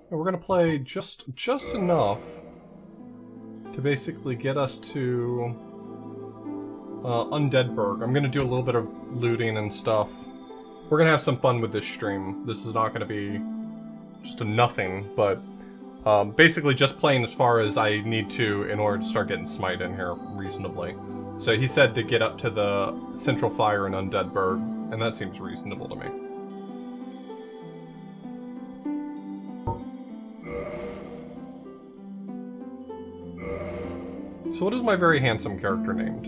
And we're gonna play just enough to basically get us to Undeadburg. I'm gonna do a little bit of looting and stuff. We're gonna have some fun with this stream. This is not gonna be just a nothing, but basically just playing as far as I need to in order to start getting Smight in here reasonably. So he said to get up to the Central Fire in Undeadburg, and that seems reasonable to me. So what is my very handsome character named?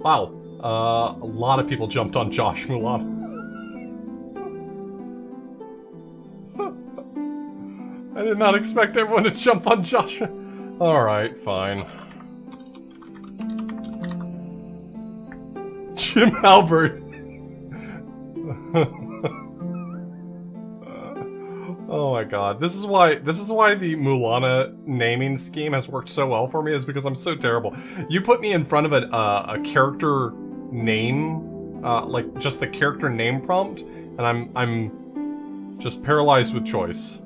Wow. A lot of people jumped on Josh Mulan. I did not expect everyone to jump on Josh. Alright, fine. Jim Albert. Oh my god. This is why the Mulana naming scheme has worked so well for me, is because I'm so terrible. You put me in front of a character name, like just the character name prompt, and I'm just paralyzed with choice.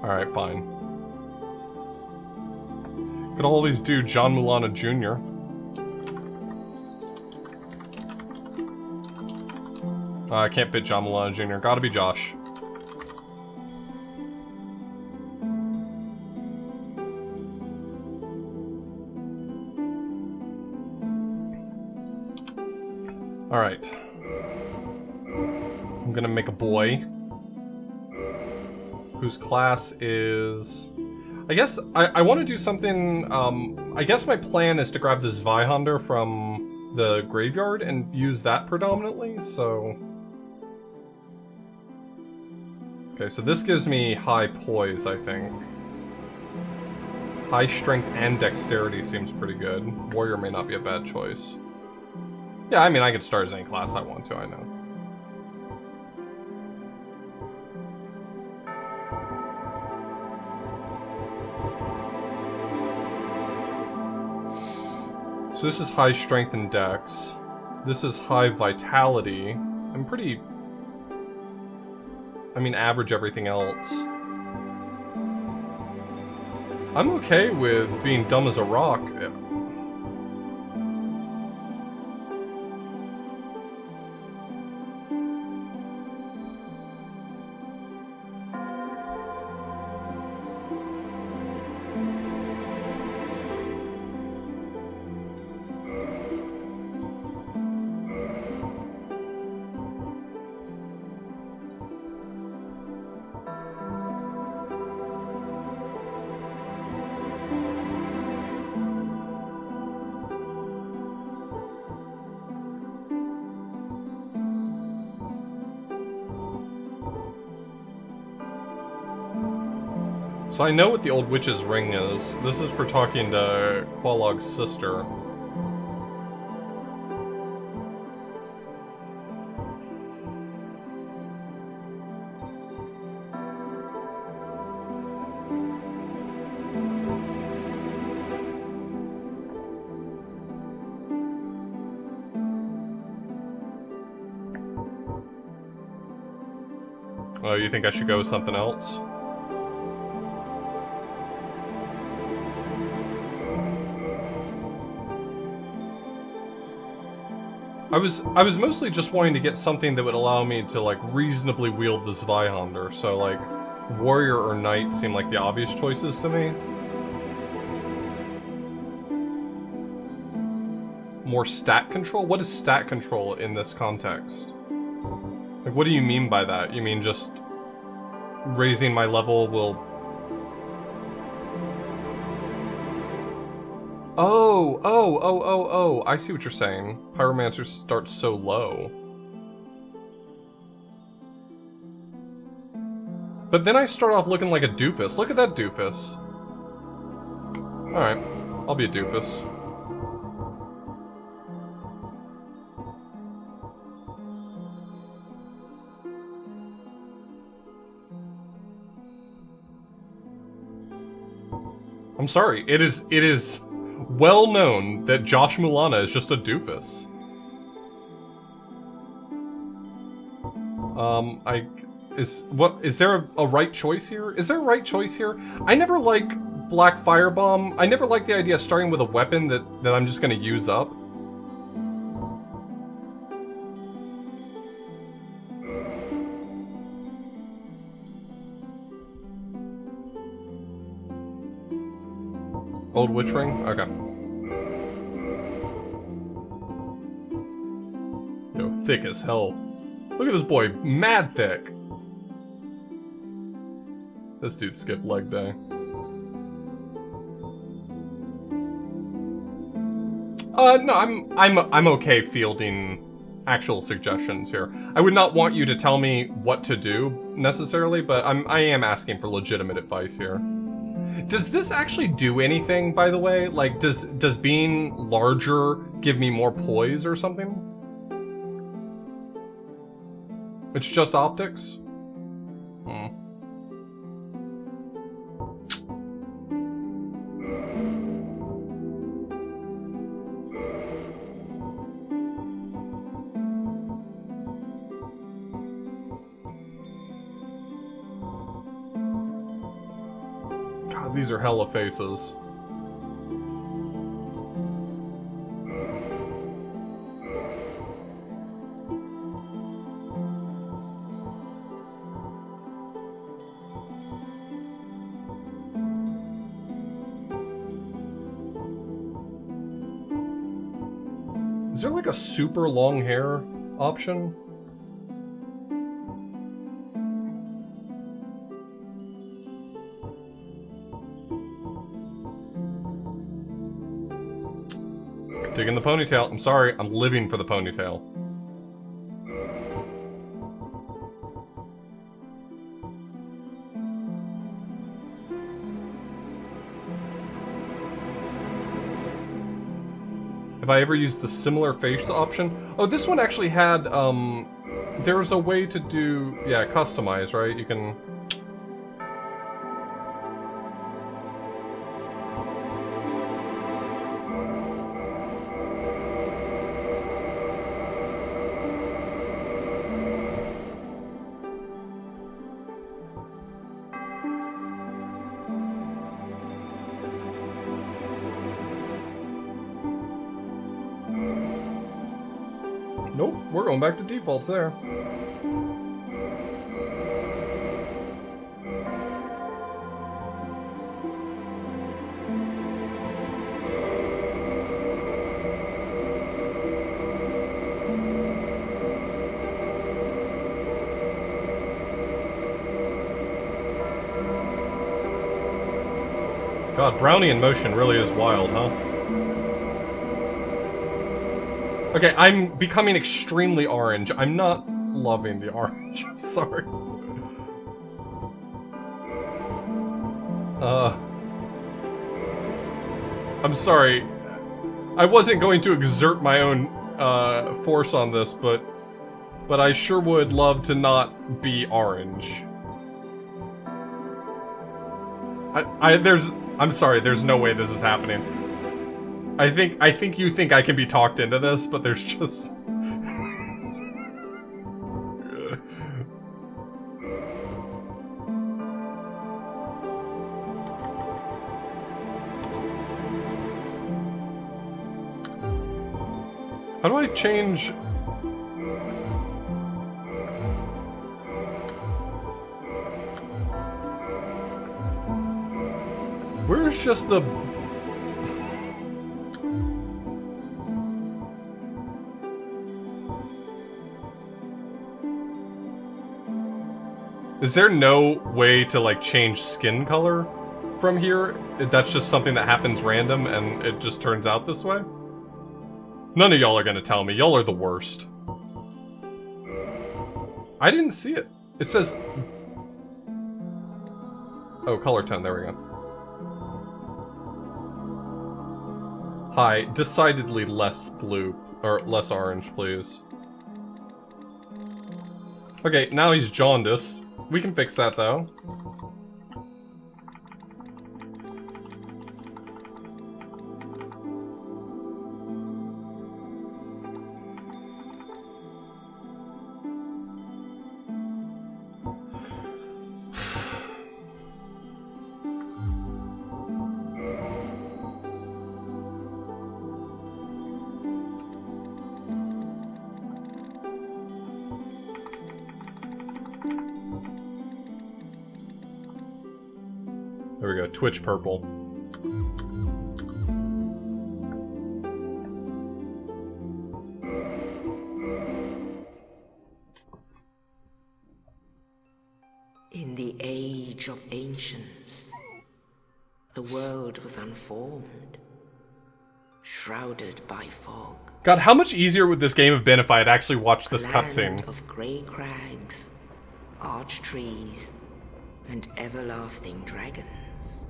Alright, fine. Could always do John Mulana Jr. I can't fit John Mulana Jr. Gotta be Josh. Alright. I'm gonna make a boy whose class is... I guess I want to do something, I guess my plan is to grab the Zweihander from the graveyard and use that predominantly, so... Okay, so this gives me high poise, I think. High strength and dexterity seems pretty good. Warrior may not be a bad choice. Yeah, I mean, I could start as any class I want to, I know. So this is high strength and dex. This is high vitality. I'm pretty... I mean, average everything else. I'm okay with being dumb as a rock. So I know what the old witch's ring is. This is for talking to Qualog's sister. Oh, you think I should go with something else? I was mostly just wanting to get something that would allow me to, like, reasonably wield the Zweihander, so, like, Warrior or Knight seem like the obvious choices to me. More stat control? What is stat control in this context? Like, what do you mean by that? You mean just raising my level will... Oh, I see what you're saying. Pyromancer starts so low. But then I start off looking like a doofus. Look at that doofus. Alright, I'll be a doofus. I'm sorry. It is well known that Josh Mulana is just a doofus. Is there a right choice here? Is there a right choice here? I never like Black Firebomb. I never like the idea of starting with a weapon that I'm just gonna use up. Old Witch Ring? Okay. Yo, thick as hell. Look at this boy, mad thick. This dude skipped leg day. No, I'm okay fielding actual suggestions here. I would not want you to tell me what to do necessarily, but I am asking for legitimate advice here. Does this actually do anything, by the way? Like, does being larger give me more poise or something? It's just optics? God, these are hella faces. Is there like a super long hair option? Digging the ponytail. I'm sorry, I'm living for the ponytail. Have I ever used the similar face option? Oh, this one actually had, there was a way to do, yeah, customize, right? You can... Nope, we're going back to defaults there. God, Brownie in motion really is wild, huh? Okay, I'm becoming extremely orange. I'm not loving the orange. I'm sorry. I'm sorry. I wasn't going to exert my own force on this, but I sure would love to not be orange. I'm sorry, there's no way this is happening. I think you think I can be talked into this, but there's just... How do I change... Where's just the... Is there no way to, like, change skin color from here? That's just something that happens random and it just turns out this way? None of y'all are gonna tell me. Y'all are the worst. I didn't see it. It says... Oh, color tone. There we go. Hi. Decidedly less blue. Or less orange, please. Okay, now he's jaundiced. We can fix that, though. There we go, Twitch purple. In the age of ancients, the world was unformed, shrouded by fog. God, how much easier would this game have been if I had actually watched this cutscene? Land of grey crags, arch trees, and everlasting dragons.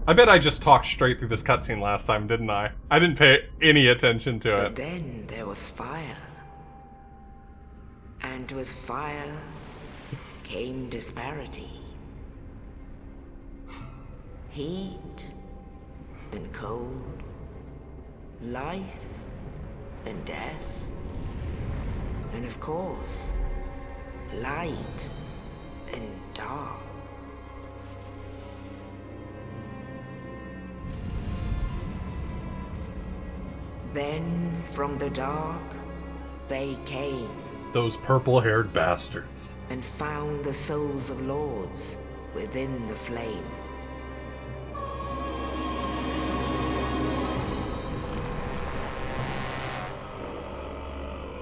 I bet I just talked straight through this cutscene last time, didn't I? I didn't pay any attention to it. But then there was fire. And with fire came disparity. Heat and cold. Life and death. And of course, light and dark. Then, from the dark, they came. Those purple-haired bastards. And found the souls of lords within the flame.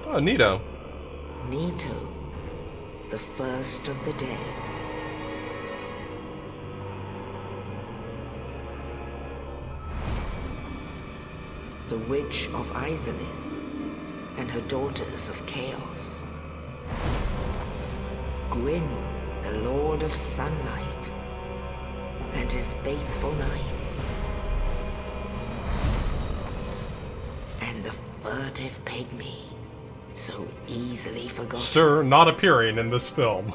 Oh, Nito. Nito, the first of the dead. The Witch of Izalith and her daughters of Chaos. Gwyn, the Lord of Sunlight, and his faithful knights. And the furtive pygmy, so easily forgotten. Sir, not appearing in this film.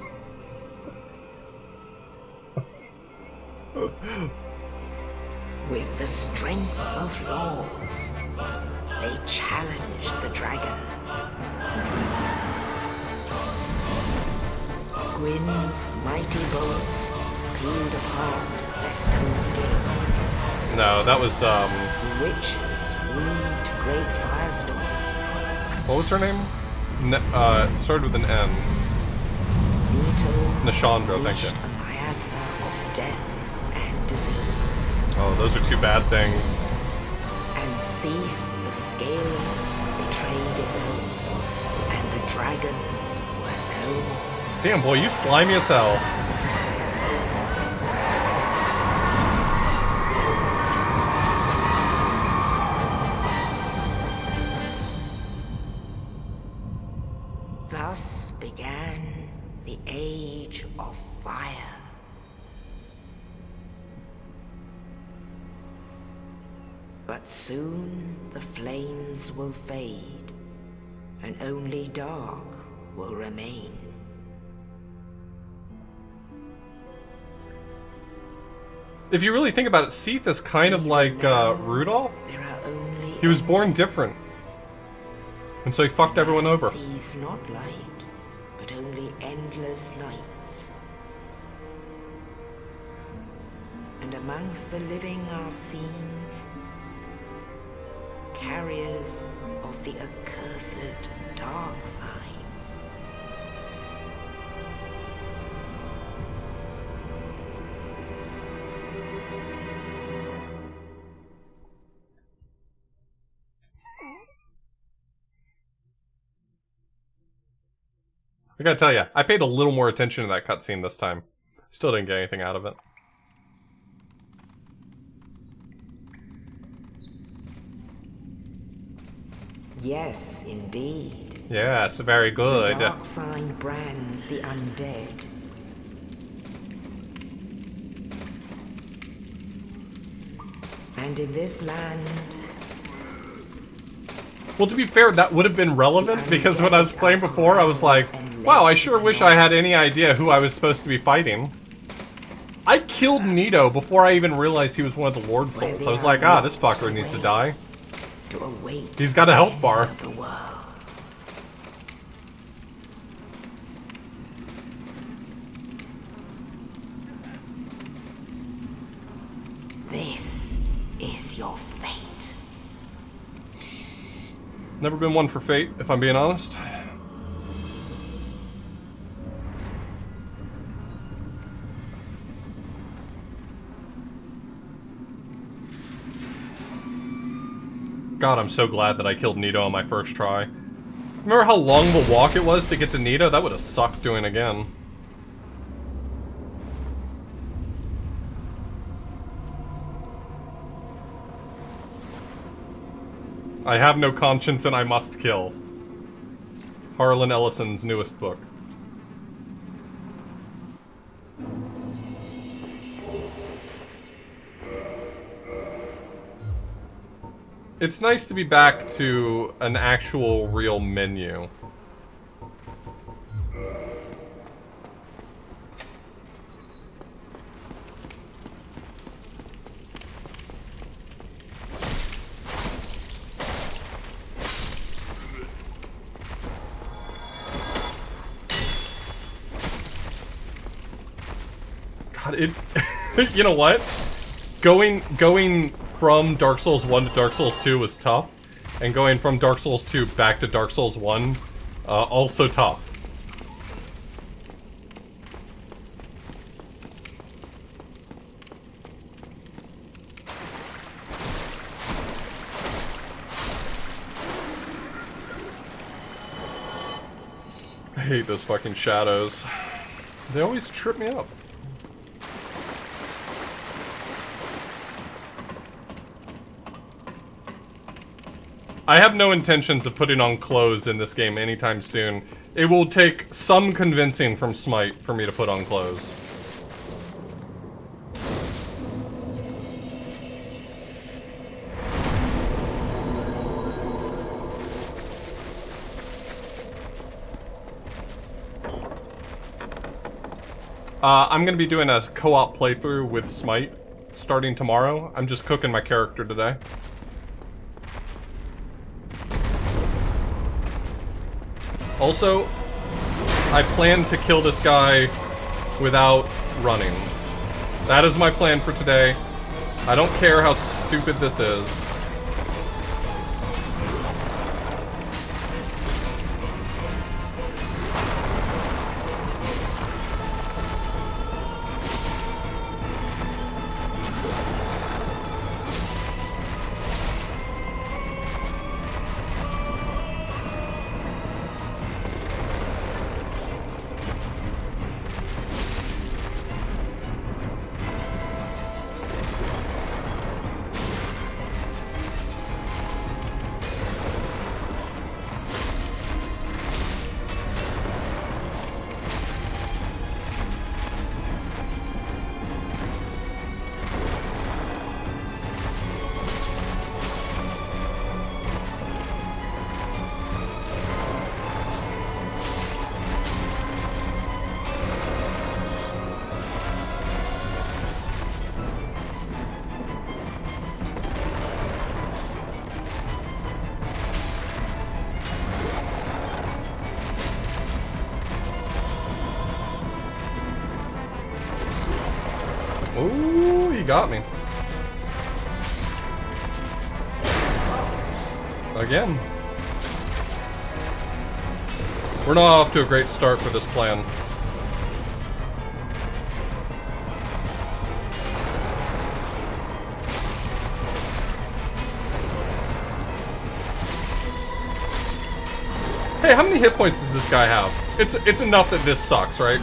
With the strength of lords, they challenged the dragons. Gwyn's mighty bolts peeled apart their stone scales. No, that was, The witches weaved great firestorms. what was her name? It started with an N. Nito Nashandra, thank you. unleashed a miasma of death and disease. Oh, those are two bad things. And Seath, the Scaleless, betrayed his own, and the dragons were no more. Damn, boy, you slimy as hell. Thus began the Age of Fire. But soon the flames will fade, and only dark will remain. If you really think about it, Seath is kind of like Rudolph. There are only He was born endless. different. And so he fucked everyone over. Sees not light, but only endless nights. And amongst the living are seen carriers of the accursed dark side. I gotta tell you, I paid a little more attention to that cutscene this time. Still didn't get anything out of it. Yes, indeed. Yes, very good. The dark side brands the undead. And in this land, Well, to be fair, that would have been relevant, because when I was playing before, I was like, wow, I sure wish I had any idea who I was supposed to be fighting. I killed Nito before I even realized he was one of the Lord Souls. I was like, ah, this fucker needs to die. to await He's got a health bar. of the world. This is your fate. Never been one for fate, if I'm being honest. God, I'm so glad that I killed Nito on my first try. Remember how long the walk it was to get to Nito? That would have sucked doing again. I have no conscience and I must kill. Harlan Ellison's newest book. It's nice to be back to an actual real menu. God, it... You know what? Going from Dark Souls 1 to Dark Souls 2 was tough, and going from Dark Souls 2 back to Dark Souls 1, also tough. I hate those fucking shadows. They always trip me up. I have no intentions of putting on clothes in this game anytime soon. It will take some convincing from Smight for me to put on clothes. I'm gonna be doing a co-op playthrough with Smight starting tomorrow. I'm just cooking my character today. Also, I plan to kill this guy without running. That is my plan for today. I don't care how stupid this is. Ooh, you got me. Again. We're not off to a great start for this plan. Hey, how many hit points does this guy have? It's enough that this sucks, right?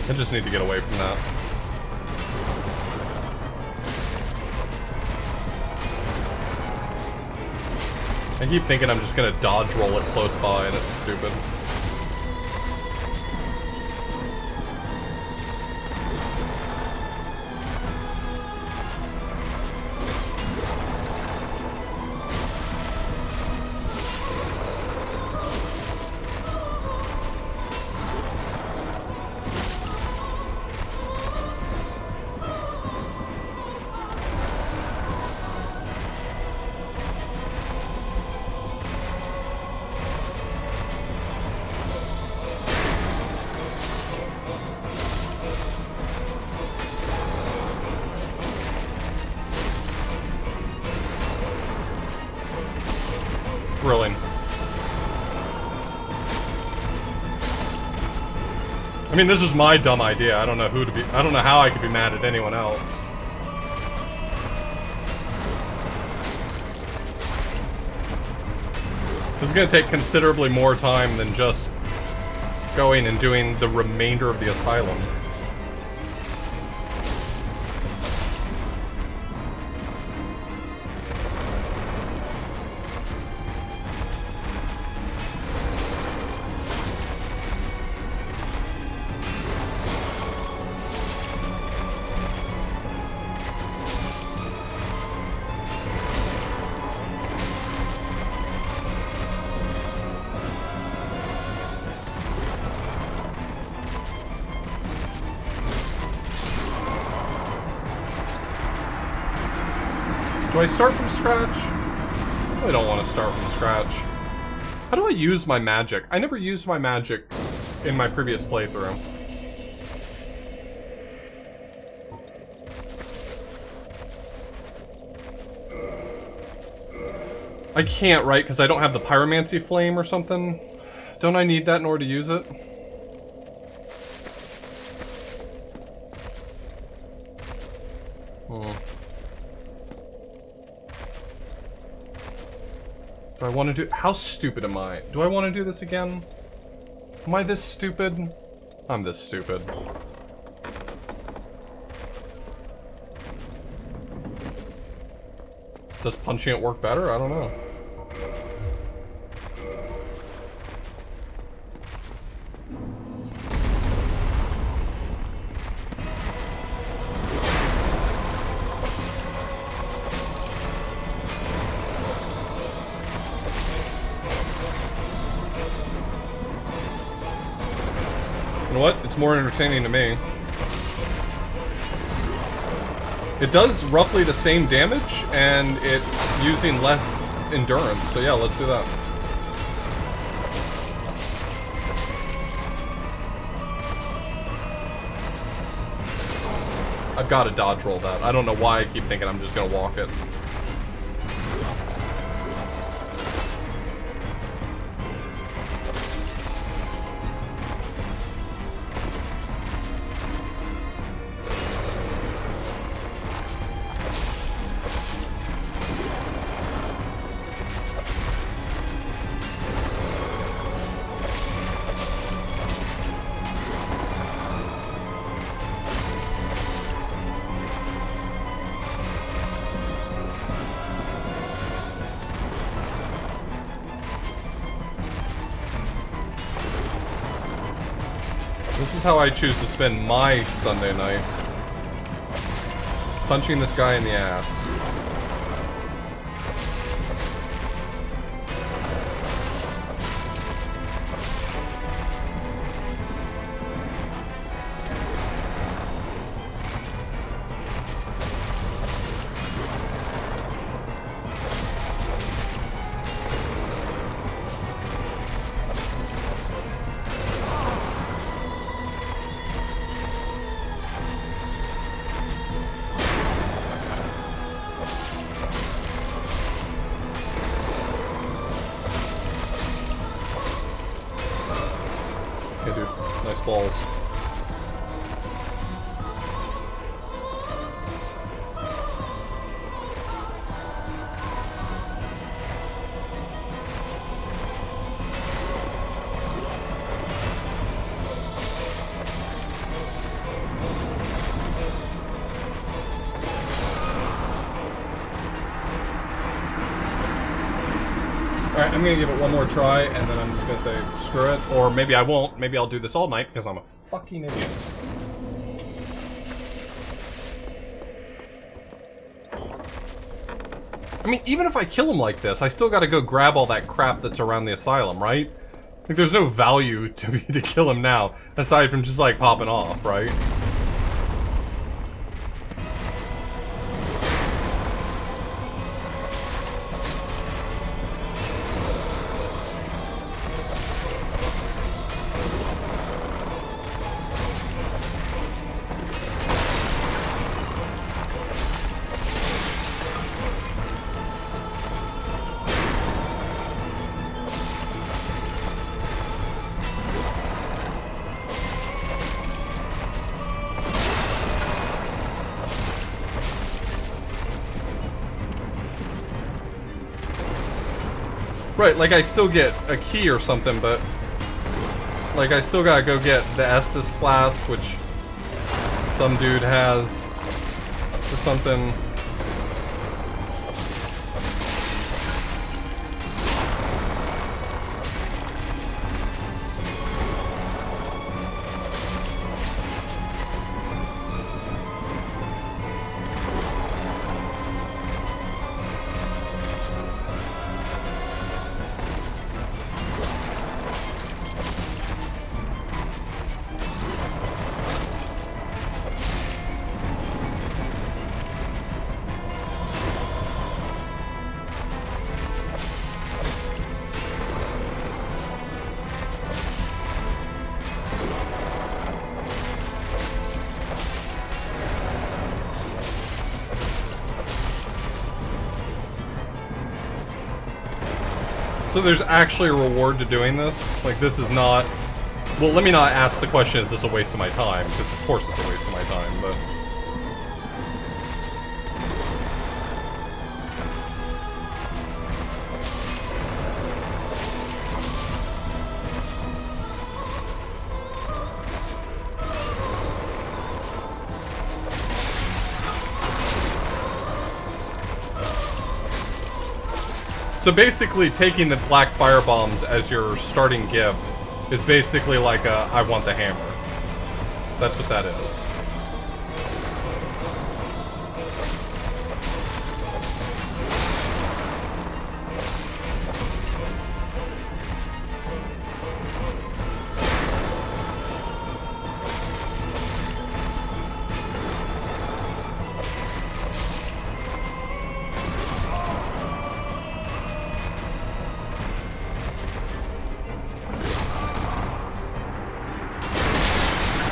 I just need to get away from that. I keep thinking I'm just gonna dodge roll it close by, and it's stupid. Really. I mean, this was my dumb idea. I don't know how I could be mad at anyone else. This is gonna take considerably more time than just going and doing the remainder of the Asylum. Do I start from scratch? I really don't want to start from scratch. How do I use my magic? I never used my magic in my previous playthrough. I can't, right? Because I don't have the pyromancy flame or something? Don't I need that in order to use it? Do I want to do... How stupid am I? Do I want to do this again? Am I this stupid? I'm this stupid. Does punching it work better? I don't know. You know what? It's more entertaining to me. It does roughly the same damage, and it's using less endurance. So yeah, let's do that. I've got to dodge roll that. I don't know why I keep thinking I'm just gonna walk it. This is how I choose to spend my Sunday night. Punching this guy in the ass. Okay, dude. Nice balls. I'm gonna give it one more try, and then I'm just gonna say, screw it. Or maybe I won't. Maybe I'll do this all night, because I'm a fucking idiot. I mean, even if I kill him like this, I still gotta go grab all that crap that's around the asylum, right? Like, there's no value to me to kill him now, aside from just, like, popping off, right? Right, like I still get a key or something, but like I still gotta go get the Estus flask, which some dude has or something. So there's actually a reward to doing this? Like, this is not... Well, let me not ask the question, is this a waste of my time? Because of course it's a waste of my time, but... So basically, taking the black fire bombs as your starting gift is basically like a, I want the hammer. That's what that is.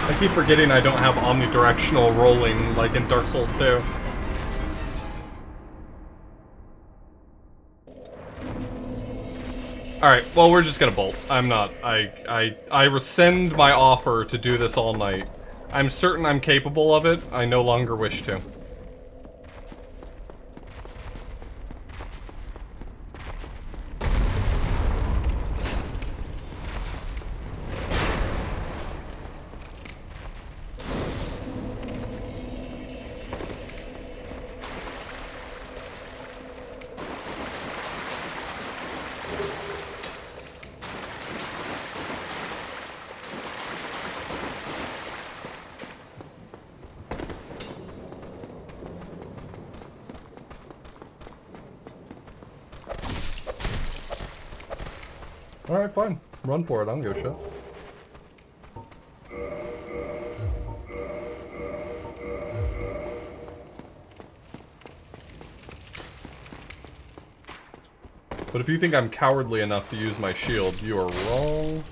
I keep forgetting I don't have omnidirectional rolling like in Dark Souls 2. Alright, well we're just gonna bolt. I'm not. I rescind my offer to do this all night. I'm certain I'm capable of it. I no longer wish to. Alright, fine. Run for it, I don't give a shit. But if you think I'm cowardly enough to use my shield, you are wrong.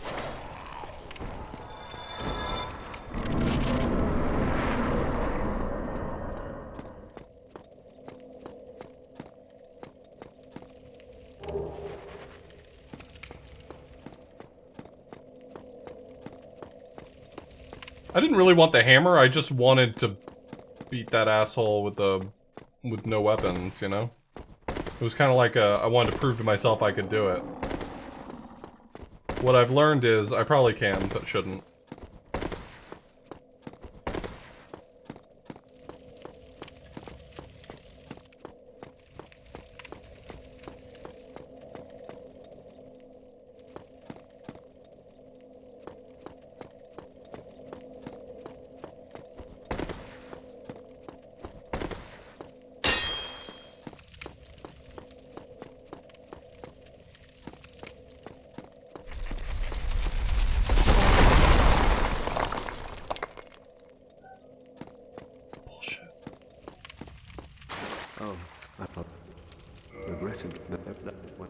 I didn't really want the hammer, I just wanted to beat that asshole with no weapons, you know? It was kind of like I wanted to prove to myself I could do it. What I've learned is I probably can, but shouldn't.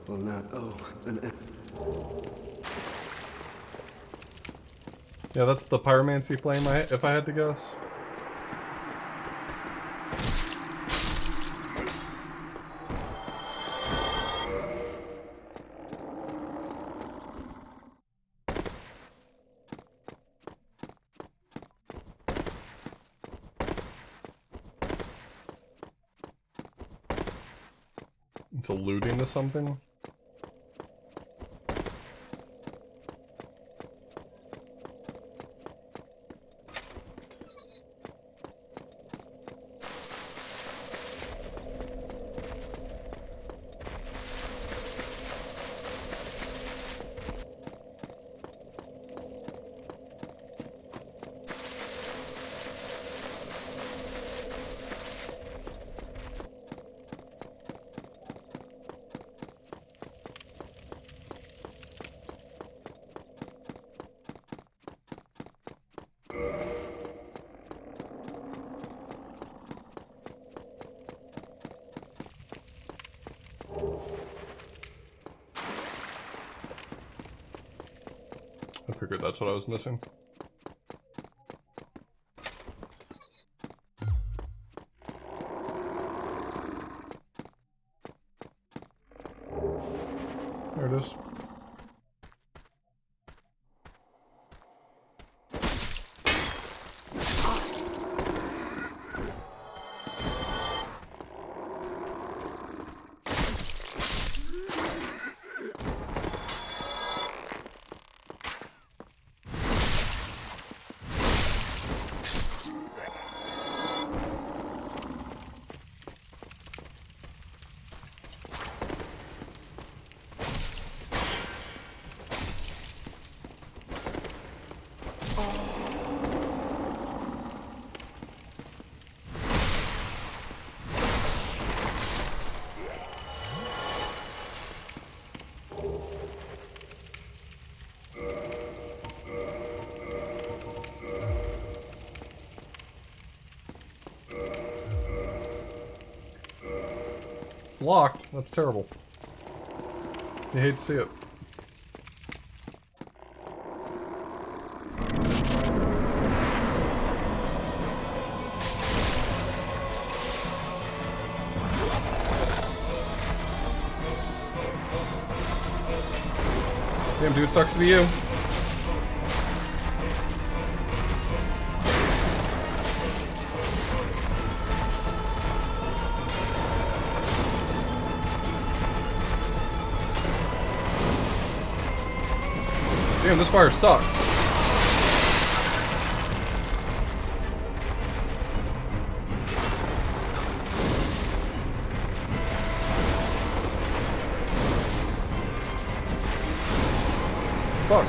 will not owe an end. Yeah, that's the pyromancy flame, if I had to guess. It's alluding to something. I figured that's what I was missing. There it is. Locked. That's terrible. You hate to see it. Damn, dude, sucks to be you. Damn, this fire sucks. Fuck.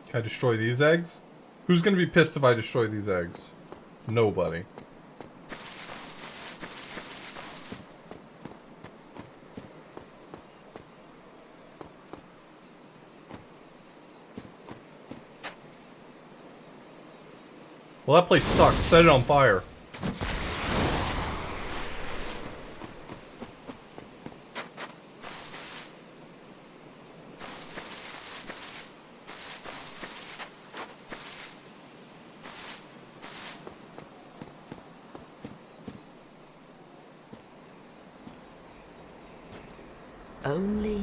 Can I destroy these eggs? Who's gonna be pissed if I destroy these eggs? Nobody. Well, that place sucks. Set it on fire. Only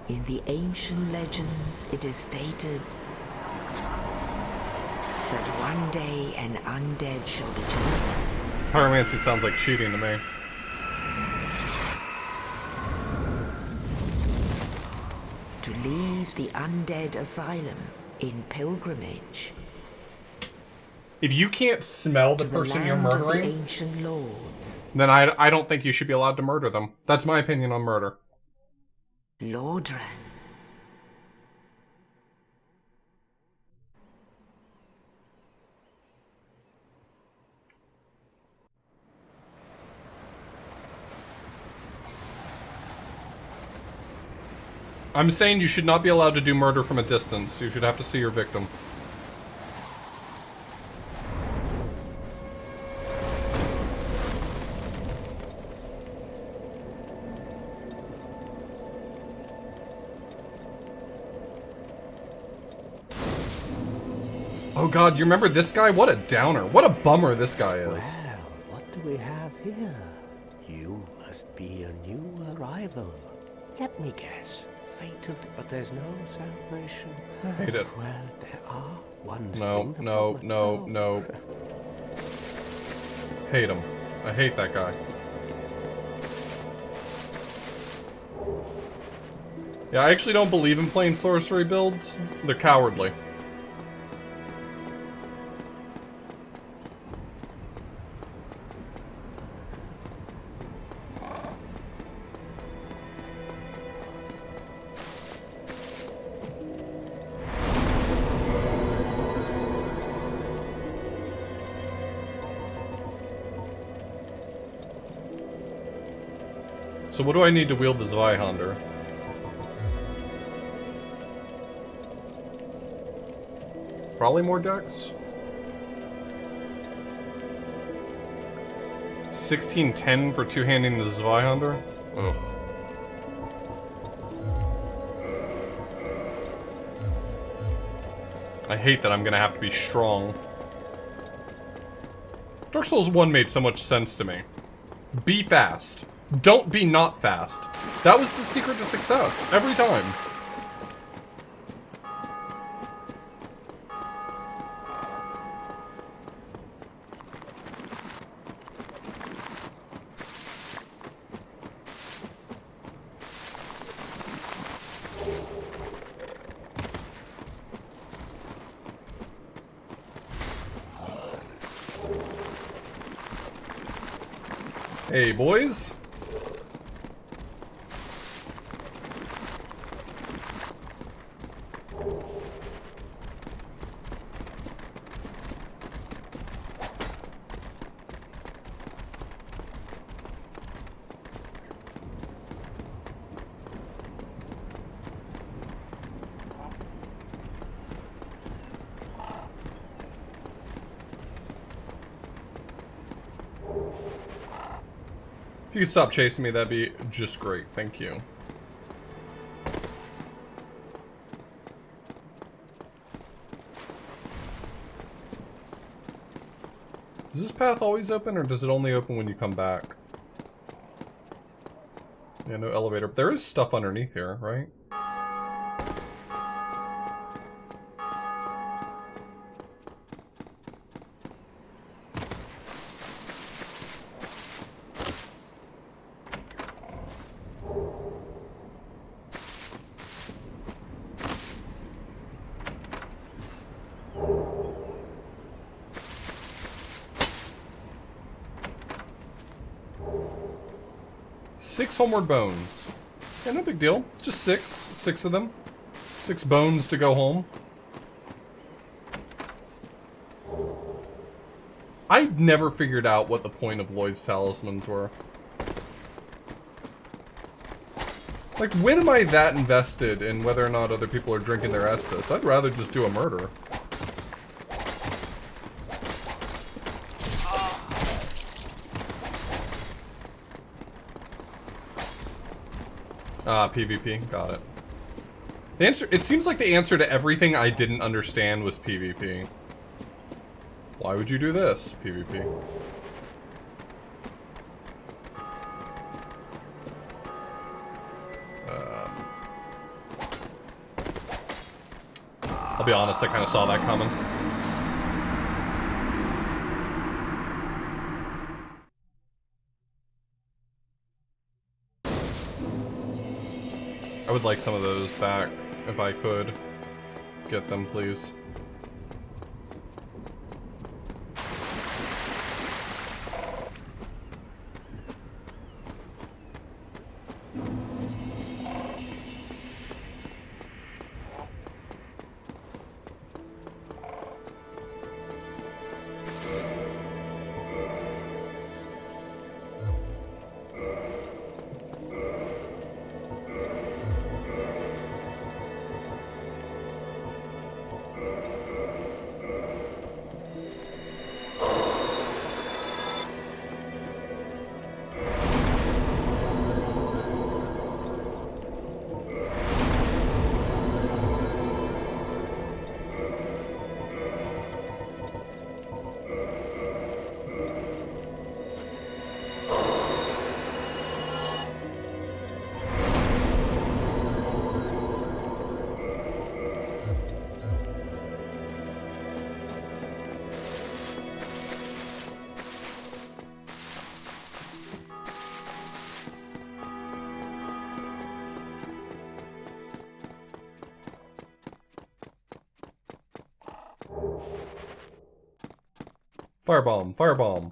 in the ancient legends it is stated that one day an undead shall be chosen. Pyromancy sounds like cheating to me. To leave the undead asylum in pilgrimage. If you can't smell the person you're land of the murdering, ancient lords. then I don't think you should be allowed to murder them. That's my opinion on murder. Lordran. I'm saying you should not be allowed to do murder from a distance. You should have to see your victim. Oh god, you remember this guy? What a downer. What a bummer this guy is. Well, what do we have here? You must be a new arrival. Let me guess. Fate of the... But there's no celebration. Hate it. Well, there are ones No, in the no, public no, zone. no. Hate him. I hate that guy. Yeah, I actually don't believe in playing sorcery builds. They're cowardly. So what do I need to wield the Zweihander? Probably more decks? 1610 for two-handing the Zweihander? Ugh. I hate that I'm gonna have to be strong. Dark Souls 1 made so much sense to me. Be fast. Don't be not fast. That was the secret to success, every time. Hey, boys. If you could stop chasing me, that'd be just great. Thank you. Is this path always open, or does it only open when you come back? Yeah, no elevator. There is stuff underneath here, right? Six homeward bones. Yeah, no big deal. Just six. Six of them. 6 bones to go home. I never figured out what the point of Lloyd's talismans were. Like, when am I that invested in whether or not other people are drinking their Estus? I'd rather just do a murder. Ah, PvP. Got it. The answer, it seems like the answer to everything I didn't understand was PvP. Why would you do this? PvP. I'll be honest, I kind of saw that coming. I would like some of those back, if I could. Get them, please. Firebomb! Firebomb!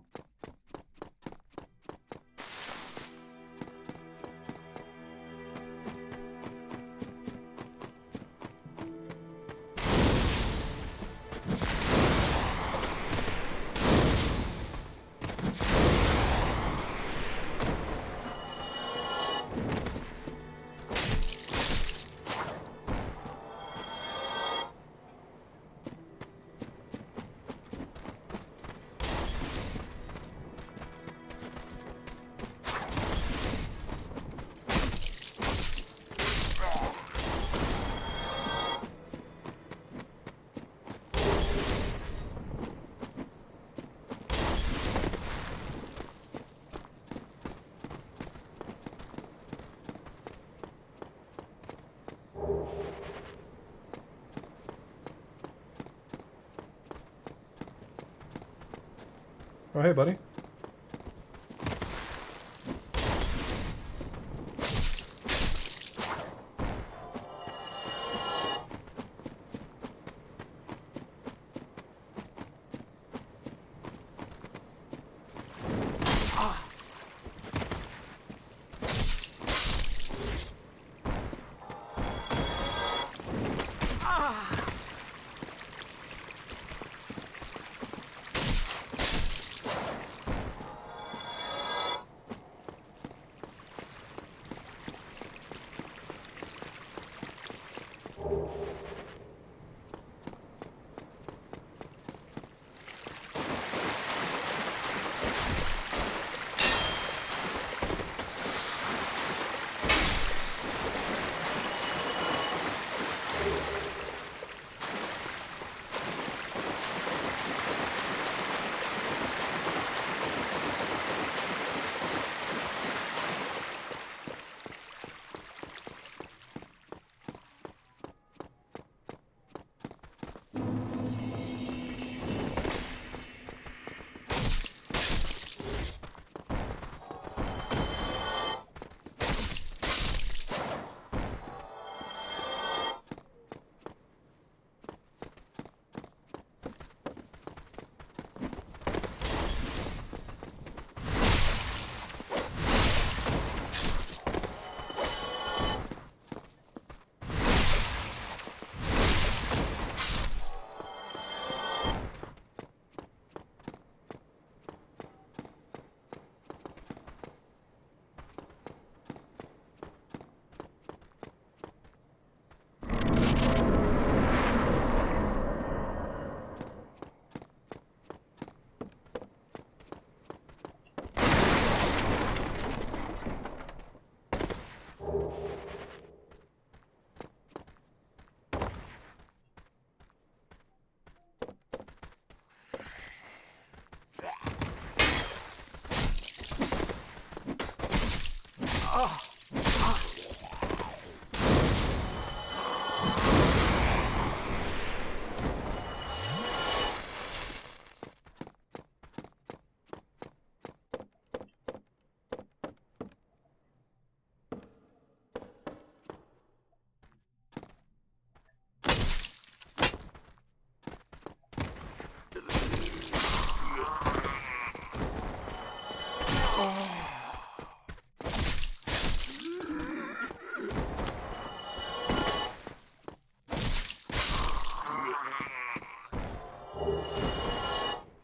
Oh, hey, buddy.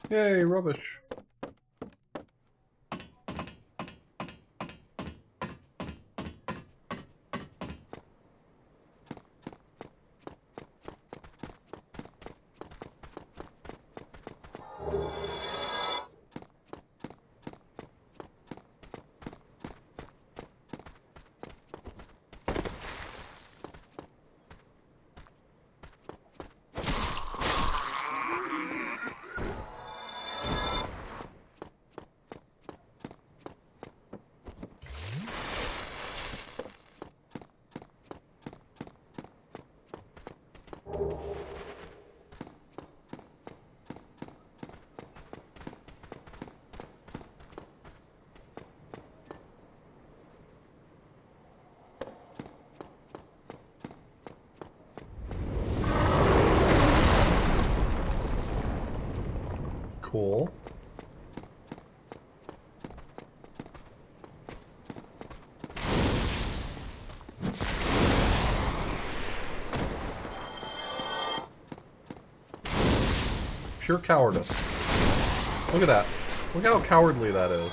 Yay, rubbish. Cool. Pure cowardice. Look at that. Look how cowardly that is.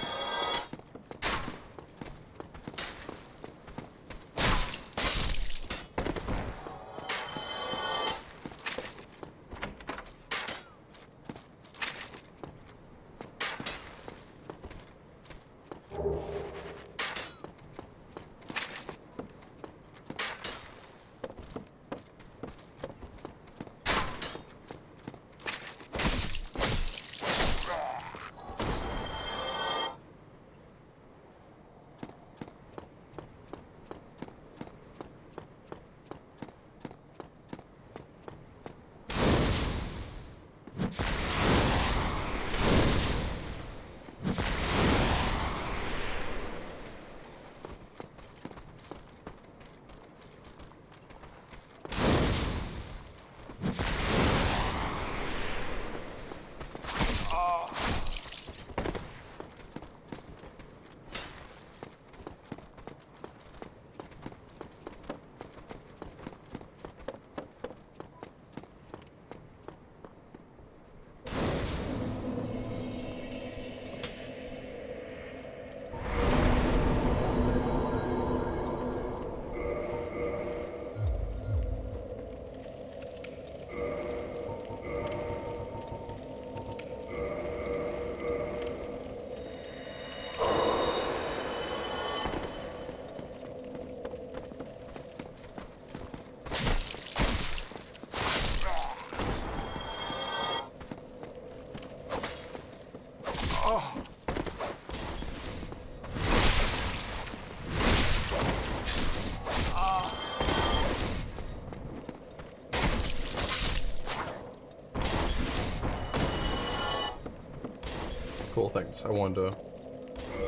Cool, thanks. I wanted to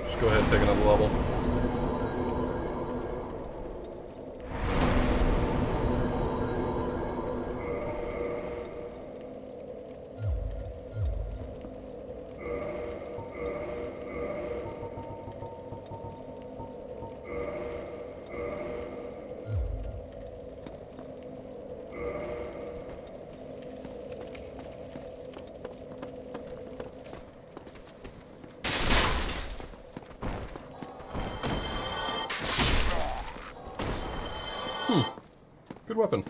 just go ahead and take another level. Good weapon.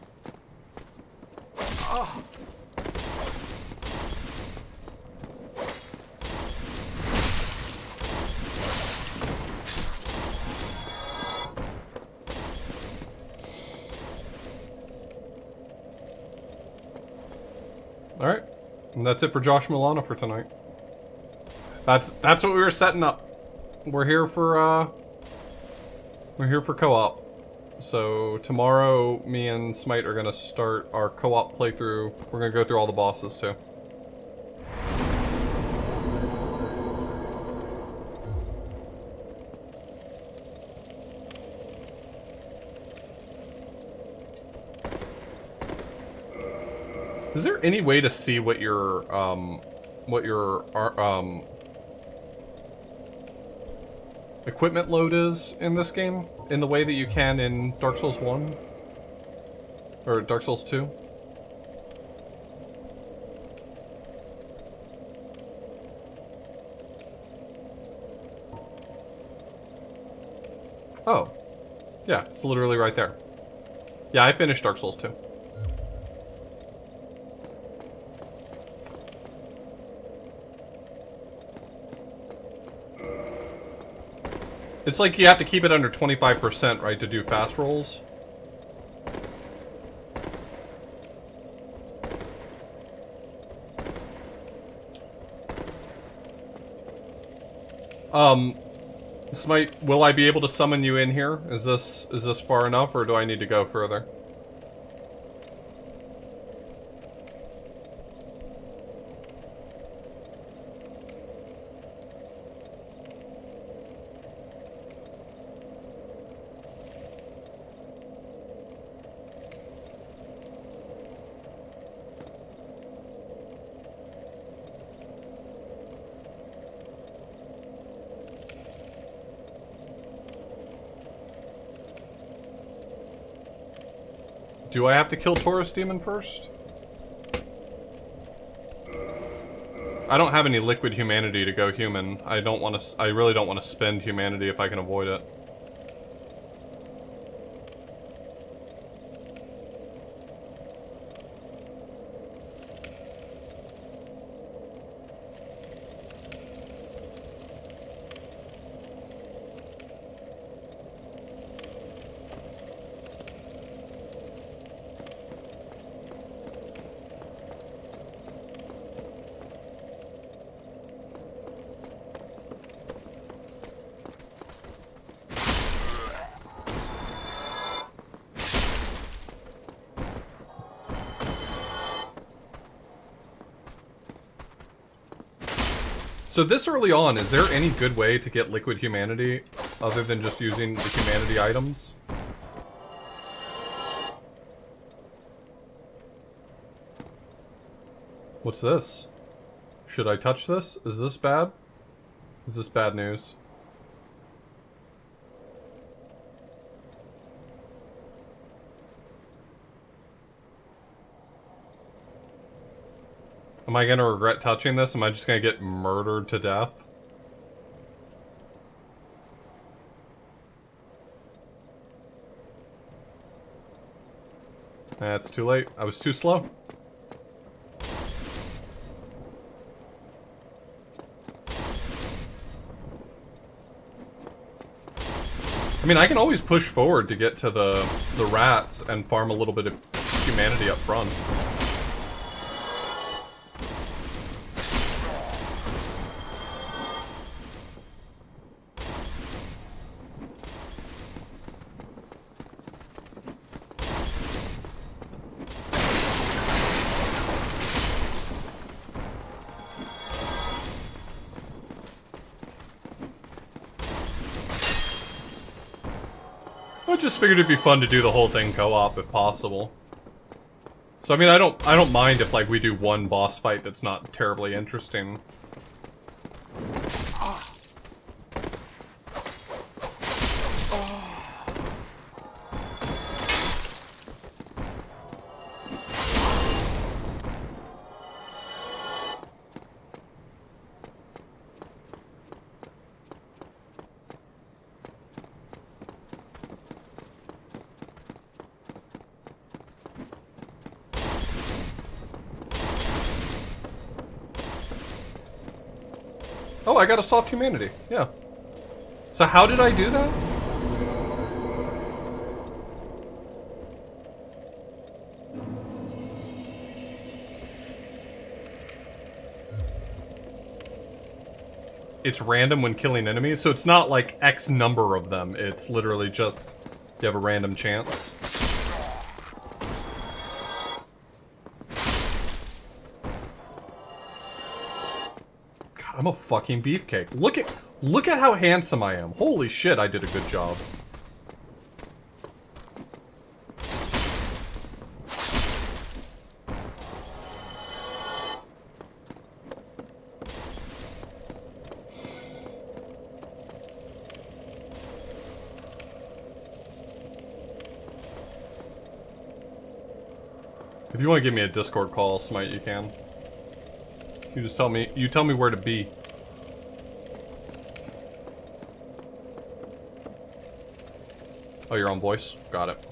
Alright. And that's it for Josh Milano for tonight. That's what we were setting up. We're here for co-op. So tomorrow, me and Smight are gonna start our co-op playthrough. We're gonna go through all the bosses too. Is there any way to see what your equipment load is in this game? In the way that you can in Dark Souls 1? Or Dark Souls 2? Oh. Yeah, it's literally right there. Yeah, I finished Dark Souls 2. It's like you have to keep it under 25%, right, to do fast rolls? Smight, will I be able to summon you in here? Is this far enough, or do I need to go further? Do I have to kill Taurus Demon first? I don't have any liquid humanity to go human. I really don't want to spend humanity if I can avoid it. So this early on, is there any good way to get liquid humanity other than just using the humanity items? What's this? Should I touch this? Is this bad? Is this bad news? Am I gonna regret touching this? Am I just gonna get murdered to death? It's too late. I was too slow. I mean, I can always push forward to get to the rats and farm a little bit of humanity up front. I just figured it'd be fun to do the whole thing co-op if possible. So I mean, I don't mind if like we do one boss fight that's not terribly interesting. Oh, I got a soft humanity. Yeah. So how did I do that? It's random when killing enemies, so it's not like X number of them. It's literally just you have a random chance. I'm a fucking beefcake. Look at how handsome I am. Holy shit, I did a good job. If you want to give me a Discord call, Smight, you can. You just tell me where to be. Oh, you're on voice? Got it.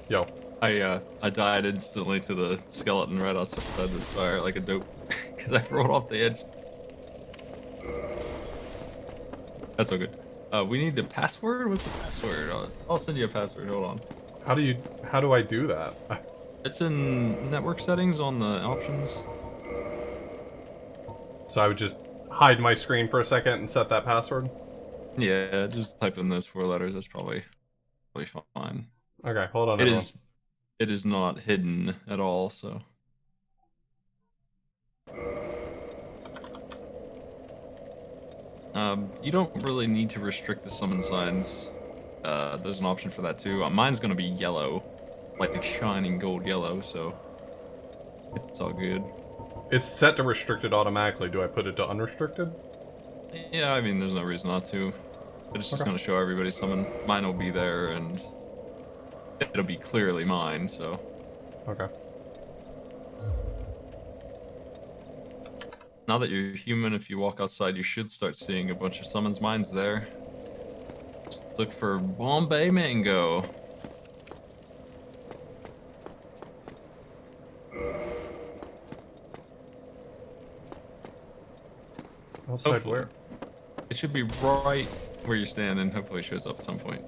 Yo. I died instantly to the skeleton right outside the fire like a dope because I rolled off the edge. That's all good. We need the password. What's the password? I'll send you a password. Hold on. How do I do that? It's in network settings on the options. So I would just hide my screen for a second and set that password? Yeah, just type in those 4 letters. That's probably fine. Okay, hold on. It is not hidden at all, so. You don't really need to restrict the summon signs. There's an option for that too. Mine's gonna be yellow, like shining gold yellow, so it's all good. It's set to restricted automatically. Do I put it to unrestricted? Yeah, I mean, there's no reason not to. But it's just gonna show everybody summon. Mine will be there, and it'll be clearly mine, so. Okay. Now that you're human, if you walk outside, you should start seeing a bunch of summons. Mine's there. Just look for Bombay Mango. Outside Hopefully. where? It should be right where you stand, and hopefully it shows up at some point.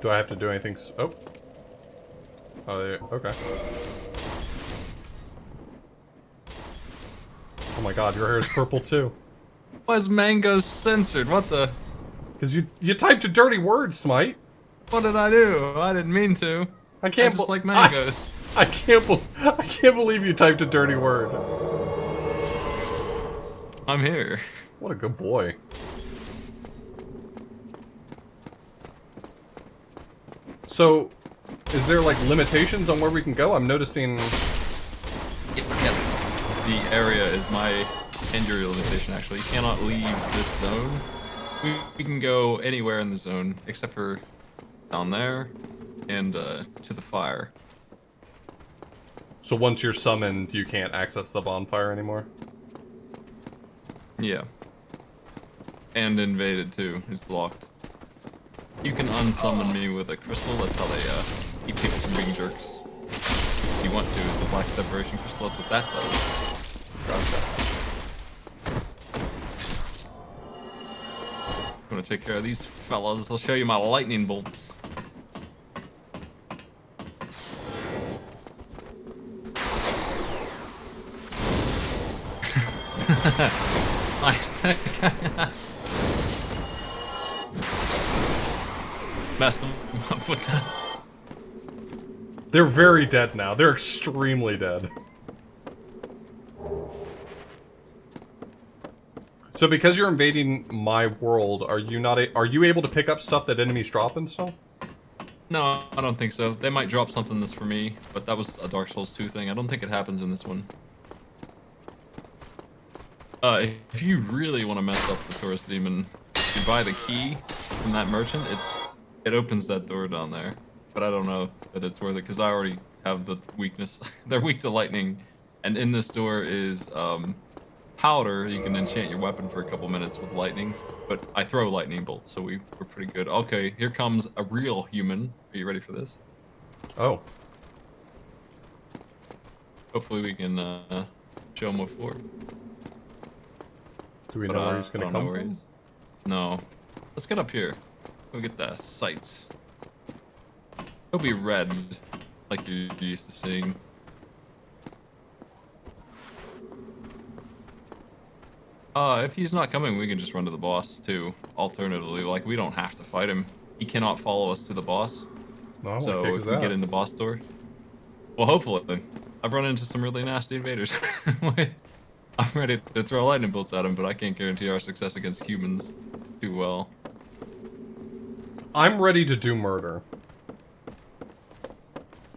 Do I have to do anything? Oh. Oh, yeah. Okay. Oh my god, your hair is purple too. Why is mango censored? What the? Because you typed a dirty word, Smight. What did I do? I didn't mean to. I can't just like mangoes. I can't believe you typed a dirty word. I'm here. What a good boy. So, is there like limitations on where we can go? I'm noticing. Yes. The area is my injury limitation, actually. You cannot leave this zone. We can go anywhere in the zone, except for down there and to the fire. So once you're summoned, you can't access the bonfire anymore? Yeah. And invaded, too. It's locked. You can unsummon me with a crystal. That's how they keep people from being jerks. If you want to, it's the black separation crystal. That's what that does. I'm gonna take care of these fellas. I'll show you my lightning bolts. Nice. Messed them up with that. They're very dead now. They're extremely dead. So because you're invading my world, are you able to pick up stuff that enemies drop and stuff? No, I don't think so. They might drop something that's for me, but that was a Dark Souls 2 thing. I don't think it happens in this one. If you really want to mess up the tourist demon, you buy the key from that merchant. It opens that door down there. But I don't know that it's worth it because I already have the weakness. They're weak to lightning, and in this door is powder. You can enchant your weapon for a couple minutes with lightning. But I throw lightning bolts, so we're pretty good. Okay, here comes a real human. Are you ready for this? Oh. Hopefully we can show him what for. Do we know where he's gonna come from? No. Let's get up here. Go get the sights. He'll be red, like you're used to seeing. If he's not coming, we can just run to the boss, too. Alternatively, like, we don't have to fight him. He cannot follow us to the boss. No, So if we get in the boss door... Well, hopefully. I've run into some really nasty invaders. I'm ready to throw lightning bolts at him, but I can't guarantee our success against humans too well. I'm ready to do murder.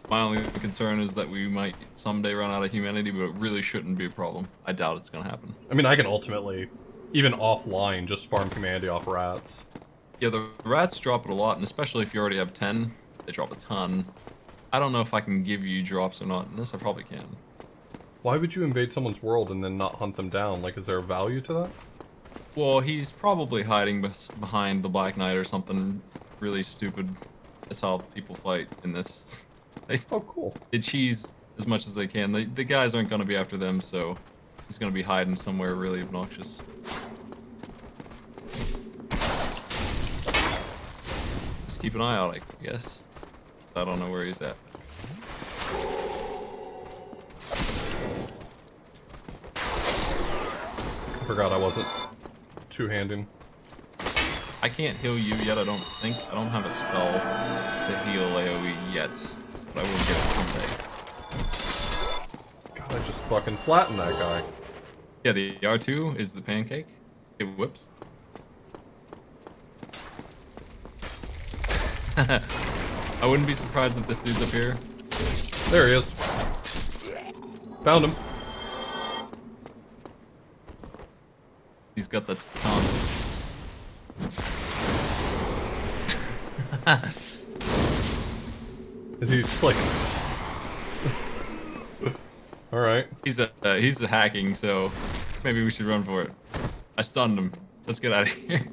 My only concern is that we might someday run out of humanity, but it really shouldn't be a problem. I doubt it's gonna happen. I mean, I can ultimately, even offline, just farm humanity off rats. Yeah, the rats drop it a lot, and especially if you already have 10, they drop a ton. I don't know if I can give you drops or not. In this, I probably can. Why would you invade someone's world and then not hunt them down? Like, is there a value to that? Well, he's probably hiding behind the Black Knight or something really stupid. That's how people fight in this. Oh, cool. They cheese as much as they can. The guys aren't going to be after them, so he's going to be hiding somewhere really obnoxious. Just keep an eye out, I guess. I don't know where he's at. I forgot I wasn't two-handing. I can't heal you yet, I don't think. I don't have a spell to heal AoE yet, but I will get it someday. God, I just fucking flattened that guy. Yeah, the R2 is the pancake. It whips. I wouldn't be surprised if this dude's up here. There he is. Found him. He's got the taunt. Is he just like... Alright. He's hacking, so maybe we should run for it. I stunned him. Let's get out of here.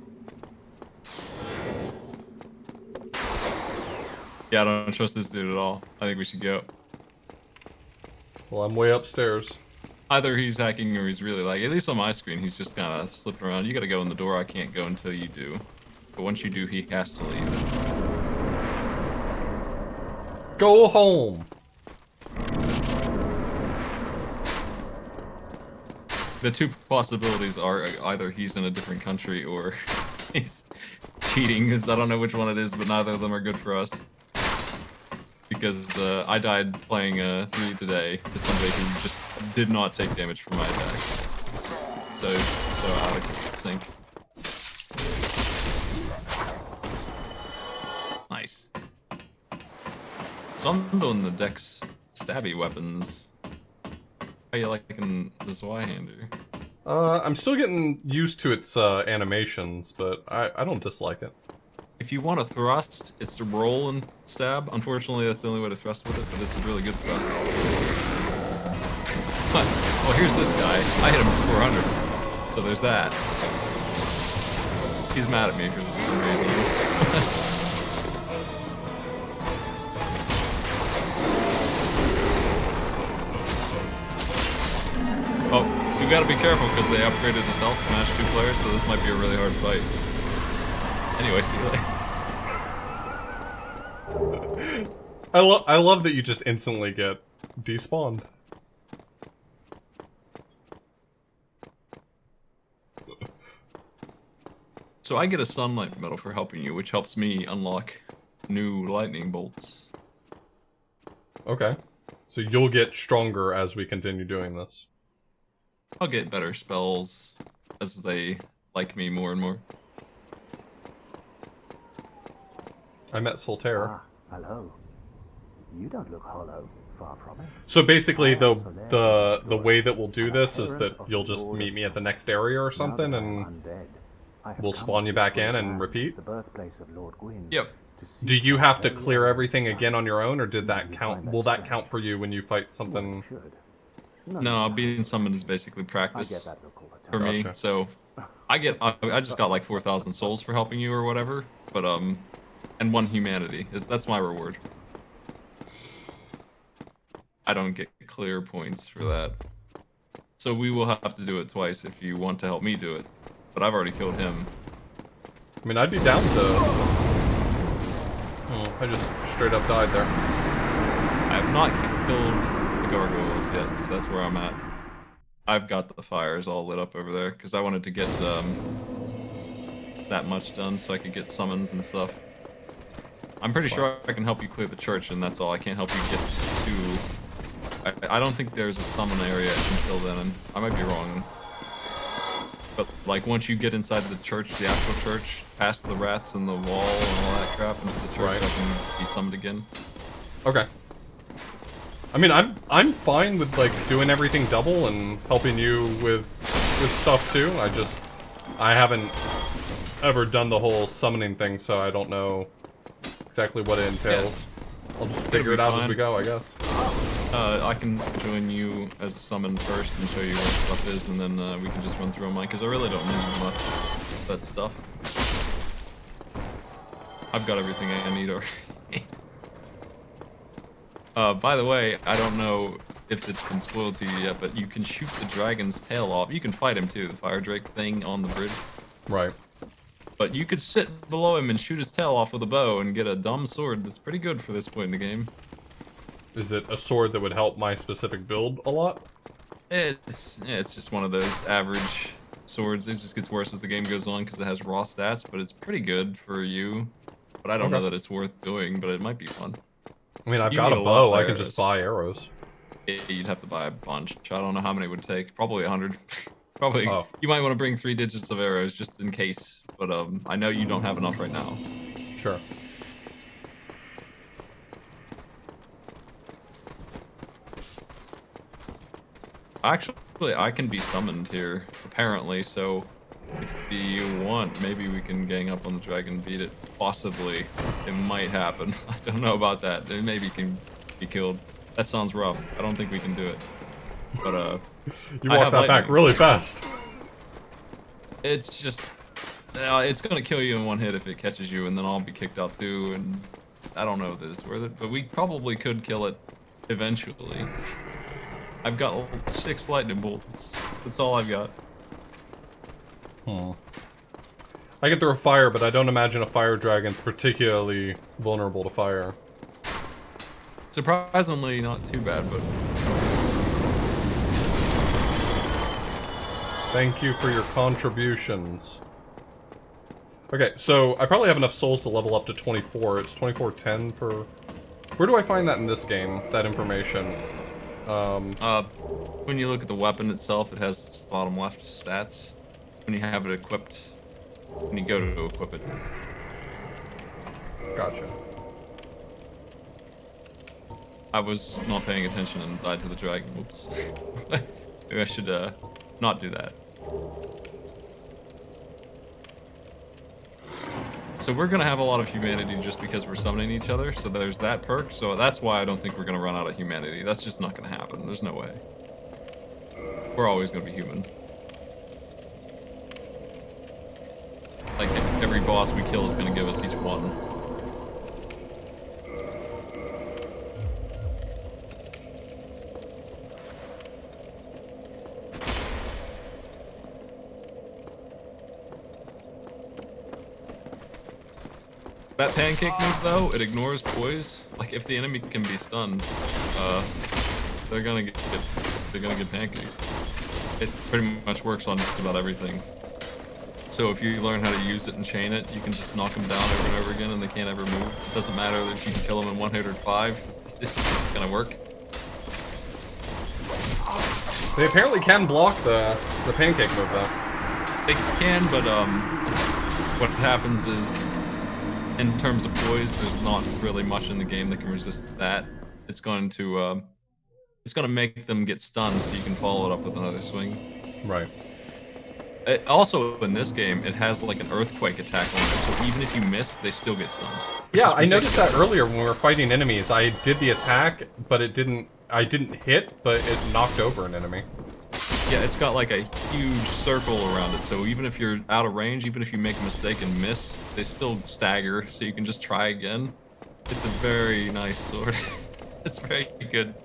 Yeah, I don't trust this dude at all. I think we should go. Well, I'm way upstairs. Either he's hacking or he's really like, at least on my screen, he's just kind of slipping around. You gotta go in the door. I can't go until you do. But once you do, he has to leave. Go home! The two possibilities are either he's in a different country or he's cheating, because I don't know which one it is, but neither of them are good for us. Because I died playing 3 today to somebody who just did not take damage from my attacks. So out of sync. Nice. So I'm doing the Dex stabby weapons. How you liking the Zweihander? I'm still getting used to its animations, but I don't dislike it. If you want to thrust, it's to roll and stab. Unfortunately, that's the only way to thrust with it, but it's a really good thrust. But, well, here's this guy. I hit him for 400, so there's that. He's mad at me for some reason. Oh, you gotta be careful because they upgraded his health to match 2 players, so this might be a really hard fight. Anyway, see you later. I love that you just instantly get despawned. So I get a sunlight medal for helping you, which helps me unlock new lightning bolts. Okay. So you'll get stronger as we continue doing this. I'll get better spells as they like me more and more. I met Solterra. Ah, hello. You don't look hollow. Far from it. So basically, the way that we'll do this is that you'll just meet me at the next area or something, and we'll spawn you back in and repeat. The birthplace of Lord Gwyn. Yep. Do you have to clear everything again on your own, or did that count? Will that count for you when you fight something? No, being summoned is basically practice for me. Gotcha. So I just got like 4,000 souls for helping you or whatever, but and 1 humanity. That's my reward. I don't get clear points for that. So we will have to do it twice if you want to help me do it. But I've already killed him. I mean, I'd be down to... Oh, I just straight up died there. I have not killed the gargoyles yet, so that's where I'm at. I've got the fires all lit up over there, because I wanted to get that much done so I could get summons and stuff. I'm pretty sure I can help you clear the church, and that's all. I can't help you get to... I don't think there's a summon area until then, and I might be wrong. But, like, once you get inside the church, the actual church, past the rats and the wall and all that crap into the church, I can be summoned again. Okay. I mean, I'm fine with, like, doing everything double and helping you with stuff, too. I haven't ever done the whole summoning thing, so I don't know exactly what it entails. I'll just figure it out as we go, I guess. I can join you as a summon first and show you what stuff is, and then we can just run through mine, because I really don't need much of that stuff. I've got everything I need already. By the way, I don't know if it's been spoiled to you yet, but you can shoot the dragon's tail off. You can fight him too, the fire drake thing on the bridge. Right. But you could sit below him and shoot his tail off with a bow and get a dumb sword that's pretty good for this point in the game. Is it a sword that would help my specific build a lot? It's just one of those average swords. It just gets worse as the game goes on because it has raw stats, but it's pretty good for you. But I don't know that it's worth doing, but it might be fun. I mean, I've You got a need a lot bow. of I can arrows. just buy arrows. You'd have to buy a bunch. I don't know how many it would take. Probably 100. Probably. Oh. You might want to bring 3 digits of arrows just in case. But I know you don't have enough right now. Sure. Actually, I can be summoned here, apparently, so if you want, maybe we can gang up on the dragon and beat it. Possibly. It might happen. I don't know about that. It maybe can be killed. That sounds rough. I don't think we can do it. But, You I walk have that back lightning. really fast. It's just... it's gonna kill you in one hit if it catches you, and then I'll be kicked out too, and I don't know if it's worth it, but we probably could kill it eventually. I've got 6 lightning bolts. That's all I've got. I can throw fire, but I don't imagine a fire dragon's particularly vulnerable to fire. Surprisingly, not too bad, but... Thank you for your contributions. Okay, so I probably have enough souls to level up to 24. It's 2410 for... Where do I find that in this game, that information? When you look at the weapon itself, it has its bottom left stats. When you have it equipped, when you go to equip it. Gotcha. I was not paying attention and died to the dragon. Whoops. Maybe I should not do that. So we're gonna have a lot of humanity just because we're summoning each other, so there's that perk, so that's why I don't think we're gonna run out of humanity. That's just not gonna happen. There's no way. We're always gonna be human. Like, every boss we kill is gonna give us each one. That pancake move though, it ignores poise. Like if the enemy can be stunned, they're gonna get pancaked. It pretty much works on just about everything. So if you learn how to use it and chain it, you can just knock them down over and over again and they can't ever move. It doesn't matter if you can kill them in 1 hit or 5. It's just gonna work. They apparently can block the pancake move, though. They can, but what happens is, in terms of poise, there's not really much in the game that can resist that. It's going to make them get stunned, so you can follow it up with another swing. Right. Also, in this game, it has like an earthquake attack on it, so even if you miss, they still get stunned. Yeah, I noticed that earlier when we were fighting enemies. I did the attack, but I didn't hit, but it knocked over an enemy. Yeah, it's got like a huge circle around it, so even if you're out of range, even if you make a mistake and miss, they still stagger, so you can just try again. It's a very nice sword. It's very good.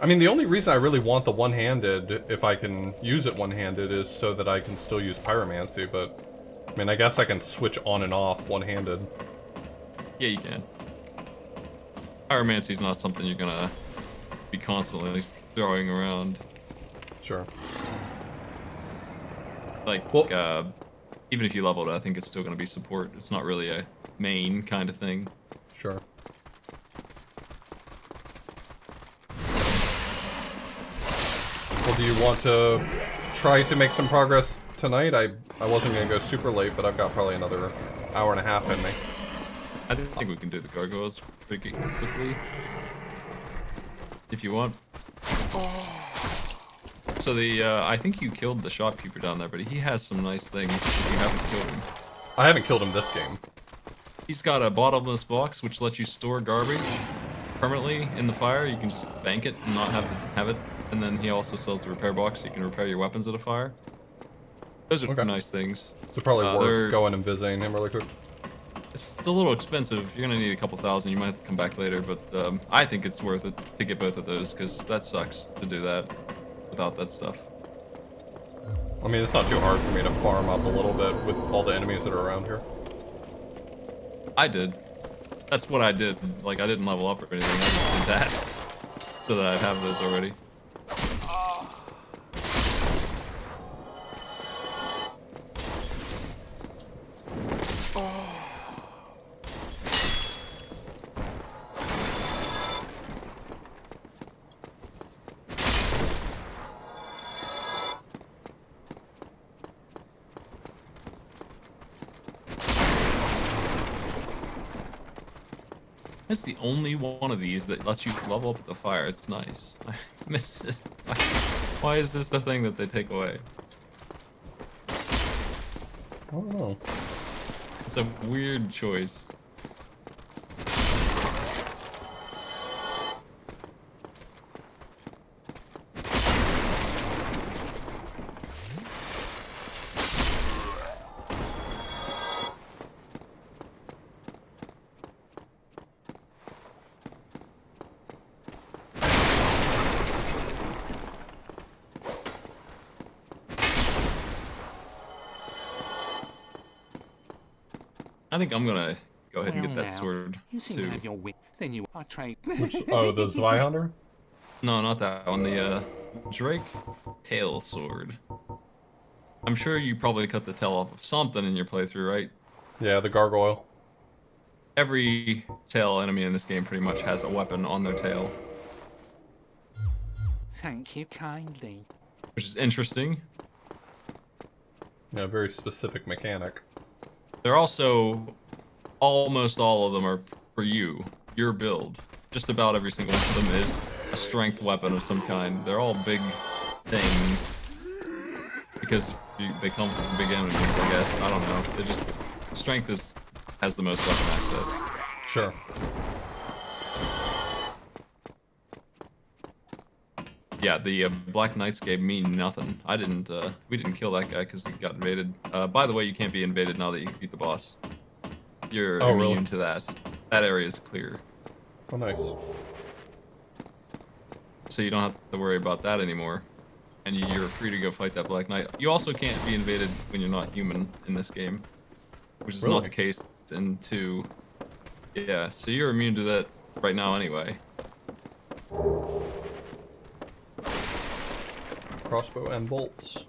I mean, the only reason I really want the one-handed, if I can use it one-handed, is so that I can still use pyromancy, but... I mean, I guess I can switch on and off one-handed. Yeah, you can. Pyromancy is not something you're gonna be constantly throwing around. Sure. Like, Well, even if you leveled it, I think it's still gonna be support. It's not really a main kind of thing. Sure. Well, do you want to try to make some progress tonight? I wasn't going to go super late, but I've got probably another hour and a half in me. I think we can do the gargoyles pretty quickly. If you want. So I think you killed the shopkeeper down there, but he has some nice things if you haven't killed him. I haven't killed him this game. He's got a bottomless box which lets you store garbage permanently in the fire. You can just bank it and not have to have it. And then he also sells the repair box so you can repair your weapons at a fire. Those are nice things. So probably worth going and visiting him really quick. It's a little expensive. You're gonna need a couple thousand. You might have to come back later, but I think it's worth it to get both of those because that sucks to do that without that stuff. I mean, it's not too hard for me to farm up a little bit with all the enemies that are around here. I did. That's what I did. Like, I didn't level up or anything. I just did that so that I'd have those already. It's the only one of these that lets you level up the fire. It's nice. I miss it. Why is this the thing that they take away? I don't know. It's a weird choice. I think I'm gonna go ahead and get that sword You seem too. to have your wit. Then you are trade. Which, oh, the Zweihander? No, not that one. The Drake tail sword. I'm sure you probably cut the tail off of something in your playthrough, right? Yeah, the gargoyle. Every tail enemy in this game pretty much has a weapon on their tail, Thank you kindly. which is interesting. Yeah, very specific mechanic. They're also, almost all of them are for you, your build. Just about every single one of them is a strength weapon of some kind. They're all big things because they come from big enemies, I guess. I don't know. They just, strength has the most weapon access. Sure. Yeah, the Black Knights gave me nothing. We didn't kill that guy because he got invaded. By the way, you can't be invaded now that you beat the boss. You're immune to that. That area is clear. Oh, nice. So you don't have to worry about that anymore. And you're free to go fight that Black Knight. You also can't be invaded when you're not human in this game, which is not the case in 2. Yeah, so you're immune to that right now anyway. Crossbow and bolts.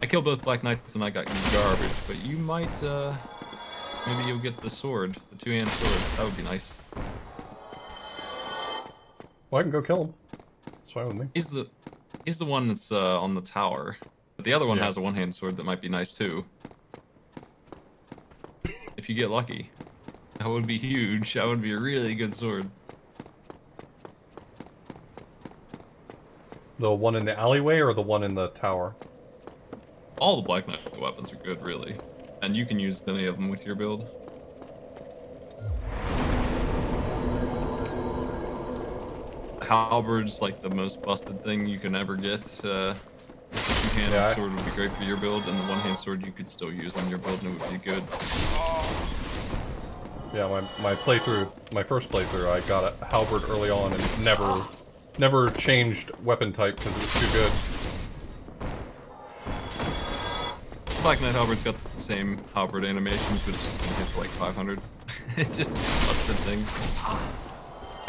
I killed both Black Knights and I got garbage, but you might, maybe you'll get the sword, the 2-hand sword. That would be nice. Well, I can go kill him. That's fine with me. He's the one that's on the tower. But the other one has a 1-hand sword that might be nice too. If you get lucky. That would be huge. That would be a really good sword. The one in the alleyway or the one in the tower? All the Black Knight weapons are good, really. And you can use any of them with your build. The halberd's like the most busted thing you can ever get. The 2-hand sword would be great for your build, and the 1-hand sword you could still use on your build and it would be good. Yeah, my playthrough, my first playthrough, I got a halberd early on and never changed weapon type because it was too good. Black Knight halberd's got the same halberd animations, but it's just gonna hit for like 500. It's just a busted thing.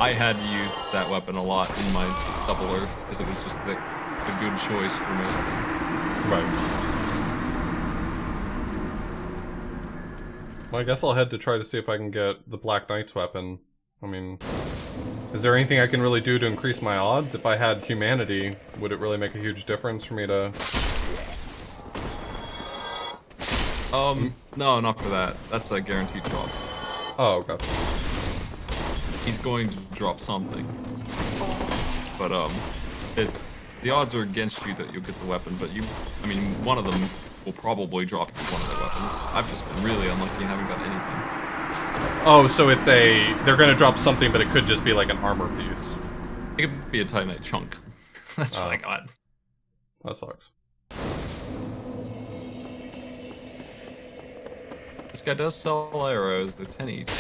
I had to use that weapon a lot in my doubler because it was just the good choice for most things. Right. Well, I guess I'll head to try to see if I can get the Black Knight's weapon. I mean, is there anything I can really do to increase my odds? If I had humanity, would it really make a huge difference for me to... No, not for that. That's a guaranteed drop. Oh, gotcha. He's going to drop something. But, the odds are against you that you'll get the weapon, but I mean, one of them will probably drop you one of the weapons. I've just been really unlucky and haven't got anything. Oh, so it's they're gonna drop something, but it could just be like an armor piece. It could be a Titanite chunk. That's what I got. That sucks. This guy does sell arrows, they're 10 each.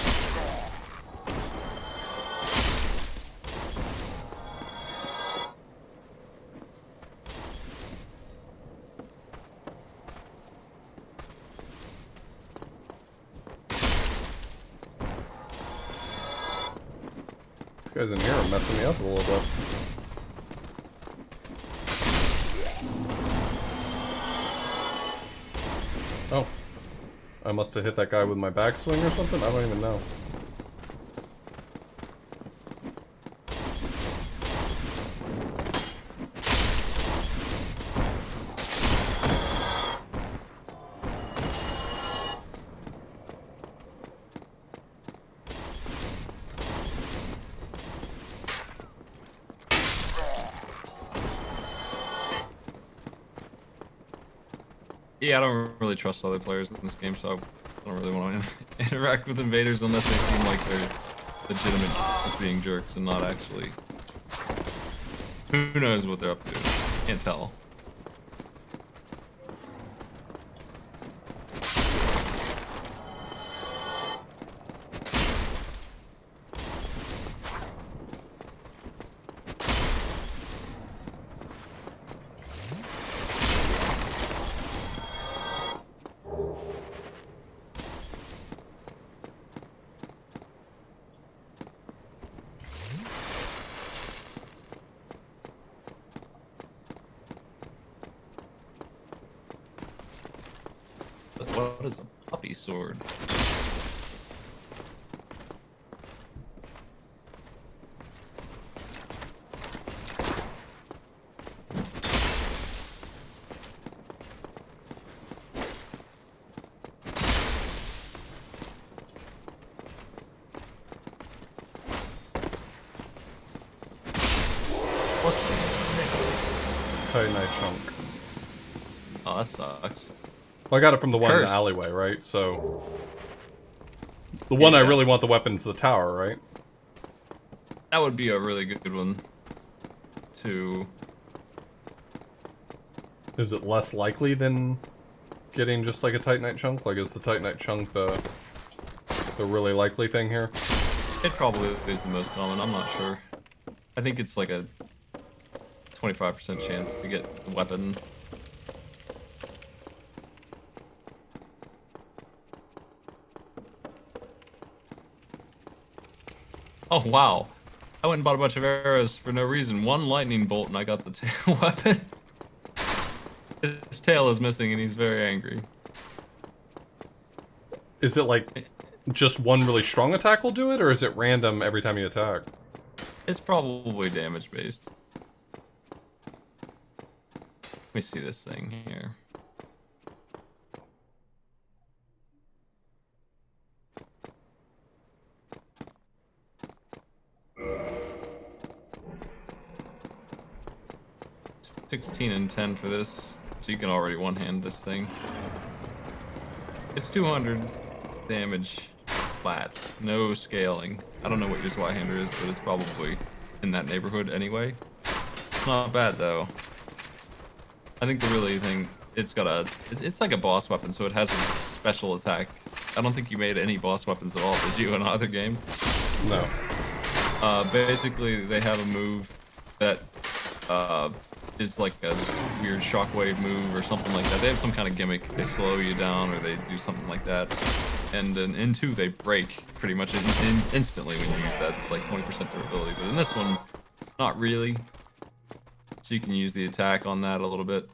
These guys in here are messing me up a little bit. Oh. I must have hit that guy with my backswing or something? I don't even know. Yeah, I don't really trust other players in this game, so I don't really want to interact with invaders unless they seem like they're legitimate just being jerks and not actually... Who knows what they're up to? Can't tell. What is a puppy sword? What's this thing? Titanite chunk. Oh, that sucks. Well, I got it from the one in the Cursed. alleyway, right? So... The one I Yeah. really want the weapon's the tower, right? That would be a really good one to... Is it less likely than getting just like a Titanite chunk? Like, is the Titanite chunk the really likely thing here? It probably is the most common, I'm not sure. I think it's like a 25% chance to get the weapon. Oh wow, I went and bought a bunch of arrows for no reason. One lightning bolt and I got the tail weapon. His tail is missing and he's very angry. Is it like just one really strong attack will do it, or is it random every time you attack? It's probably damage based. Let me see this thing here. $16 and 10 for this, so you can already one-hand this thing. It's 200 damage flat, no scaling. I don't know what your Zweihander is, but it's probably in that neighborhood anyway. It's not bad though. I think the really thing, it's got a, it's like a boss weapon, so it has a special attack. I don't think you made any boss weapons at all, did you, in either game? No. Basically, they have a move that is like a weird shockwave move or something like that. They have some kind of gimmick. They slow you down or they do something like that. And in 2, they break pretty much instantly when you use that. It's like 20% durability. But in this one, not really. So you can use the attack on that a little bit.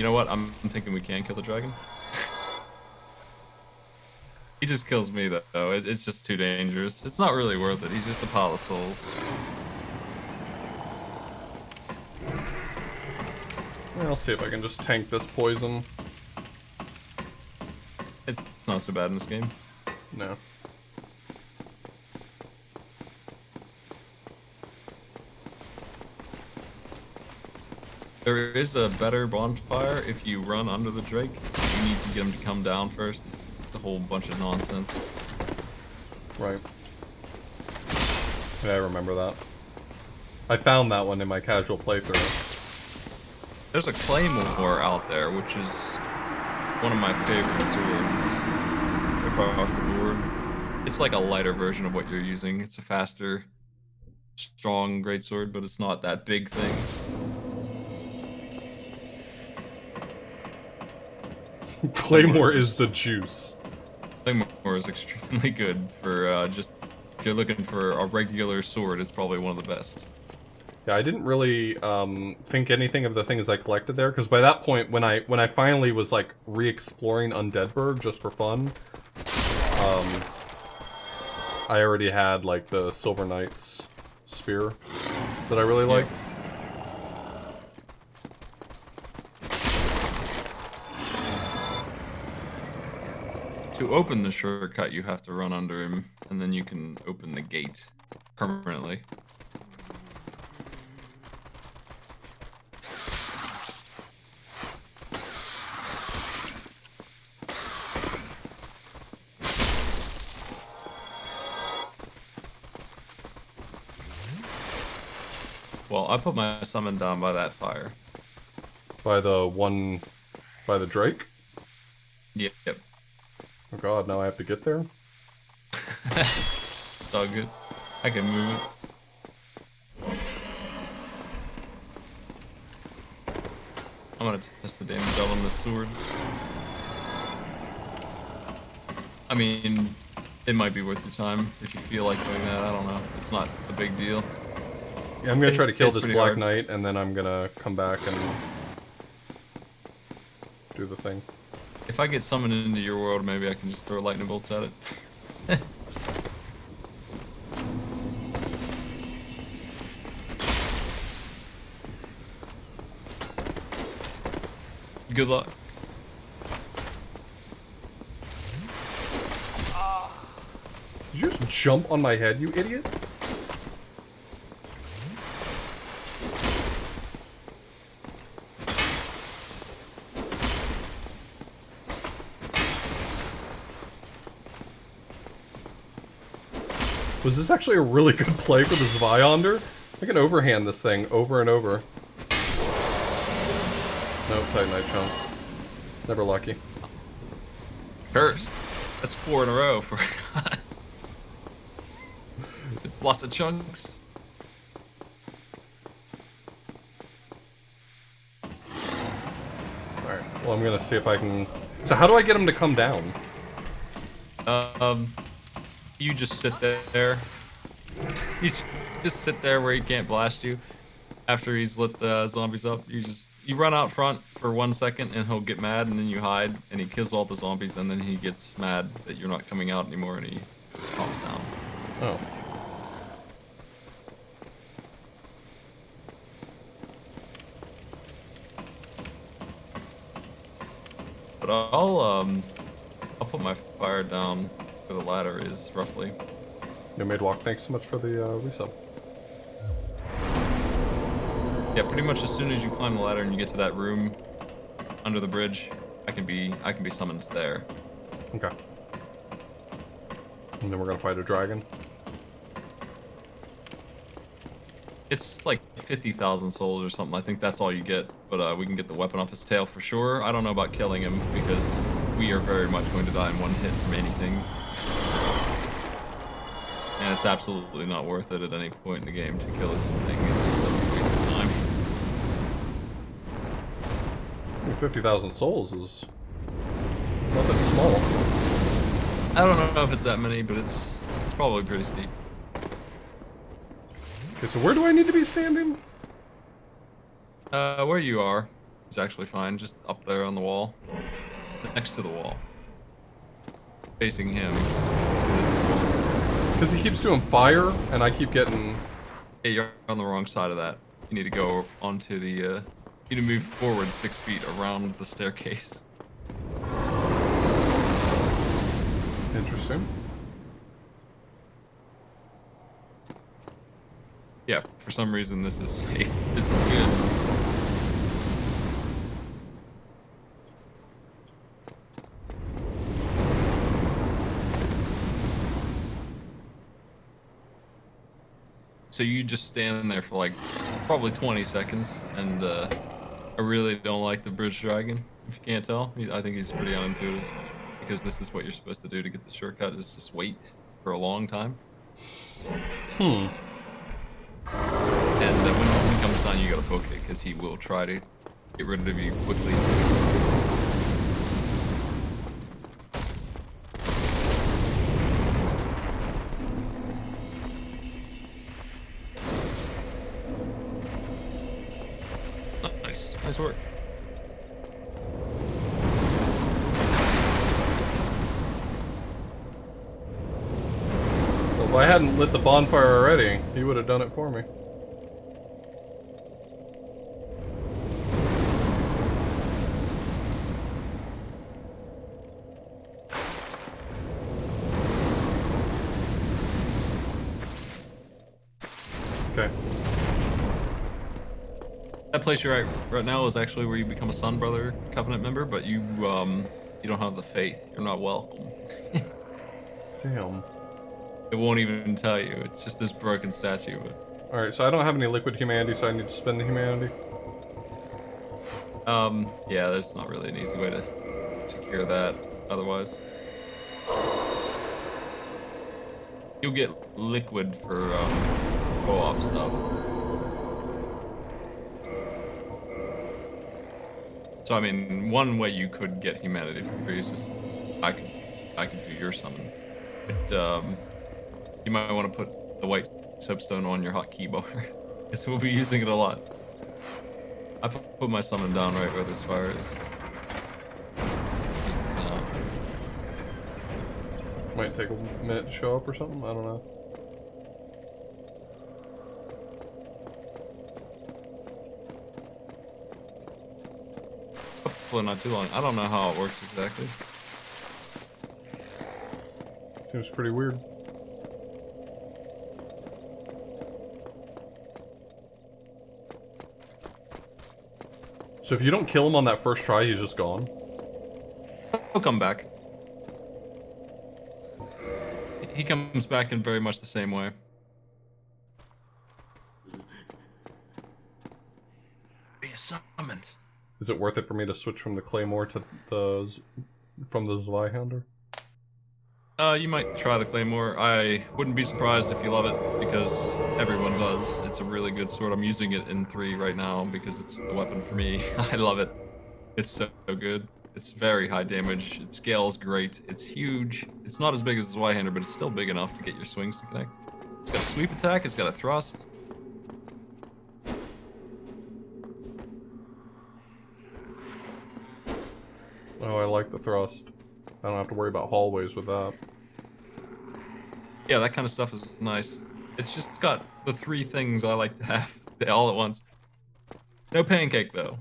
You know what? I'm thinking we can kill the dragon. He just kills me though. It's just too dangerous. It's not really worth it. He's just a pile of souls. I'll see if I can just tank this poison. It's not so bad in this game. No. There is a better bonfire if you run under the Drake. You need to get him to come down first. It's a whole bunch of nonsense. Right. Yeah, I remember that. I found that one in my casual playthrough. There's a claymore out there, which is one of my favorite swords across the board. It's like a lighter version of what you're using. It's a faster, strong greatsword, but it's not that big thing. Claymore is the juice. Claymore is extremely good for just if you're looking for a regular sword. It's probably one of the best. Yeah, I didn't really think anything of the things I collected there, because by that point, when I finally was like re-exploring Undeadburg just for fun, I already had like the Silver Knight's spear that I really liked. To open the shortcut, you have to run under him, and then you can open the gate permanently. Well, I put my summon down by that fire. By the Drake? Yep. Oh god, now I have to get there? It's all good. I can move it. I'm gonna test the damage out on this sword. I mean, it might be worth your time if you feel like doing that. I don't know. It's not a big deal. Yeah, I'm gonna try to kill It's this pretty Black hard. Knight, and then I'm gonna come back and do the thing. If I get summoned into your world, maybe I can just throw lightning bolts at it. Good luck. Did you just jump on my head, you idiot? Was this actually a really good play for this Vyonder? I can overhand this thing over and over. Nope, Titanite chunk. Never lucky. Cursed. That's 4 in a row for us. It's lots of chunks. Alright, well I'm gonna see if I can... So how do I get him to come down? You just sit there. You just sit there where he can't blast you. After he's lit the zombies up, you run out front for 1 second and he'll get mad, and then you hide and he kills all the zombies, and then he gets mad that you're not coming out anymore and he calms down. Oh. But I'll put my fire down where the ladder is, roughly. Yeah, Made Walk, thanks so much for the resub. Yeah, pretty much as soon as you climb the ladder and you get to that room under the bridge, I can be summoned there. Okay. And then we're gonna fight a dragon. It's like 50,000 souls or something. I think that's all you get. But we can get the weapon off his tail for sure. I don't know about killing him because we are very much going to die in one hit from anything. And it's absolutely not worth it at any point in the game to kill this thing. It's just a waste of time. 50,000 souls is nothing small. I don't know if it's that many, but it's probably pretty steep. Okay, so where do I need to be standing? Where you are. He's actually fine, just up there on the wall. Next to the wall. Facing him. See those two walls? Because he keeps doing fire, and I keep getting... Yeah, you're on the wrong side of that. You need to go onto the, you need to move forward 6 feet around the staircase. Interesting. Yeah, for some reason this is safe. This is good. So you just stand there for like probably 20 seconds, and I really don't like the bridge dragon. If you can't tell, I think he's pretty unintuitive, because this is what you're supposed to do to get the shortcut, is just wait for a long time. And when he comes down, you gotta poke it, because he will try to get rid of you quickly. Nice work. Well, if I hadn't lit the bonfire already, he would have done it for me. Okay. That place you're at right now is actually where you become a Sun Brother Covenant member, but you don't have the faith. You're not welcome. Damn. It won't even tell you. It's just this broken statue. Alright, so I don't have any liquid humanity, so I need to spend the humanity. Yeah, there's not really an easy way to secure that otherwise. You'll get liquid for co-op stuff. So I mean, one way you could get humanity for free is just I could do your summon. But you might want to put the white soapstone on your hotkey bar, because we'll be using it a lot. I put my summon down right where this fire is. Might take a minute to show up or something, I don't know. Hopefully not too long. I don't know how it works exactly. Seems pretty weird. So if you don't kill him on that first try, he's just gone? He'll come back. He comes back in very much the same way. Be summoned. Is it worth it for me to switch from the Claymore to the Zweihander? You might try the Claymore. I wouldn't be surprised if you love it, because everyone does. It's a really good sword. I'm using it in 3 right now because it's the weapon for me. I love it. It's so good. It's very high damage. It scales great. It's huge. It's not as big as the Zweihander, but it's still big enough to get your swings to connect. It's got a sweep attack. It's got a thrust. Oh, I like the thrust. I don't have to worry about hallways with that. Yeah, that kind of stuff is nice. It's just got the 3 things I like to have all at once. No pancake, though.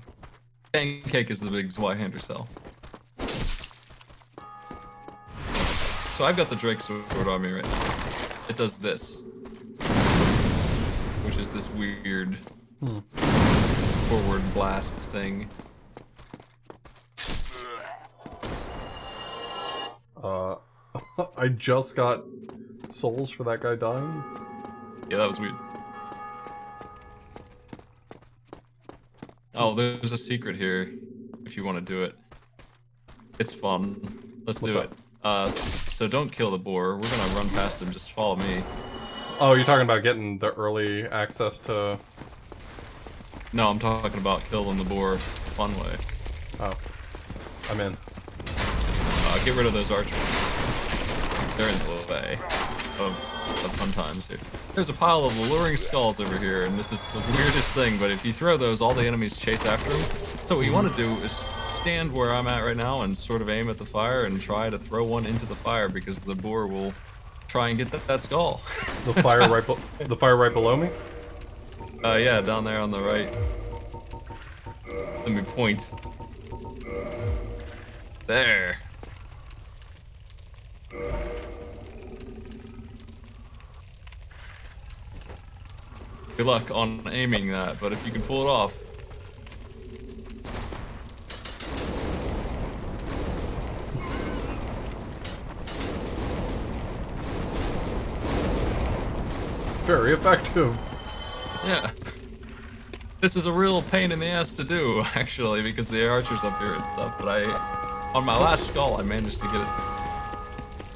Pancake is the big Zweihander cell. So I've got the Drake sword on me right now. It does this. Which is this weird forward blast thing. I just got souls for that guy dying? Yeah, that was weird. Oh, there's a secret here, if you want to do it. It's fun. Let's do it. So don't kill the boar. We're gonna run past him, just follow me. Oh, you're talking about getting the early access to... No, I'm talking about killing the boar the fun way. Oh. I'm in. Get rid of those archers. They're in the way. of fun times here. There's a pile of alluring skulls over here, and this is the weirdest thing, but if you throw those, all the enemies chase after them. So what you want to do is stand where I'm at right now and sort of aim at the fire and try to throw one into the fire, because the boar will try and get that skull. The fire right below me? Yeah, down there on the right. Let me point. There. Good luck on aiming that, but if you can pull it off. Very effective. Yeah. This is a real pain in the ass to do, actually, because the archer's up here and stuff, but on my last skull, I managed to get it.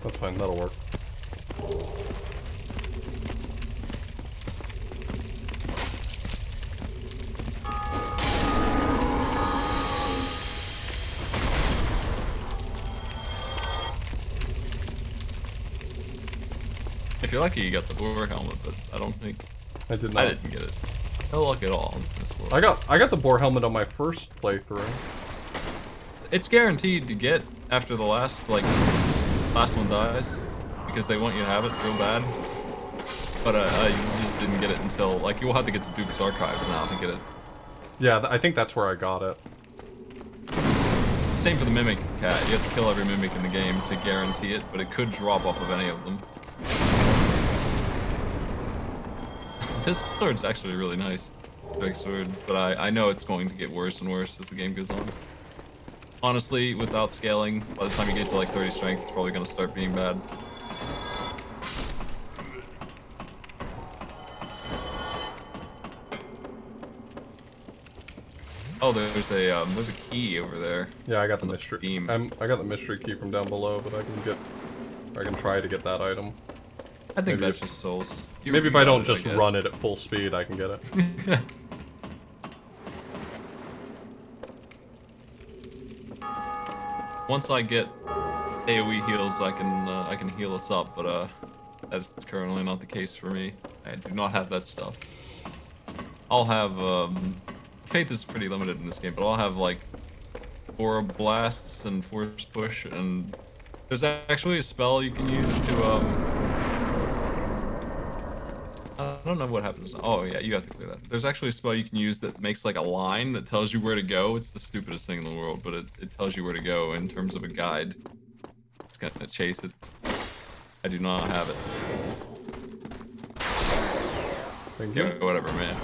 That's fine, that'll work. If you're lucky, you got the boar helmet, but I don't think I did not. I didn't get it. No luck at all in this world. I got the boar helmet on my first playthrough. It's guaranteed to get after the last one dies, because they want you to have it real bad. But you just didn't get it until you'll have to get to Duke's Archives now to get it. Yeah, I think that's where I got it. Same for the Mimic Cat. You have to kill every Mimic in the game to guarantee it, but it could drop off of any of them. This sword's actually really nice. Big sword, but I know it's going to get worse and worse as the game goes on. Honestly, without scaling, by the time you get to 30 strength, it's probably going to start being bad. Oh, there's a key over there. Yeah, I got the mystery. Beam. I got the mystery key from down below, but I can try to get that item. I think Maybe that's just souls. Maybe if I don't just run it at full speed, I can get it. Once I get AoE heals, I can heal us up, but that's currently not the case for me. I do not have that stuff. I'll have faith is pretty limited in this game, but I'll have aura blasts and force push, and there's actually a spell you can use to I don't know what happens. Oh yeah, you have to clear that. There's actually a spell you can use that makes a line that tells you where to go. It's the stupidest thing in the world, but it tells you where to go in terms of a guide. It's gonna chase it. I do not have it. Thank you. Yeah, whatever, man.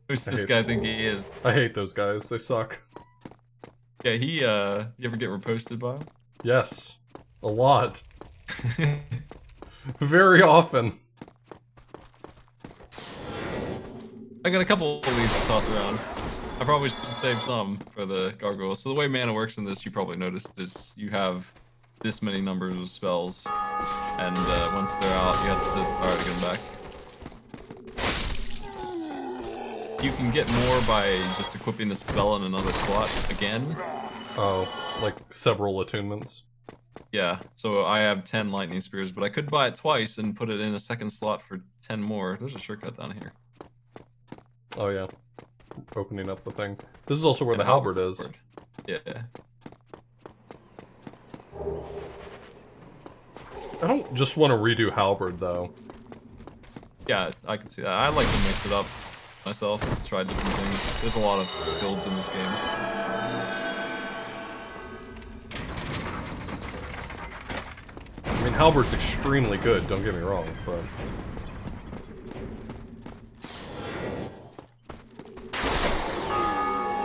Who's this guy think he is? I hate those guys. They suck. Yeah, you ever get reposted by him? Yes. A lot. Very often. I got a couple of these to toss around. I probably should save some for the gargoyle. So the way mana works in this, you probably noticed, is you have this many numbers of spells, and once they're out, you have to set the fire to get them back. You can get more by just equipping the spell in another slot again. Oh, several attunements. Yeah, so I have 10 lightning spears, but I could buy it twice and put it in a second slot for 10 more. There's a shortcut down here. Oh yeah. Opening up the thing. This is also where the halberd is. Yeah. I don't just want to redo halberd though. Yeah, I can see that. I like to mix it up myself, try different things. There's a lot of builds in this game. I mean, halberd's extremely good, don't get me wrong, but...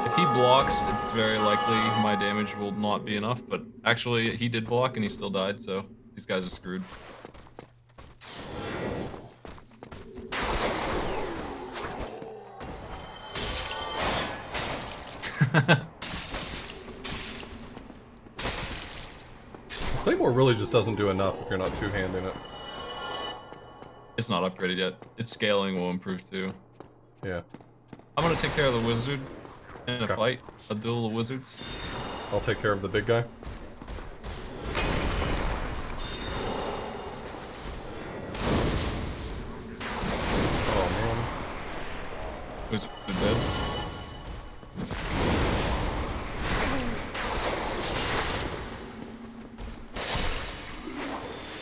If he blocks, it's very likely my damage will not be enough, but actually he did block and he still died, so these guys are screwed. Claymore really just doesn't do enough if you're not two-handing it. It's not upgraded yet. Its scaling will improve too. Yeah. I'm gonna take care of the wizard in a fight, a duel of wizards. I'll take care of the big guy. Wizard dead.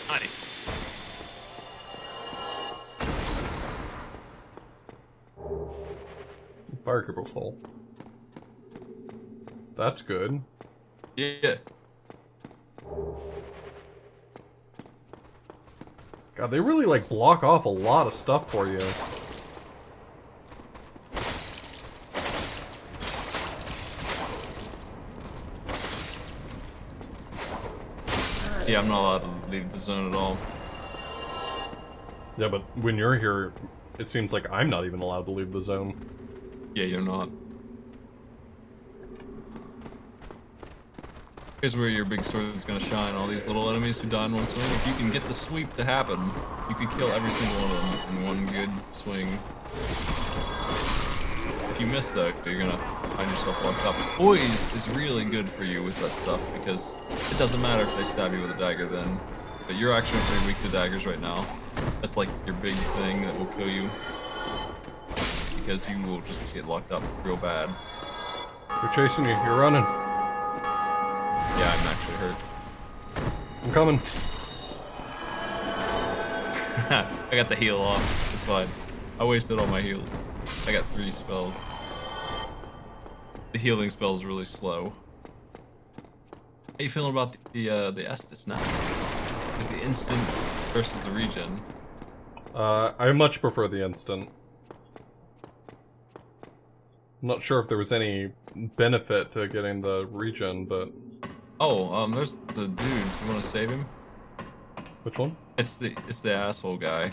Nice. Fire cooper full. That's good. Yeah. God, they really like block off a lot of stuff for you. Yeah, I'm not allowed to leave the zone at all. Yeah, but when you're here, it seems like I'm not even allowed to leave the zone. Yeah, you're not. Here's where your big sword is going to shine. All these little enemies who die in one swing. If you can get the sweep to happen, you can kill every single one of them in one good swing. If you miss though, you're going to find yourself locked up. Poise is really good for you with that stuff because it doesn't matter if they stab you with a dagger then. But you're actually pretty weak to daggers right now. That's like your big thing that will kill you. Because you will just get locked up real bad. They're chasing you. You're running. Yeah, I'm actually hurt. I'm coming. I got the heal off. It's fine. I wasted all my heals. I got 3 spells. The healing spell is really slow. How you feeling about the Estus now? Like the instant versus the regen. I much prefer the instant. I'm not sure if there was any benefit to getting the regen, but... Oh, there's the dude. You want to save him? Which one? It's the asshole guy.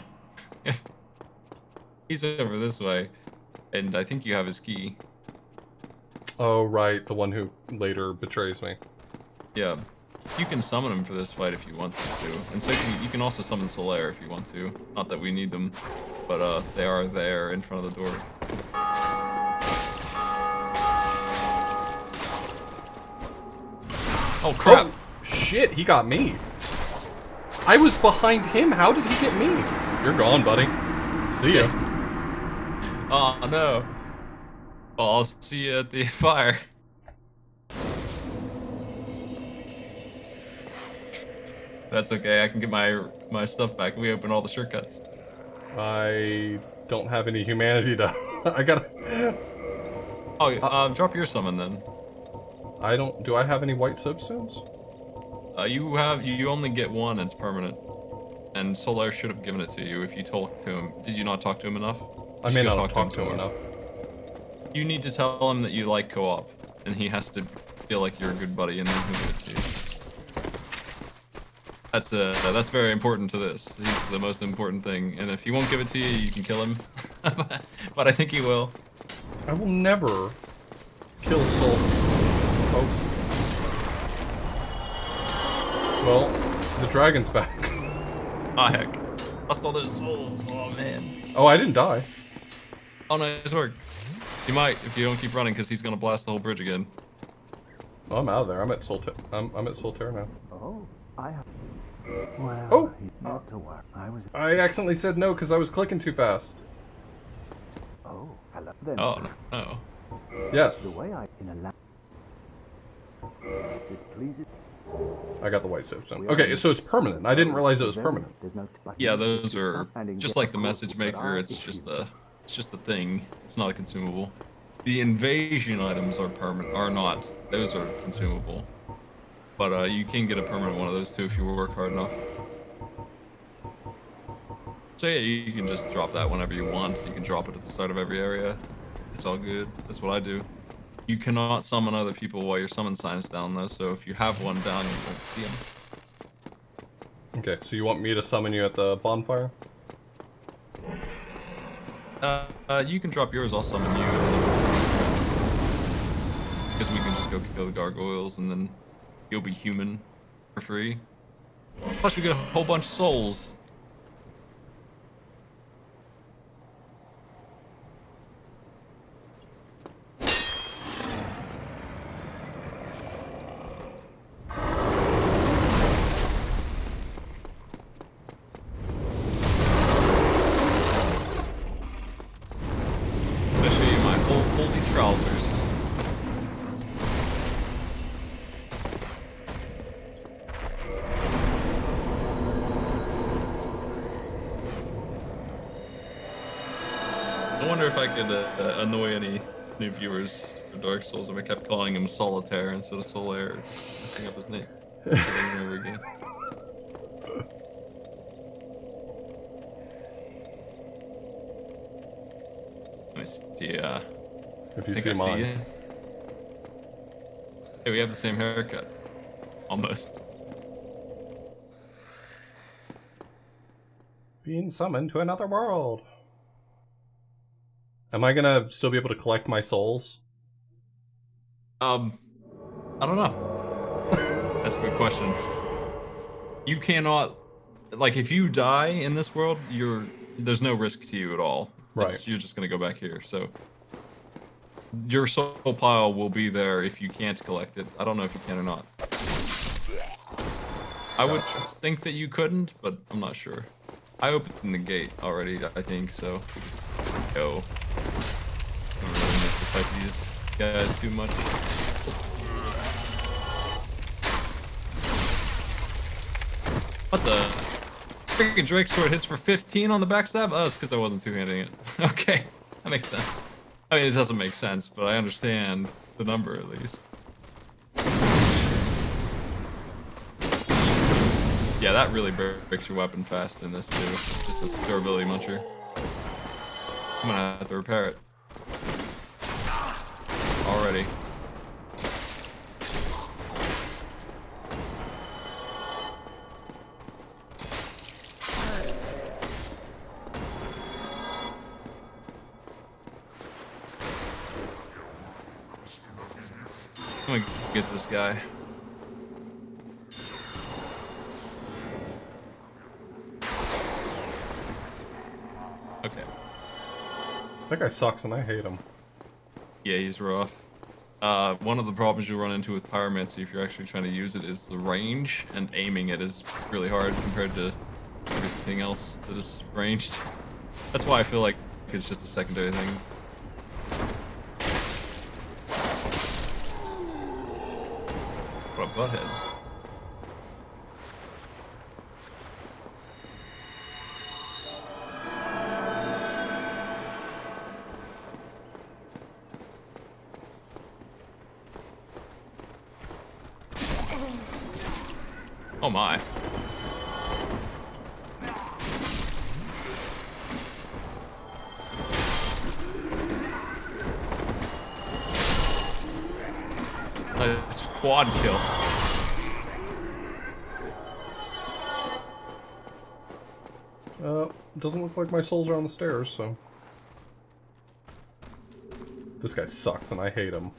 He's over this way, and I think you have his key. Oh, right. The one who later betrays me. Yeah. You can summon him for this fight if you want to, and so you can also summon Solaire if you want to. Not that we need them, but they are there in front of the door. Oh crap! Oh, shit, he got me. I was behind him. How did he get me? You're gone, buddy. See ya. Oh no. Well, I'll see you at the fire. That's okay. I can get my stuff back. We opened all the shortcuts. I don't have any humanity to... I gotta... Oh, drop your summon then. I don't... Do I have any white soapstones? You only get one. It's permanent. And Solaire should have given it to you if you talked to him. Did you not talk to him enough? I may not have talked to him enough. You need to tell him that you like co-op, and he has to feel like you're a good buddy, and then he'll give it to you. That's very important to this. He's the most important thing, and if he won't give it to you, you can kill him. But I think he will. I will never kill Soul. Oh. Well, the dragon's back. Ah, heck. Lost all those souls. Oh, man. Oh, I didn't die. Oh, nice work. You might if you don't keep running, because he's going to blast the whole bridge again. Oh, I'm out of there. I'm at I'm at Solterra now. Oh, I have. Well, Oh! not to worry. I accidentally said no because I was clicking too fast. Oh, hello. Then Oh, no. Yes. the way I in a lab is pleasing. I got the white soapstone. Okay, so it's permanent. I didn't realize it was permanent. There's no Yeah, those are just like the message maker. It's just a thing. It's not a consumable. The invasion items are permanent. Are not. Those are consumable. But you can get a permanent one of those too if you work hard enough. So yeah, you can just drop that whenever you want. You can drop it at the start of every area. It's all good. That's what I do. You cannot summon other people while your summon sign is down though, so if you have one down, you won't see them. Okay, so you want me to summon you at the bonfire? You can drop yours, I'll summon you. Because we can just go kill the gargoyles and then you'll be human for free. Plus you get a whole bunch of souls. Especially trousers. I wonder if I could annoy any new viewers for Dark Souls if I kept calling him Solitaire instead of Solaire, messing up his name over and over again. Let me see. If you I think see I mine. see you. Hey, we have the same haircut. Almost. Being summoned to another world. Am I gonna still be able to collect my souls? I don't know. That's a good question. You cannot, like, if you die in this world, there's no risk to you at all. Right. You're just gonna go back here. So your soul pile will be there if you can't collect it. I don't know if you can or not. I would think that you couldn't, but I'm not sure. I opened the gate already, I think, so go. I don't really need to fight these guys too much. What the? Freaking Drake sword hits for 15 on the backstab? Oh, it's because I wasn't two-handing it. Okay, that makes sense. I mean, it doesn't make sense, but I understand the number at least. Yeah, that really breaks your weapon fast in this too. It's just a durability muncher. I'm gonna have to repair it. Already. I'm gonna get this guy. Okay. That guy sucks and I hate him. Yeah, he's rough. One of the problems you run into with pyromancy if you're actually trying to use it is the range, and aiming it is really hard compared to everything else that is ranged. That's why I feel like it's just a secondary thing. What a butthead. Oh my. Nice quad kill. Doesn't look like my souls are on the stairs, so... This guy sucks and I hate him.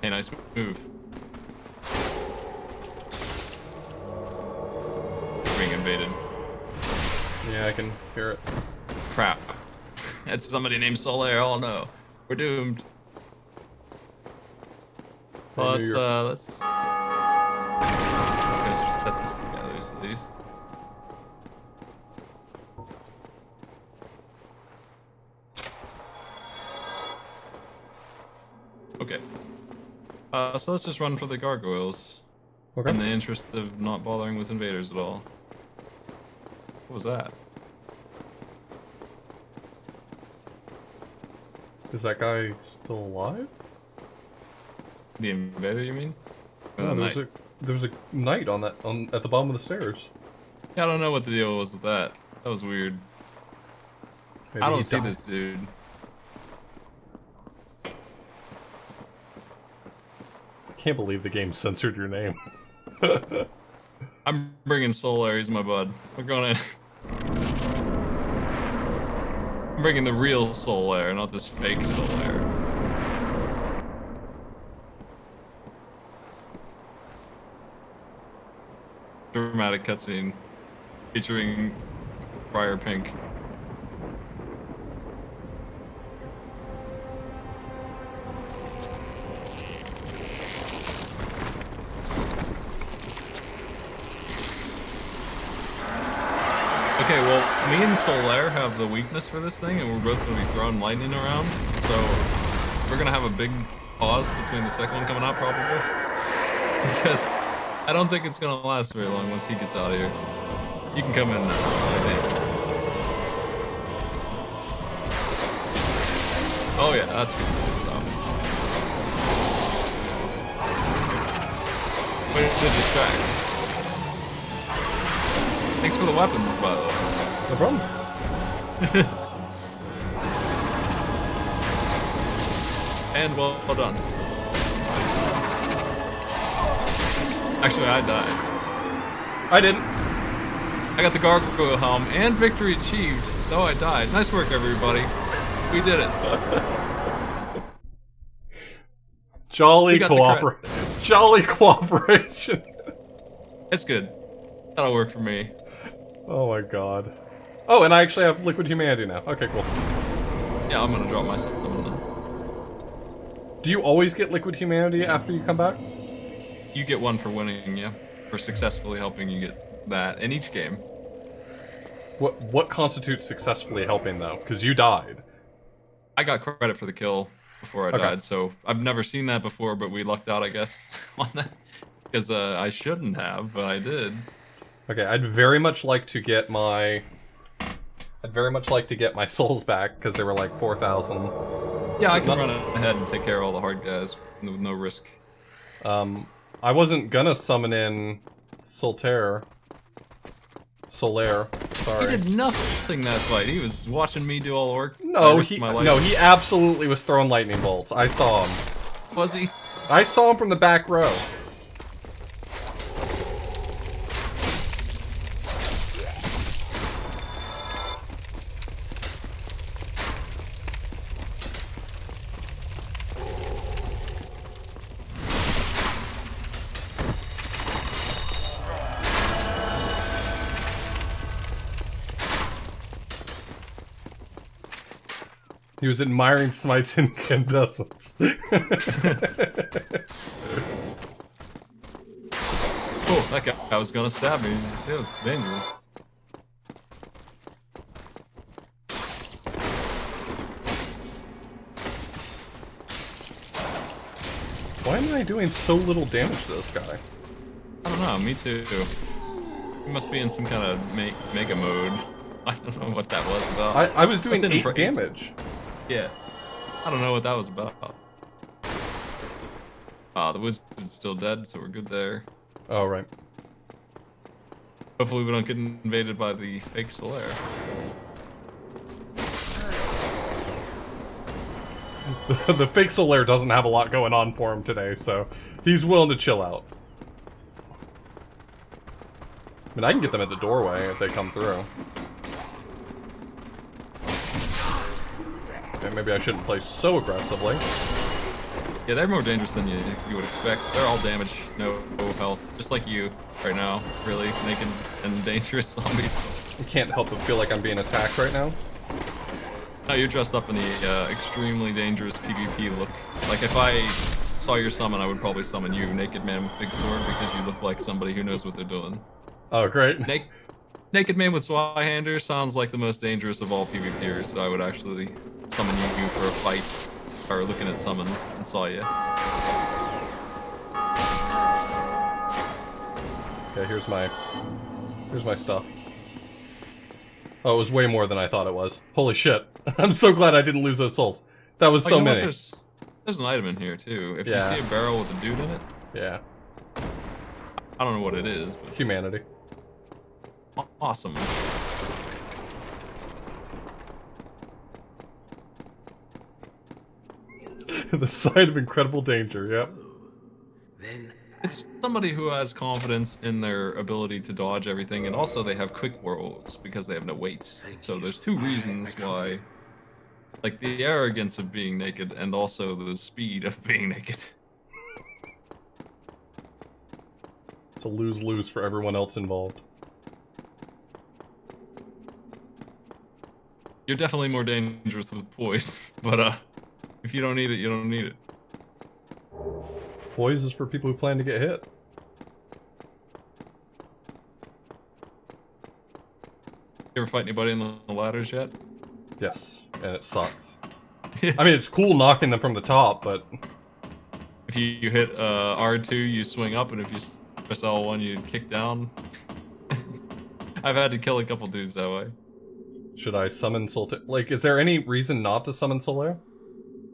Hey, nice move. Being invaded. Yeah, I can hear it. Crap. That's somebody named Solaire. Oh no. We're doomed. Well, let's set this together at least. Okay. So let's just run for the gargoyles. Okay. In the interest of not bothering with invaders at all. What was that? Is that guy still alive? The invader, you mean? No, there was a knight on at the bottom of the stairs. Yeah, I don't know what the deal was with that. That was weird. Maybe I he don't see died. this dude. I can't believe the game censored your name. I'm bringing Solaire, he's my bud. We're going in. I'm bringing the real Solaire, not this fake Solaire. Dramatic cutscene featuring Friar Pink. Okay, well, me and Solaire have the weakness for this thing, and we're both going to be throwing lightning around. So we're going to have a big pause between the second one coming out, probably. Because I don't think it's going to last very long once he gets out of here. You can come in now, I think. Oh yeah, that's good stuff. Way to distract. Thanks for the weapon, by the way. No problem. And well done. Actually, I died. I didn't. I got the gargoyle helm and victory achieved, though I died. Nice work, everybody. We did it. Jolly cooperation. It's good. That'll work for me. Oh my god. Oh, and I actually have liquid humanity now. Okay, cool. Yeah, I'm gonna drop myself on now. Do you always get liquid humanity after you come back? You get one for winning, yeah. For successfully helping you get that in each game. What constitutes successfully helping though? Because you died. I got credit for the kill before I died, so I've never seen that before, but we lucked out, I guess, on that. Because I shouldn't have, but I did. Okay, I'd very much like to get my souls back, because they were like 4,000. Yeah, I can run ahead and take care of all the hard guys with no risk. I wasn't gonna summon in Solaire, sorry. He did nothing that fight. He was watching me do all the work. No, he absolutely was throwing lightning bolts. I saw him. Was he? I saw him from the back row. He was admiring Smite's incandescence. Oh, that guy was gonna stab me. It was dangerous. Why am I doing so little damage to this guy? I don't know, me too. He must be in some kind of mega mode. I don't know what that was about. I was doing 8 damage. Yeah. I don't know what that was about. Ah, the wizard's still dead, so we're good there. Oh, right. Hopefully we don't get invaded by the fake Solaire. The fake Solaire doesn't have a lot going on for him today, so he's willing to chill out. I mean, I can get them at the doorway if they come through. Okay, maybe I shouldn't play so aggressively. Yeah, they're more dangerous than you would expect. They're all damage, no health. Just like you right now, really. Naked and dangerous zombies. I can't help but feel like I'm being attacked right now. No, you're dressed up in the extremely dangerous PvP look. Like, if I saw your summon, I would probably summon you, Naked Man with Big Sword, because you look like somebody who knows what they're doing. Oh, great. Naked Man with Swihander sounds like the most dangerous of all PvPers, so I would actually summon you for a fight, or looking at summons, and saw you. Okay, here's my stuff. Oh, it was way more than I thought it was. Holy shit. I'm so glad I didn't lose those souls. That was so many. There's an item in here, too. If Yeah. you see a barrel with a dude in it, Yeah. I don't know what it is, but Humanity. awesome. The side of incredible danger, yep. It's somebody who has confidence in their ability to dodge everything, and also they have quick rolls because they have no weights. So there's two reasons why. Like, the arrogance of being naked, and also the speed of being naked. It's a lose-lose for everyone else involved. You're definitely more dangerous with poise, but if you don't need it, you don't need it. Poise is for people who plan to get hit. You ever fight anybody in the ladders yet? Yes, and it sucks. I mean, it's cool knocking them from the top, but... If you hit R2, you swing up, and if you press L1, you kick down. I've had to kill a couple dudes that way. Should I summon Solte? Like, is there any reason not to summon Solaire?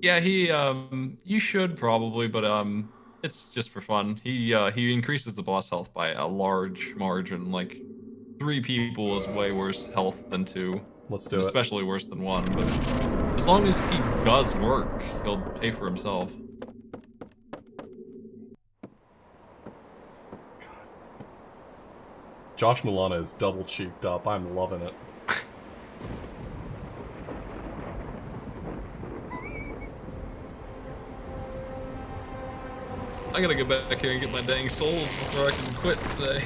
Yeah, you should probably, but it's just for fun. He increases the boss health by a large margin. Like 3 people is way worse health than 2. Let's do it. Especially worse than 1. But as long as he does work, he'll pay for himself. Josh Milana is double cheeked up. I'm loving it. I gotta go back here and get my dang souls before I can quit today.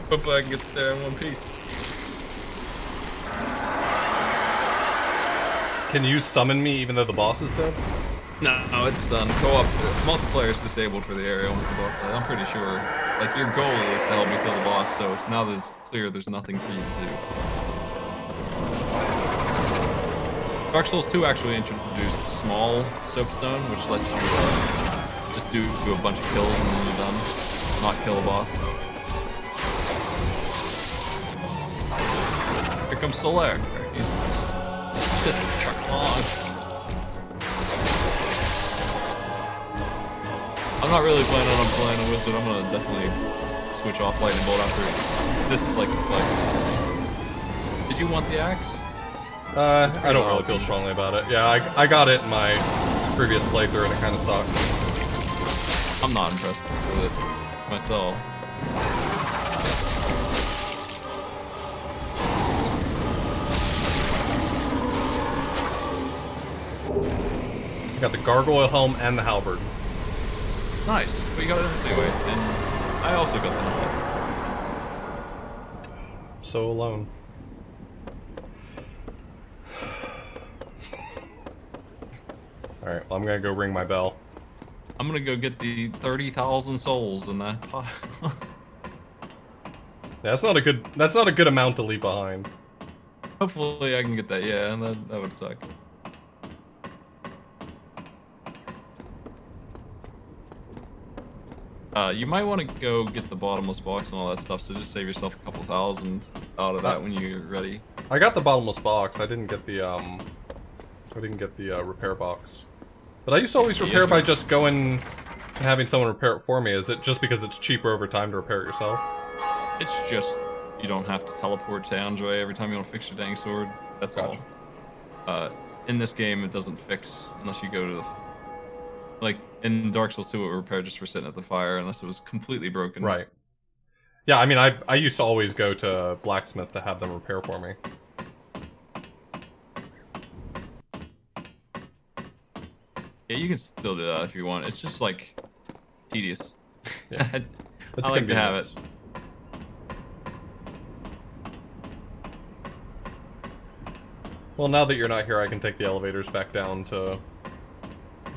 Hopefully I can get there in one piece. Can you summon me even though the boss is dead? No, it's done. Co-op multiplayer is disabled for the area once the boss dies. I'm pretty sure. Like, your goal is to help me kill the boss, so now that it's clear, there's nothing for you to do. Dark Souls 2 actually introduced small soapstone, which lets you just do a bunch of kills and then you're done. Not kill a boss. Here comes Solaire. He's just truck along. I'm not really planning on playing a wizard. I'm gonna definitely switch off lightning bolt after this is like. Did you want the axe? I don't really feel strongly about it. Yeah, I got it in my previous playthrough and it kind of sucked. I'm not impressed with it myself. Got the gargoyle helm and the halberd. Nice. But you got it anyway, and I also got the helmet. So alone. Alright, well, I'm gonna go ring my bell. I'm gonna go get the 30,000 souls in that pile. That's not a good amount to leave behind. Hopefully I can get that, yeah, and that would suck. You might want to go get the bottomless box and all that stuff, so just save yourself a couple thousand out of that when you're ready. I got the bottomless box. I didn't get the repair box. But I used to always repair by just going and having someone repair it for me. Is it just because it's cheaper over time to repair it yourself? It's just you don't have to teleport to Andre every time you want to fix your dang sword. That's Gotcha. all. In this game, it doesn't fix unless you go to the... Like, in Dark Souls 2, it would repair just for sitting at the fire, unless it was completely broken. Right. Yeah, I mean, I used to always go to Blacksmith to have them repair for me. Yeah, you can still do that if you want. It's just, like, tedious. Yeah. I like to have it. Well, now that you're not here, I can take the elevators back down to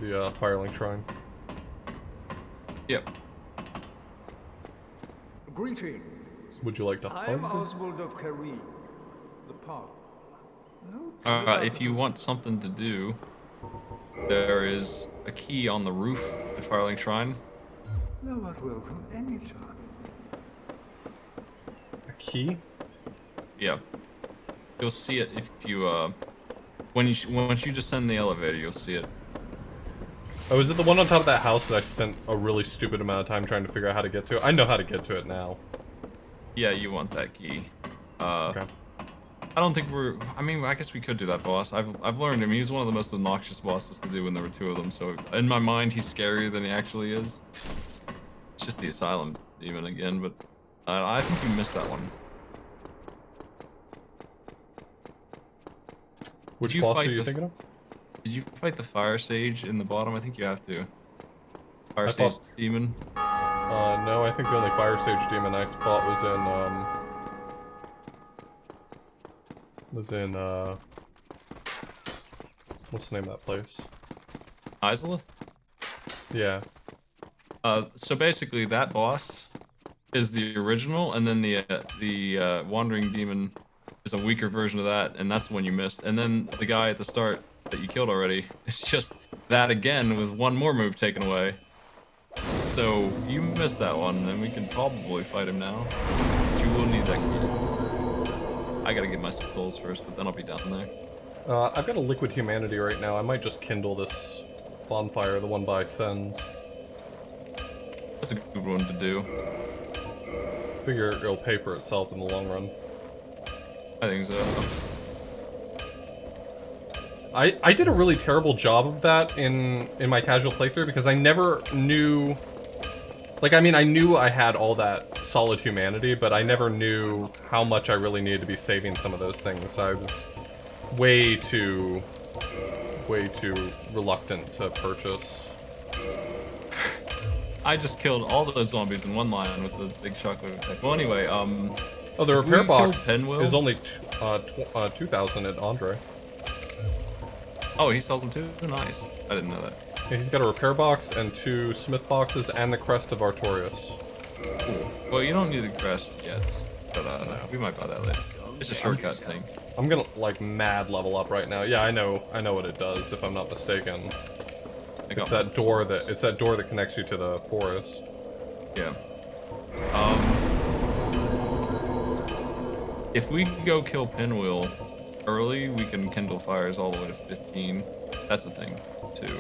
the Firelink Shrine. Yep. Greetings. Would you like to I am hug? Oswald of Careem, the Power. No, If you want something to do, there is a key on the roof at Firelink Shrine. thou art welcome anytime. A key? Yeah. You'll see it if you, once you descend the elevator, you'll see it. Oh, is it the one on top of that house that I spent a really stupid amount of time trying to figure out how to get to? I know how to get to it now. Yeah, you want that key. Okay. I don't think we're... I mean, I guess we could do that boss. I've learned him. He's one of the most obnoxious bosses to do when there were 2 of them, so in my mind, he's scarier than he actually is. It's just the Asylum demon again, but I think you missed that one. Which boss are you thinking of? Did you fight the Fire Sage in the bottom? I think you have to. Fire Sage demon? No, I think the only Fire Sage demon I fought was in, what's the name of that place? Izalith? Yeah. So basically that boss is the original, and then the Wandering Demon is a weaker version of that, and that's the one you missed. And then the guy at the start that you killed already, it's just that again with one more move taken away. So you missed that one, and we can probably fight him now. But you will need that key. I gotta get my souls first, but then I'll be down there. I've got a liquid humanity right now. I might just kindle this bonfire, the one by Sens. That's a good one to do. Figure it'll pay for itself in the long run. I think so. I did a really terrible job of that in my casual playthrough because I never knew... Like, I mean, I knew I had all that solid humanity, but I never knew how much I really needed to be saving some of those things. So I was way too reluctant to purchase. I just killed all those zombies in one line with the big shockwave attack. Well, anyway, Oh, the repair box Penwell? is only 2,000 at Andre. Oh, he sells them too? Nice. I didn't know that. Yeah, he's got a repair box and 2 smith boxes and the crest of Artorias. Cool. Well, you don't need the crest yet, but we might buy that later. It's a shortcut thing. I'm gonna like mad level up right now. Yeah, I know what it does if I'm not mistaken. It's that door that connects you to the forest. Yeah. If we go kill Pinwheel early, we can kindle fires all the way to 15. That's a thing, too.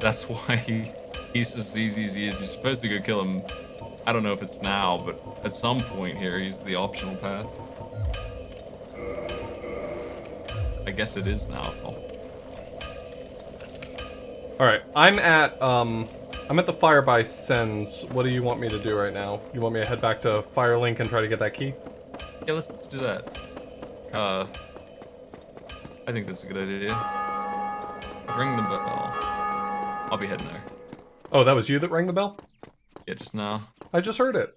That's why he's as easy as he is. You're supposed to go kill him. I don't know if it's now, but at some point here, he's the optional path. I guess it is now. Alright, I'm at the fire by Sens. What do you want me to do right now? You want me to head back to Firelink and try to get that key? Yeah, let's do that. I think that's a good idea. Ring the bell. I'll be heading there. Oh, that was you that rang the bell? Yeah, just now. I just heard it.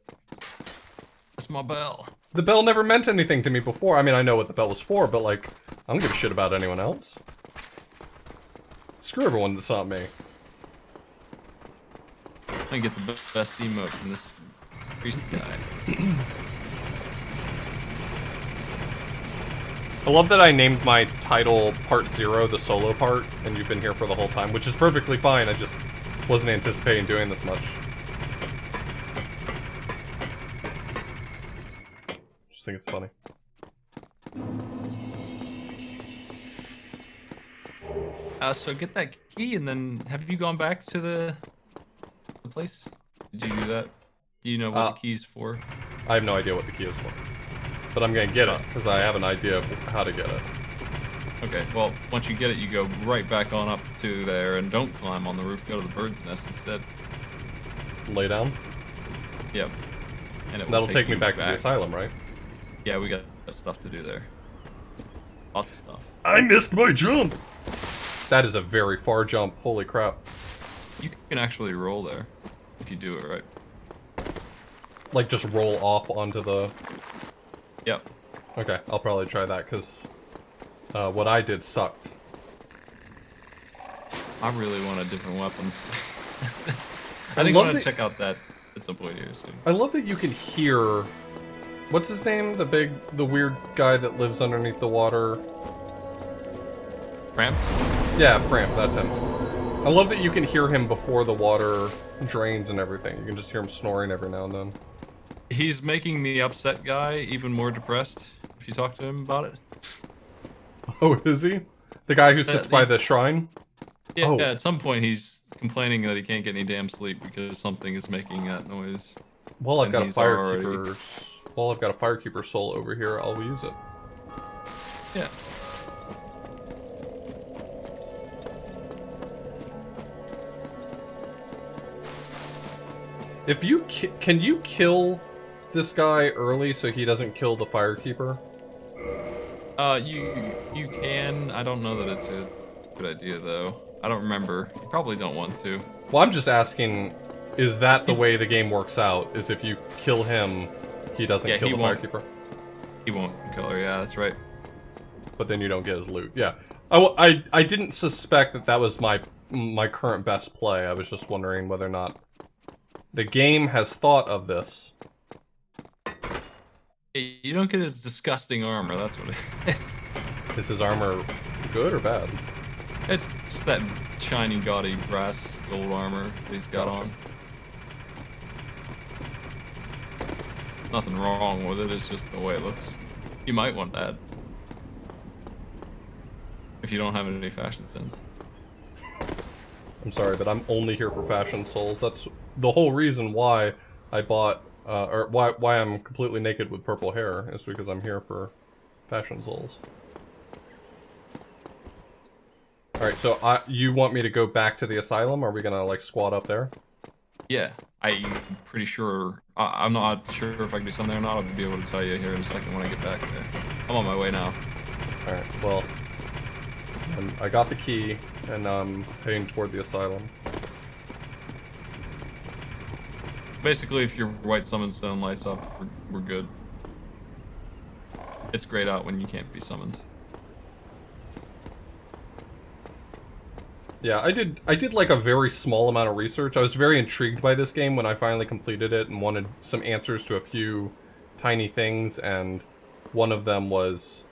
That's my bell. The bell never meant anything to me before. I mean, I know what the bell was for, but like, I don't give a shit about anyone else. Screw everyone that's not me. I'm gonna get the best emote from this priest guy. I love that I named my title Part 0, the solo part, and you've been here for the whole time, which is perfectly fine. I just wasn't anticipating doing this much. Just think it's funny. So get that key, and then have you gone back to the place? Did you do that? Do you know what the key's for? I have no idea what the key is for. But I'm gonna get it, because I have an idea of how to get it. Okay, well, once you get it, you go right back on up to there, and don't climb on the roof, go to the bird's nest instead. Lay down? Yep. And That'll take me back to the asylum, right? Yeah, we got stuff to do there. Lots of stuff. I missed my jump! That is a very far jump, holy crap. You can actually roll there, if you do it right. Like, just roll off onto the... Yep. Okay, I'll probably try that, because what I did sucked. I really want a different weapon. I think I want to check out that at some point here soon. I love that you can hear... What's his name? The weird guy that lives underneath the water? Cramped? Yeah, Framp, that's him. I love that you can hear him before the water drains and everything. You can just hear him snoring every now and then. He's making the upset guy even more depressed, if you talk to him about it. Oh, is he? The guy who sits by the shrine? Yeah, Oh. yeah, at some point he's complaining that he can't get any damn sleep because something is making that noise. Well, I've And got a he's firekeeper's... Well, I've got a firekeeper soul over here. I'll use it. Yeah. If you can you kill this guy early so he doesn't kill the firekeeper? You can. I don't know that it's a good idea though. I don't remember. You probably don't want to. Well, I'm just asking, is that the way the game works out? Is if you kill him, he doesn't kill the firekeeper? He won't kill her, yeah, that's right. But then you don't get his loot. Yeah. I didn't suspect that that was my current best play. I was just wondering whether or not the game has thought of this. You don't get his disgusting armor, that's what it is. Is his armor good or bad? It's just that shiny, gaudy brass gold armor that he's got on. Nothing wrong with it, it's just the way it looks. You might want that. If you don't have any fashion sense. I'm sorry, but I'm only here for fashion souls. That's the whole reason why I bought, or why I'm completely naked with purple hair, is because I'm here for fashion souls. Alright, so you want me to go back to the asylum? Are we gonna, like, squat up there? Yeah, I'm pretty sure. I'm not sure if I can do something there or not. I'll be able to tell you here in a second when I get back there. I'm on my way now. Alright, well, I got the key, and I'm heading toward the asylum. Basically, if your white summon stone lights up, we're good. It's grayed out when you can't be summoned. Yeah, I did like a very small amount of research. I was very intrigued by this game when I finally completed it and wanted some answers to a few tiny things, and one of them was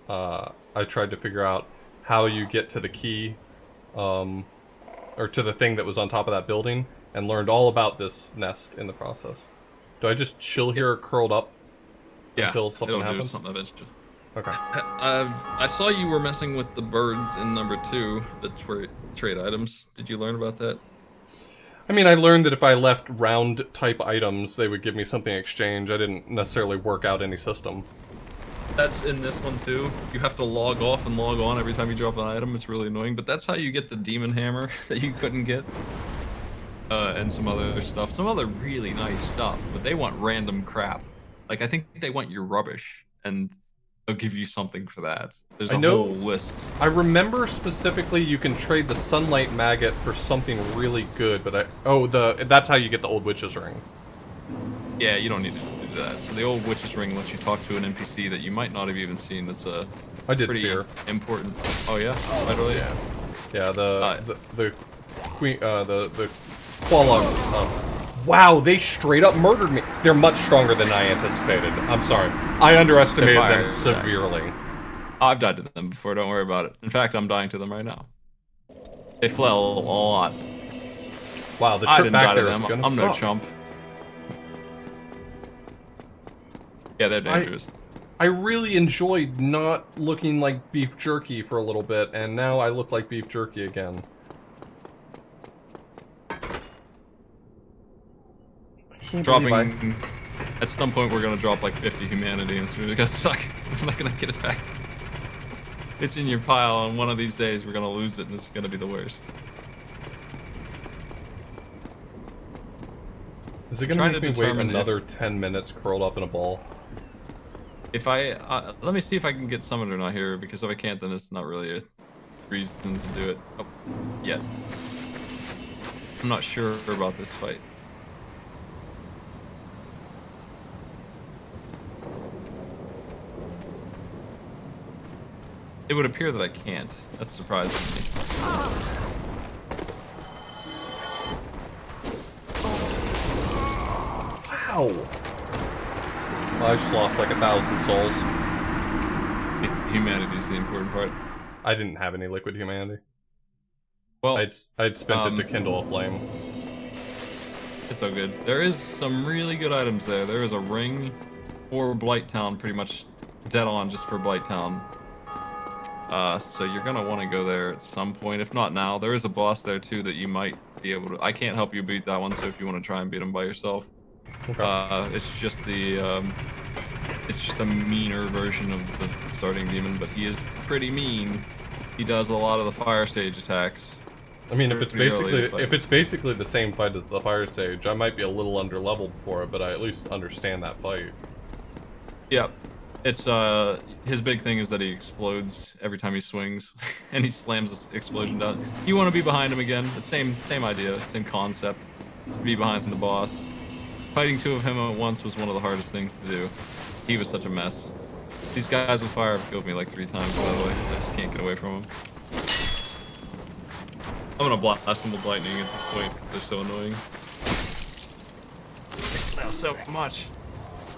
I tried to figure out how you get to the key, or to the thing that was on top of that building, and learned all about this nest in the process. Do I just chill here curled up until something happens? Do something eventually. Okay. I saw you were messing with the birds in number 2, the trade items. Did you learn about that? I mean, I learned that if I left round type items, they would give me something in exchange. I didn't necessarily work out any system. That's in this one too. You have to log off and log on every time you drop an item. It's really annoying, but that's how you get the demon hammer that you couldn't get. And some other stuff. Some other really nice stuff, but they want random crap. Like, I think they want your rubbish, and they'll give you something for that. There's a whole list. I remember specifically you can trade the sunlight maggot for something really good, but that's how you get the old witch's ring. Yeah, you don't need to do that. So the old witch's ring lets you talk to an NPC that you might not have even seen. That's I did pretty see her. Important. Oh yeah, literally. Yeah. Yeah, the queen, the Qualogs. Wow, they straight up murdered me. They're much stronger than I anticipated. I'm sorry. I underestimated them severely. I've died to them before, don't worry about it. In fact, I'm dying to them right now. They flail a lot. Wow, the trip back there is them. gonna I'm suck. no chump. Yeah, they're dangerous. I really enjoyed not looking like beef jerky for a little bit, and now I look like beef jerky again. Dropping at some point we're gonna drop like 50 humanity and it's really gonna suck. We're not gonna get it back. It's in your pile, and one of these days we're gonna lose it and it's gonna be the worst. Is it gonna make me wait another 10 minutes curled up in a ball? If I let me see if I can get summoned or not here, because if I can't, then it's not really a reason to do it. Oh, yet. I'm not sure about this fight. It would appear that I can't. That's surprising me. Wow. Well, I just lost like 1,000 souls. Humanity's the important part. I didn't have any liquid humanity. Well, I'd spent it to kindle a flame. It's so good. There is some really good items there. There is a ring for Blighttown, pretty much dead on just for Blighttown. So you're gonna want to go there at some point, if not now. There is a boss there too that you might be able to. I can't help you beat that one, so if you want to try and beat him by yourself, it's just a meaner version of the starting demon, but he is pretty mean. He does a lot of the fire sage attacks. I mean, if it's basically the same fight as the fire sage, I might be a little underleveled for it, but I at least understand that fight. Yep. It's his big thing is that he explodes every time he swings, and he slams this explosion down. You want to be behind him again. The same idea, same concept. Just to be behind the boss. Fighting two of him at once was one of the hardest things to do. He was such a mess. These guys with fire have killed me like 3 times, by the way. I just can't get away from them. I'm gonna blast them with lightning at this point because they're so annoying. Now so much.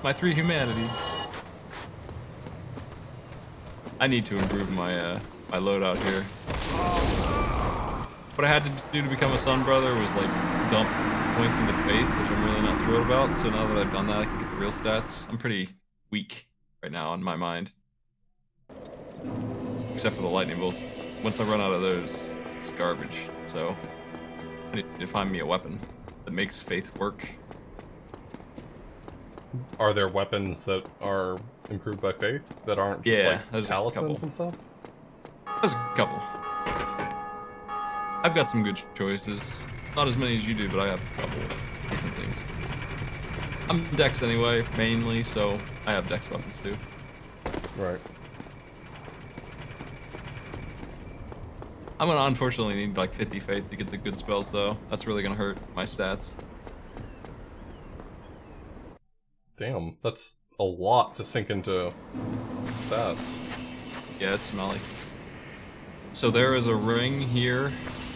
My 3 humanity. I need to improve my my loadout here. What I had to do to become a Sun Brother was like dump points into Faith, which I'm really not thrilled about. So now that I've done that, I can get the real stats. I'm pretty weak right now in my mind. Except for the lightning bolts. Once I run out of those, it's garbage. So I need to find me a weapon that makes Faith work. Are there weapons that are improved by Faith that aren't just Yeah, like there's a talismans couple. and stuff? There's a couple. I've got some good choices. Not as many as you do, but I have a couple decent things. I'm Dex anyway, mainly, so I have Dex weapons too. Right. I'm gonna unfortunately need like 50 Faith to get the good spells though. That's really gonna hurt my stats. Damn, that's a lot to sink into stats. Yeah, it's smelly. So there is a ring here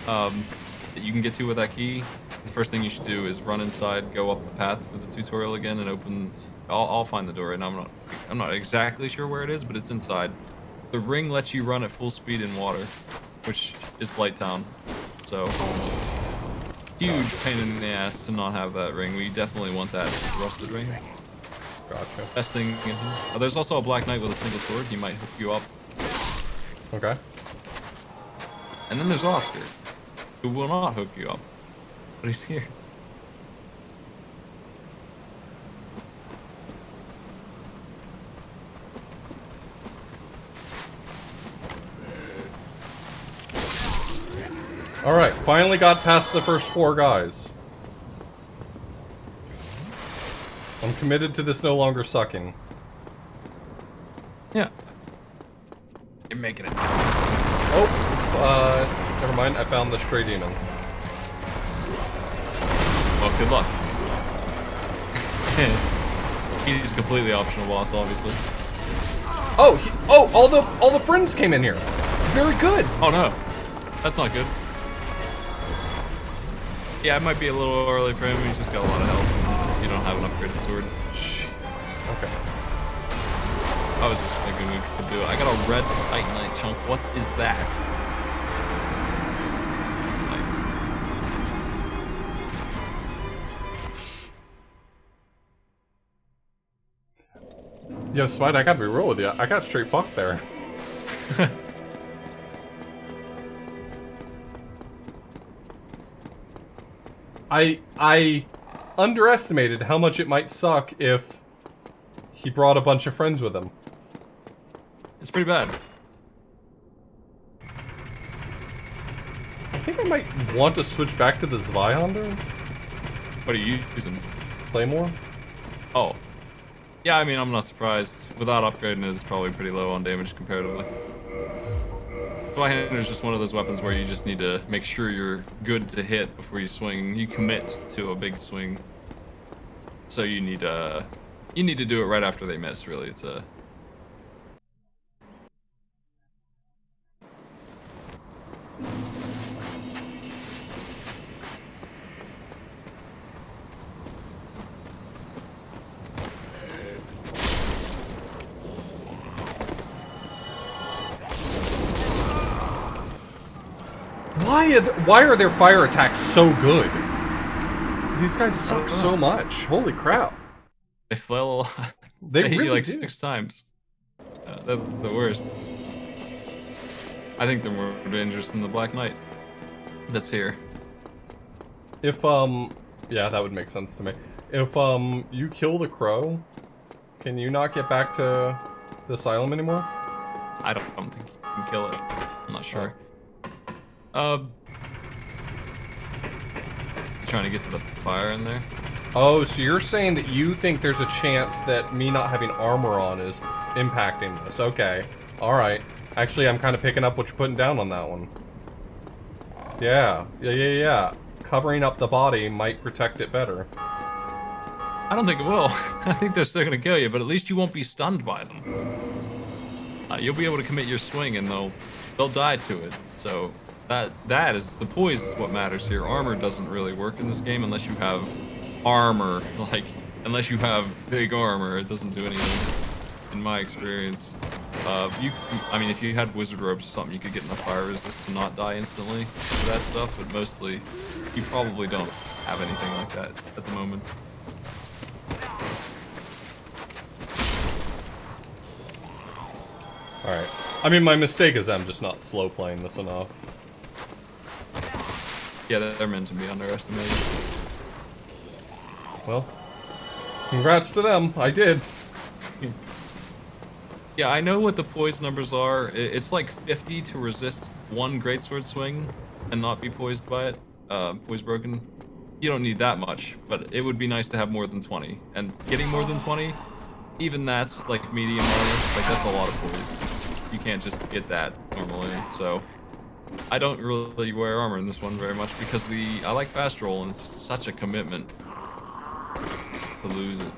that you can get to with that key. The first thing you should do is run inside, go up the path for the tutorial again, and open. I'll find the door, and I'm not exactly sure where it is, but it's inside. The ring lets you run at full speed in water, which is Blighttown. So huge pain in the ass to not have that ring. We definitely want that rusted ring. Gotcha. Best thing. There's also a Black Knight with a single sword. He might hook you up. Okay. And then there's Oscar, who will not hook you up, but he's here. Alright, finally got past the first 4 guys. I'm committed to this no longer sucking. Yeah. You're making it. Oh, never mind, I found the stray demon. Well, good luck. He's completely optional boss, obviously. Oh, all the friends came in here. Very good. Oh no, that's not good. Yeah, it might be a little early for him. He's just got a lot of health. You don't have an upgraded sword. Jesus. Okay. I was just thinking we could do it. I got a red Titanite chunk. What is that? Nice. Yo, Smight, I gotta be real with you. I got straight fucked there. I underestimated how much it might suck if he brought a bunch of friends with him. It's pretty bad. I think I might want to switch back to the Zweihander. What are you using? Claymore? Oh. Yeah, I mean, I'm not surprised. Without upgrading it, it's probably pretty low on damage comparatively. Zweihander is just one of those weapons where you just need to make sure you're good to hit before you swing. You commit to a big swing. So you need to do it right after they miss, really. It's a... Why are their fire attacks so good? These guys suck so much. Holy crap. They flail a lot. They hit you really like do. 6 times. They're the worst. I think they're more dangerous than the Black Knight that's here. If, yeah, that would make sense to me. If, you kill the crow, can you not get back to the Asylum anymore? I don't think you can kill it. I'm not sure. Trying to get to the fire in there. Oh, so you're saying that you think there's a chance that me not having armor on is impacting this. Okay. Alright. Actually, I'm kind of picking up what you're putting down on that one. Yeah. Covering up the body might protect it better. I don't think it will. I think they're still gonna kill you, but at least you won't be stunned by them. You'll be able to commit your swing, and they'll die to it. So that is the poise is what matters here. Armor doesn't really work in this game unless you have armor. Like unless you have big armor, it doesn't do anything. In my experience. I mean, if you had wizard robes or something, you could get enough fire resist to not die instantly for that stuff, but mostly, you probably don't have anything like that at the moment. Alright. I mean, my mistake is I'm just not slow playing this enough. Yeah, they're meant to be underestimated. Well, congrats to them. I did. Yeah, I know what the poise numbers are. It's like 50 to resist one greatsword swing and not be poised by it. Poise broken. You don't need that much, but it would be nice to have more than 20. And getting more than 20, even that's like medium bonus. Like that's a lot of poise. You can't just get that normally. So I don't really wear armor in this one very much because I like fast roll and it's just such a commitment to lose it.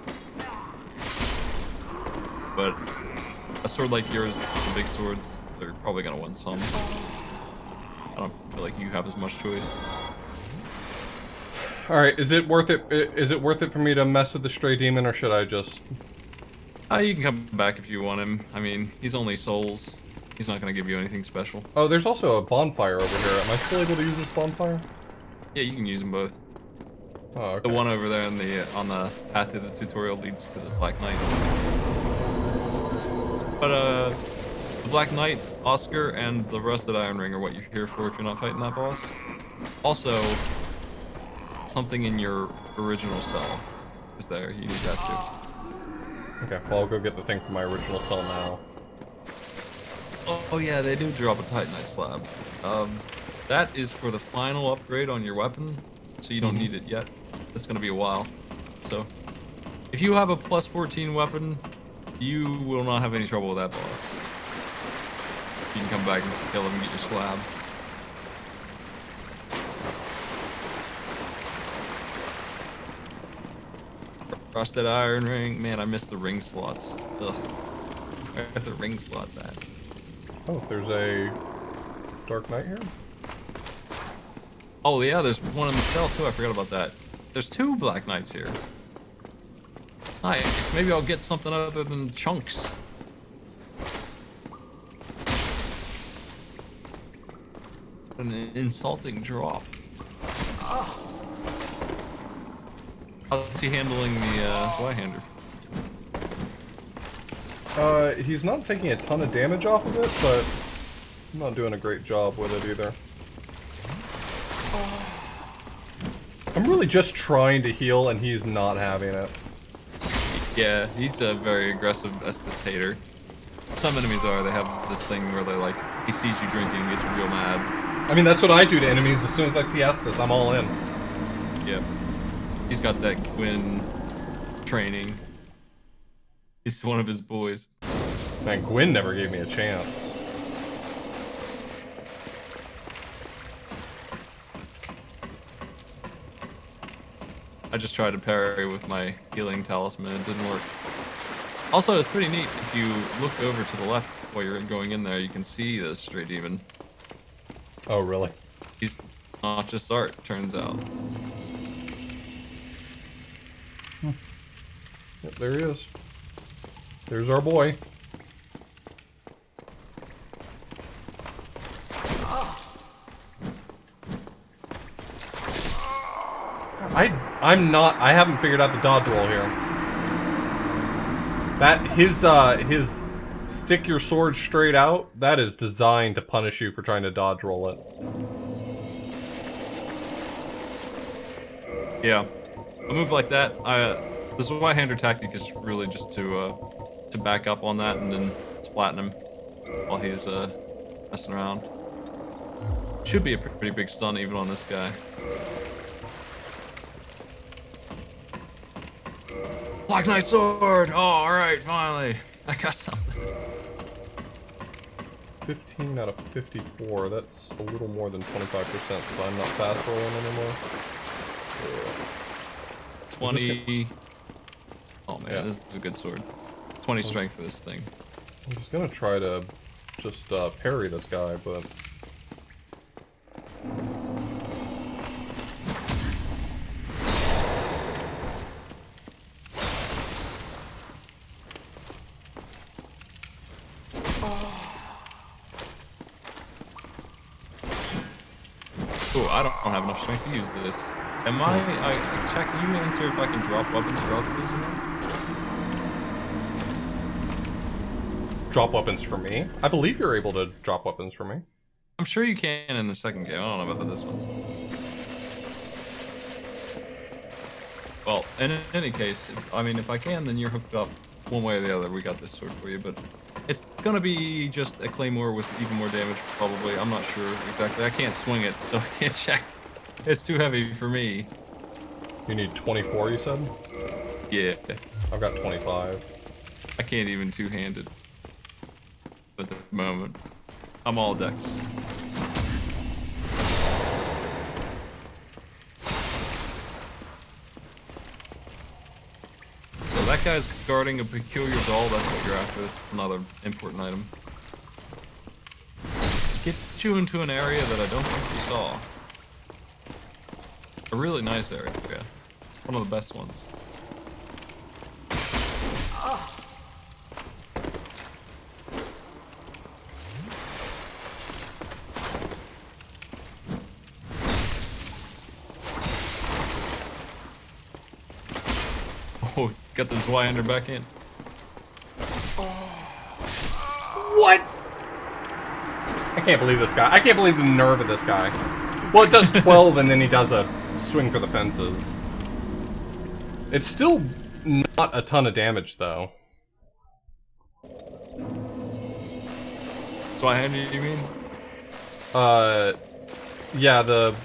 But a sword like yours, the big swords, they're probably gonna win some. I don't feel like you have as much choice. Alright, is it worth it? Is it worth it for me to mess with the stray demon, or should I just... You can come back if you want him. I mean, he's only souls. He's not gonna give you anything special. Oh, there's also a bonfire over here. Am I still able to use this bonfire? Yeah, you can use them both. Oh, okay. The one over there on the path to the tutorial leads to the Black Knight. But the Black Knight, Oscar, and the rusted Iron Ring are what you're here for if you're not fighting that boss. Also, something in your original cell is there. You need that too. Okay, well I'll go get the thing from my original cell now. Oh yeah, they do drop a Titanite slab. That is for the final upgrade on your weapon, so you don't need it yet. It's gonna be a while. So, if you have a plus 14 weapon, you will not have any trouble with that boss. You can come back and kill him and get your slab. Rusted Iron Ring. Man, I missed the ring slots. Ugh. Where are the ring slots at? Oh, there's a Dark Knight here? Oh yeah, there's one in the cell too. I forgot about that. There's 2 Black Knights here. Nice. Maybe I'll get something other than chunks. An insulting drop. How's he handling the Y-hander? He's not taking a ton of damage off of it, but I'm not doing a great job with it either. I'm really just trying to heal, and he's not having it. Yeah, he's a very aggressive Estus hater. Some enemies are. They have this thing where they like, he sees you drinking, gets real mad. I mean, that's what I do to enemies. As soon as I see Estus, I'm all in. Yep. He's got that Gwyn training. He's one of his boys. Man, Gwyn never gave me a chance. I just tried to parry with my healing talisman. It didn't work. Also, it's pretty neat. If you look over to the left while you're going in there, you can see the stray demon. Oh, really? He's not just art, turns out. Yep, there he is. There's our boy. I haven't figured out the dodge roll here. That, his stick your sword straight out, that is designed to punish you for trying to dodge roll it. Yeah. A move like that, this Y-hander tactic is really just to back up on that and then flatten him while he's messing around. Should be a pretty big stun even on this guy. Black Knight sword! Oh, alright, finally. I got something. 15 out of 54, that's a little more than 25%, because I'm not fast rolling anymore. 20... Oh man, Yeah. this is a good sword. 20 strength for this thing. I was gonna try to just parry this guy, but... I don't have enough strength to use this. Am I check, can you answer if I can drop weapons throughout the prison? Drop weapons for me? I believe you're able to drop weapons for me. I'm sure you can in the second game. I don't know about this one. Well, in any case, I mean, if I can, then you're hooked up one way or the other. We got this sword for you, but it's gonna be just a claymore with even more damage, probably. I'm not sure exactly. I can't swing it, so I can't check. It's too heavy for me. You need 24, you said? Yeah, I've got 25. I can't even two-handed at the moment. I'm all dex. So that guy's guarding a peculiar doll. That's what you're after. That's another important item. Get you into an area that I don't think you saw. A really nice area, yeah. One of the best ones. Oh, got the Zweihander back in. What? I can't believe this guy. I can't believe the nerve of this guy. Well, it does 12 and then he does a swing for the fences. It's still not a ton of damage, though. Zweihander, you mean? Yeah, the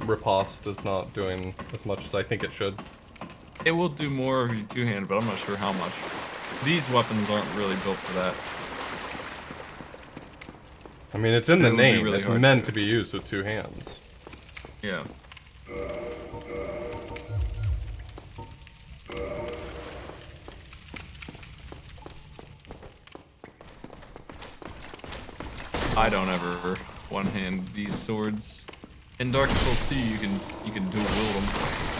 riposte is not doing as much as I think it should. It will do more of your two-handed, but I'm not sure how much. These weapons aren't really built for that. I mean, it's in the It would be name. really It's hard meant to- to be used with two hands. Yeah. I don't ever one-hand these swords. In Dark Souls 2, you can dual wield them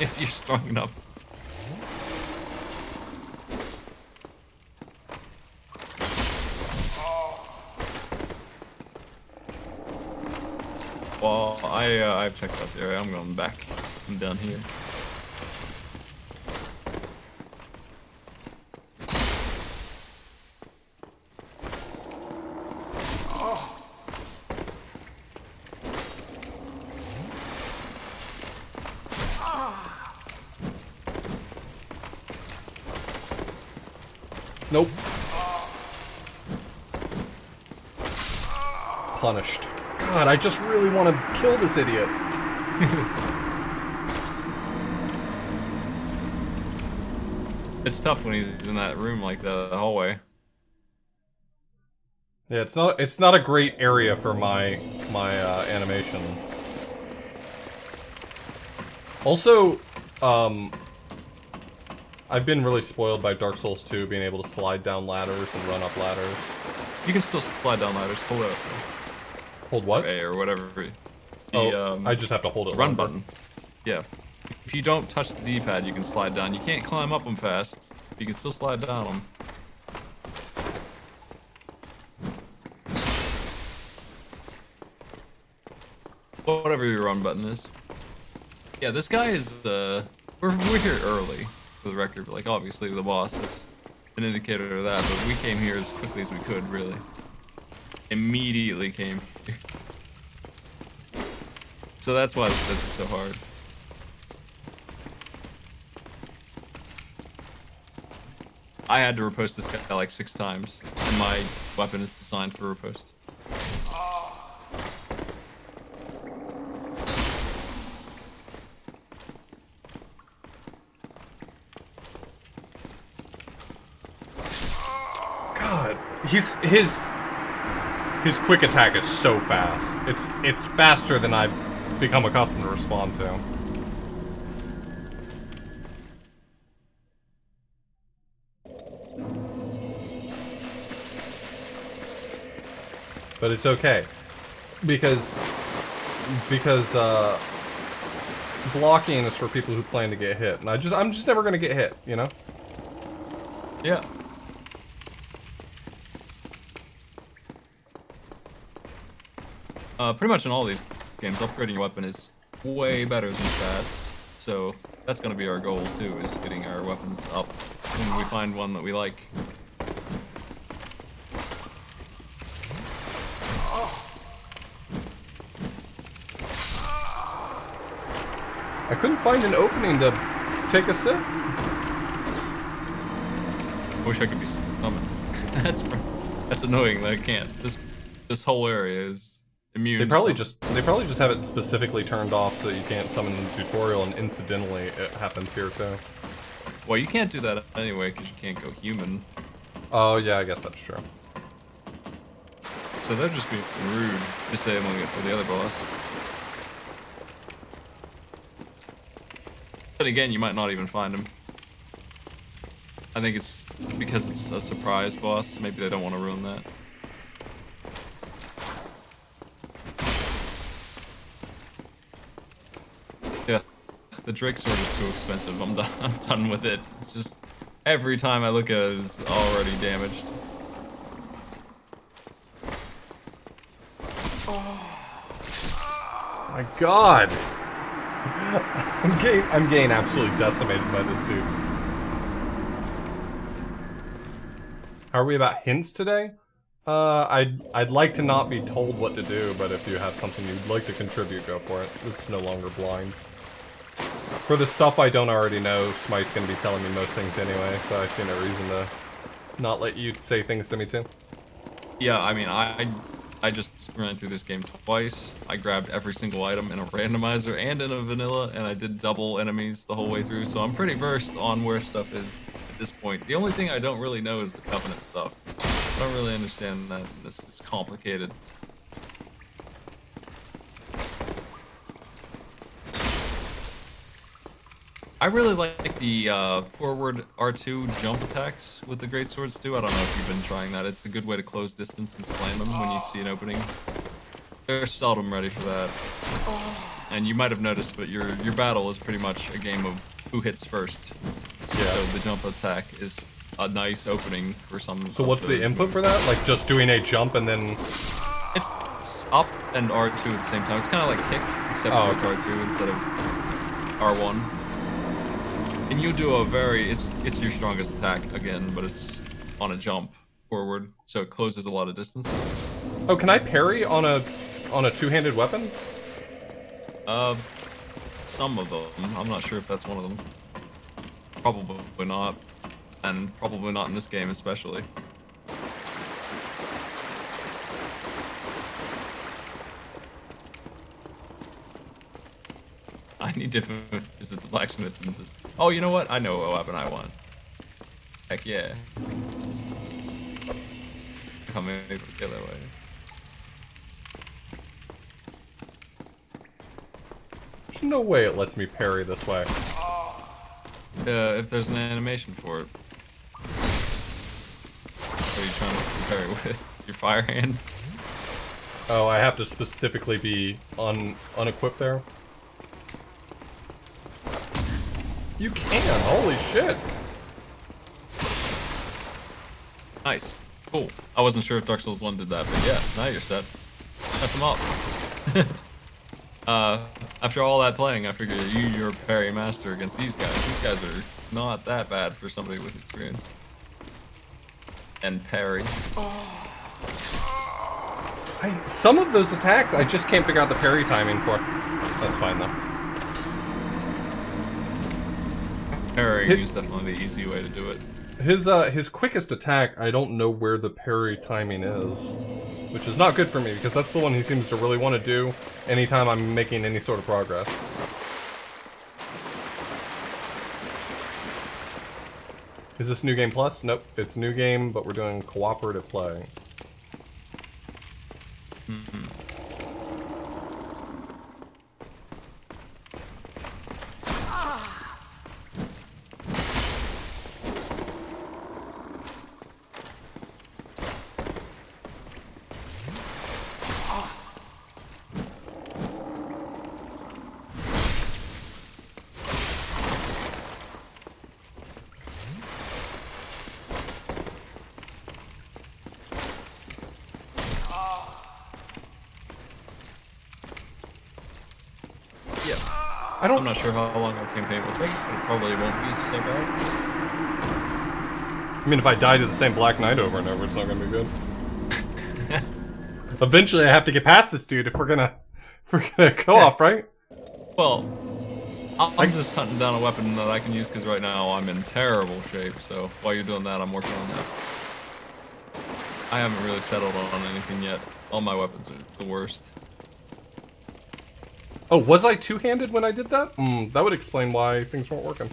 if you're strong enough. Well, I've checked out the area. I'm going back. I'm done here. Nope. Punished. God, I just really want to kill this idiot. It's tough when he's in that room like the hallway. Yeah, it's not a great area for my animations. Also, I've been really spoiled by Dark Souls 2 being able to slide down ladders and run up ladders. You can still slide down ladders. Hold it up. Hold what? A or whatever. I just have to hold it run longer. button. Yeah. If you don't touch the D-pad, you can slide down. You can't climb up them fast. You can still slide down them. Whatever your run button is. Yeah, this guy is, we're here early, for the record. Like, obviously the boss is an indicator of that, but we came here as quickly as we could, really. Immediately came here. So that's why this is so hard. I had to riposte this guy like 6 times, and my weapon is designed for riposte. God, his quick attack is so fast. It's faster than I've become accustomed to respond to. But it's okay. Because blocking is for people who plan to get hit. And I'm just never gonna get hit, you know? Yeah. Pretty much in all these games, upgrading your weapon is way better than stats. So that's going to be our goal too, is getting our weapons up when we find one that we like. I couldn't find an opening to take a sip. I wish I could be summoned. That's annoying that I can't. This whole area is immune. They probably just have it specifically turned off so that you can't summon in the tutorial, and incidentally it happens here too. Well, you can't do that anyway because you can't go human. Oh yeah, I guess that's true. So they're just being rude, disabling it for the other boss. But again, you might not even find him. I think it's because it's a surprise boss. Maybe they don't want to ruin that. Yeah, the Drake sword is too expensive. I'm done. I'm done with it. It's just every time I look at it, it's already damaged. My God, I'm getting absolutely decimated by this dude. How are we about hints today? I'd like to not be told what to do, but if you have something you'd like to contribute, go for it. It's no longer blind. For the stuff I don't already know, Smite's gonna be telling me most things anyway, so I see no reason to not let you say things to me too. Yeah, I mean, I just ran through this game twice. I grabbed every single item in a randomizer and in a vanilla, and I did double enemies the whole way through, so I'm pretty versed on where stuff is at this point. The only thing I don't really know is the Covenant stuff. I don't really understand that. It's complicated. I really like the forward R2 jump attacks with the great swords too. I don't know if you've been trying that. It's a good way to close distance and slam them when you see an opening. They're seldom ready for that. And you might have noticed, but your battle is pretty much a game of who hits first. So the jump attack is a nice opening for some. So what's the input for that? Like just doing a jump and then... It's up and R2 at the same time. It's kind of like kick, except for it's R2 instead of R1. And you do a very, it's your strongest attack again, but it's on a jump forward, so it closes a lot of distance. Oh, can I parry on a two-handed weapon? Some of them. I'm not sure if that's one of them. Probably not, and probably not in this game especially. I need to visit the blacksmith. Oh, you know what? I know what weapon I want. Heck yeah. I'm able to kill that way. There's no way it lets me parry this way. If there's an animation for it. What are you trying to parry with? Your fire hand? Oh, I have to specifically be unequipped there? You can! Holy shit! Nice. Cool. I wasn't sure if Dark Souls 1 did that, but yeah, now you're set. Mess them up. After all that playing, I figured you're parry master against these guys. These guys are not that bad for somebody with experience. And parry. Some of those attacks, I just can't figure out the parry timing for. That's fine though. Parrying is definitely the easy way to do it. His quickest attack, I don't know where the parry timing is. Which is not good for me, because that's the one he seems to really want to do anytime I'm making any sort of progress. Is this New Game Plus? Nope, it's New Game, but we're doing cooperative play. I don't. I'm not sure how long our campaign will take, but it probably won't be so bad. I mean, if I die to the same Black Knight over and over, it's not gonna be good. Eventually, I have to get past this dude if we're gonna co-op, right? Well, I'm just hunting down a weapon that I can use because right now I'm in terrible shape. So while you're doing that, I'm working on that. I haven't really settled on anything yet. All my weapons are the worst. Oh, was I two-handed when I did that? That would explain why things weren't working.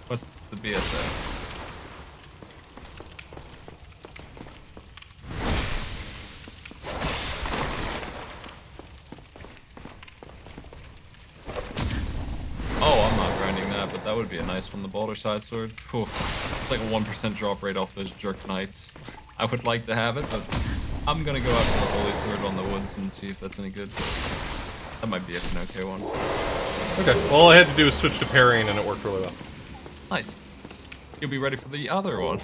What's the BSA? Oh, I'm not grinding that, but that would be a nice one, the Boulder Side Sword. Whew. It's like a 1% drop rate off those jerk knights. I would like to have it, but I'm gonna go after the Holy Sword on the woods and see if that's any good. That might be an okay one. Okay, all I had to do was switch to parrying and it worked really well. Nice. You'll be ready for the other one.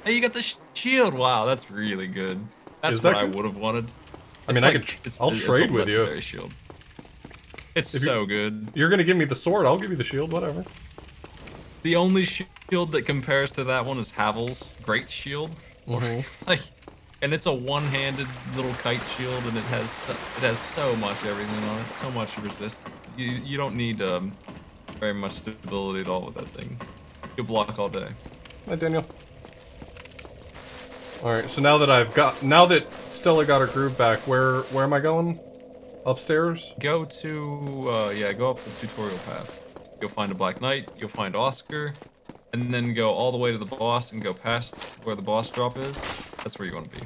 Hey, you got the shield. Wow, that's really good. That's Is that what I good? would have wanted. I mean, I'll trade with you. Legendary shield. It's so good. You're gonna give me the sword, I'll give you the shield, whatever. The only shield that compares to that one is Havel's Great Shield. Like, and it's a one-handed little kite shield, and it has so much everything on it, so much resistance. You don't need very much stability at all with that thing. You block all day. Hi, Daniel. Alright, so now that Stella got her groove back, where am I going? Upstairs? Go to, yeah, go up the tutorial path. You'll find a Black Knight, you'll find Oscar, and then go all the way to the boss and go past where the boss drop is. That's where you want to be.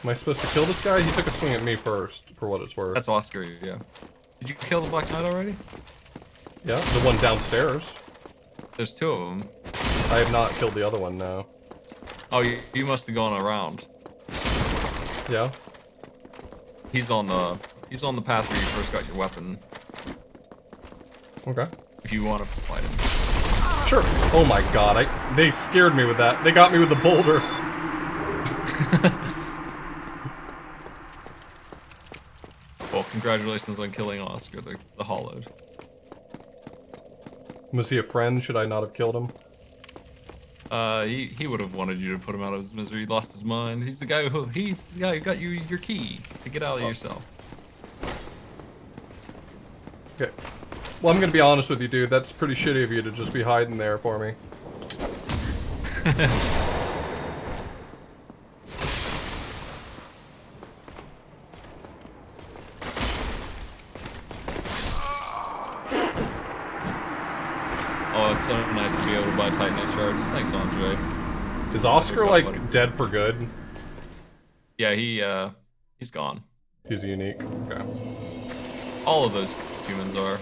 Am I supposed to kill this guy? He took a swing at me first, for what it's worth. That's Oscar, yeah. Did you kill the Black Knight already? Yeah, the one downstairs. There's two of them. I have not killed the other one, no. Oh, you must have gone around. Yeah? He's on the path where you first got your weapon. Okay. If you want to fight him. Sure. Oh my god, they scared me with that. They got me with the boulder. Well, congratulations on killing Oscar, the Hollowed. Was he a friend? Should I not have killed him? He would have wanted you to put him out of his misery. He lost his mind. He's the guy who got you your key to get out of yourself. Okay. Well, I'm gonna be honest with you, dude. That's pretty shitty of you to just be hiding there for me. Oh, it's so nice to be able to buy Titanite shards. Thanks, Andre. Is Oscar, like, dead for good? Yeah, he's gone. He's unique. Okay. All of those humans are.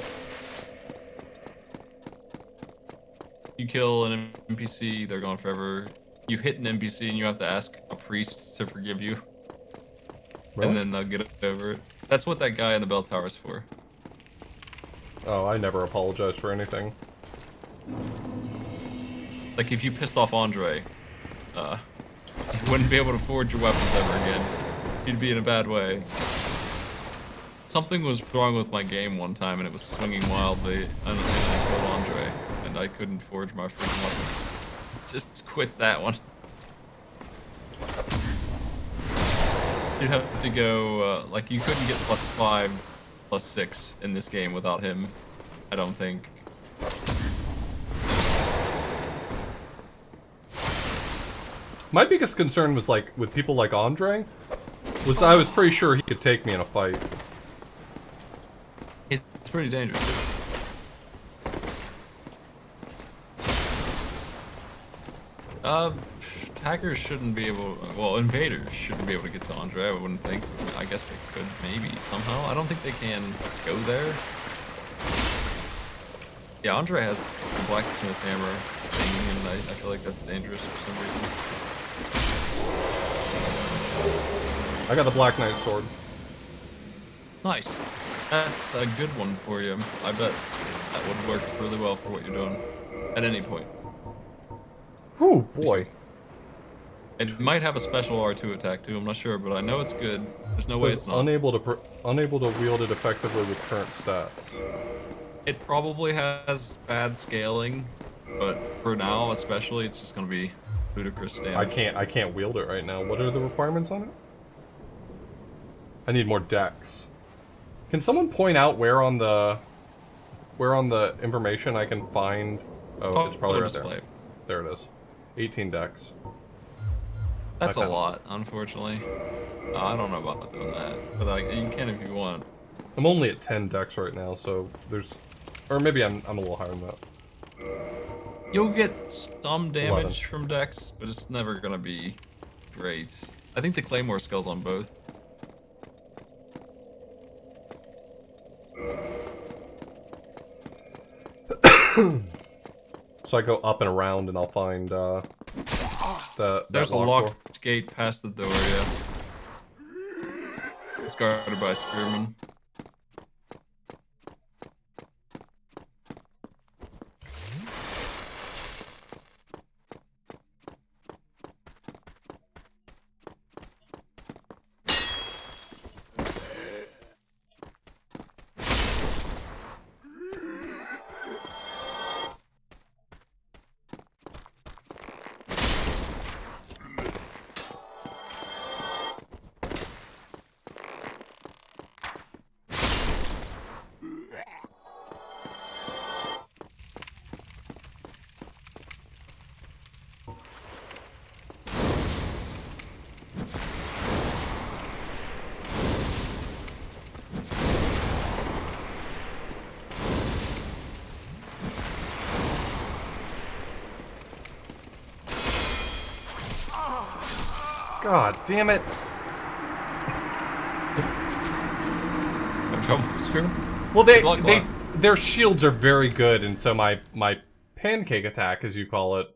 You kill an NPC, they're gone forever. You hit an NPC and you have to ask a priest to forgive you. Really? And then they'll get over it. That's what that guy in the bell tower is for. Oh, I never apologize for anything. Like, if you pissed off Andre, you wouldn't be able to forge your weapons ever again. You'd be in a bad way. Something was wrong with my game one time and it was swinging wildly, and I killed Andre, and I couldn't forge my freaking weapon. Just quit that one. You'd have to go, like, you couldn't get +5, +6 in this game without him, I don't think. My biggest concern was, like, with people like Andre, was I was pretty sure he could take me in a fight. It's pretty dangerous. Hackers shouldn't be able, well, invaders shouldn't be able to get to Andre, I wouldn't think. I guess they could, maybe, somehow. I don't think they can go there. Yeah, Andre has the blacksmith hammer thing, and I feel like that's dangerous for some reason. I got the Black Knight sword. Nice. That's a good one for you. I bet that would work really well for what you're doing at any point. Whew, boy. It might have a special R2 attack too. I'm not sure, but I know it's good. There's no It way says it's not. unable to wield it effectively with current stats. It probably has bad scaling, but for now, especially, it's just gonna be ludicrous damage. I can't wield it right now. What are the requirements on it? I need more dex. Can someone point out where on the information I can find? Oh, it's probably right there. There it is. 18 dex. That's Okay. a lot, unfortunately. I don't know about doing that, but you can if you want. I'm only at 10 dex right now, so there's, or maybe I'm a little higher than that. You'll get some damage 11. from Dex, but it's never gonna be great. I think the Claymore skill's on both. So I go up and around, and I'll find There's a locked gate past the door, yeah. It's guarded by spearmen. God damn it! Have trouble with spearmen? Well, Block. their shields are very good, and so my pancake attack, as you call it,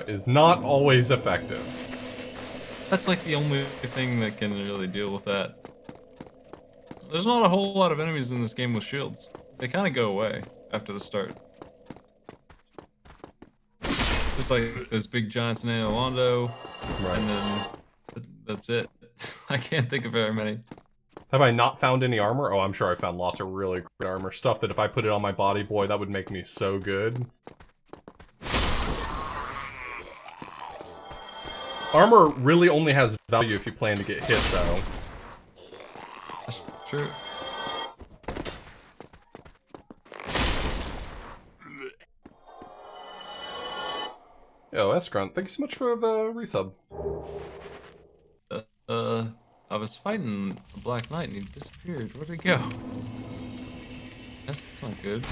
is not always effective. That's like the only thing that can really deal with that. There's not a whole lot of enemies in this game with shields. They kind of go away after the start. Just like those big giants in Analondo, Right. and then that's it. I can't think of very many. Have I not found any armor? Oh, I'm sure I found lots of really great armor. Stuff that if I put it on my body, boy, that would make me so good. Armor really only has value if you plan to get hit, though. That's true. Yo, Escrunt, thank you so much for the resub. I was fighting a Black Knight and he disappeared. Where'd he go? That's not good.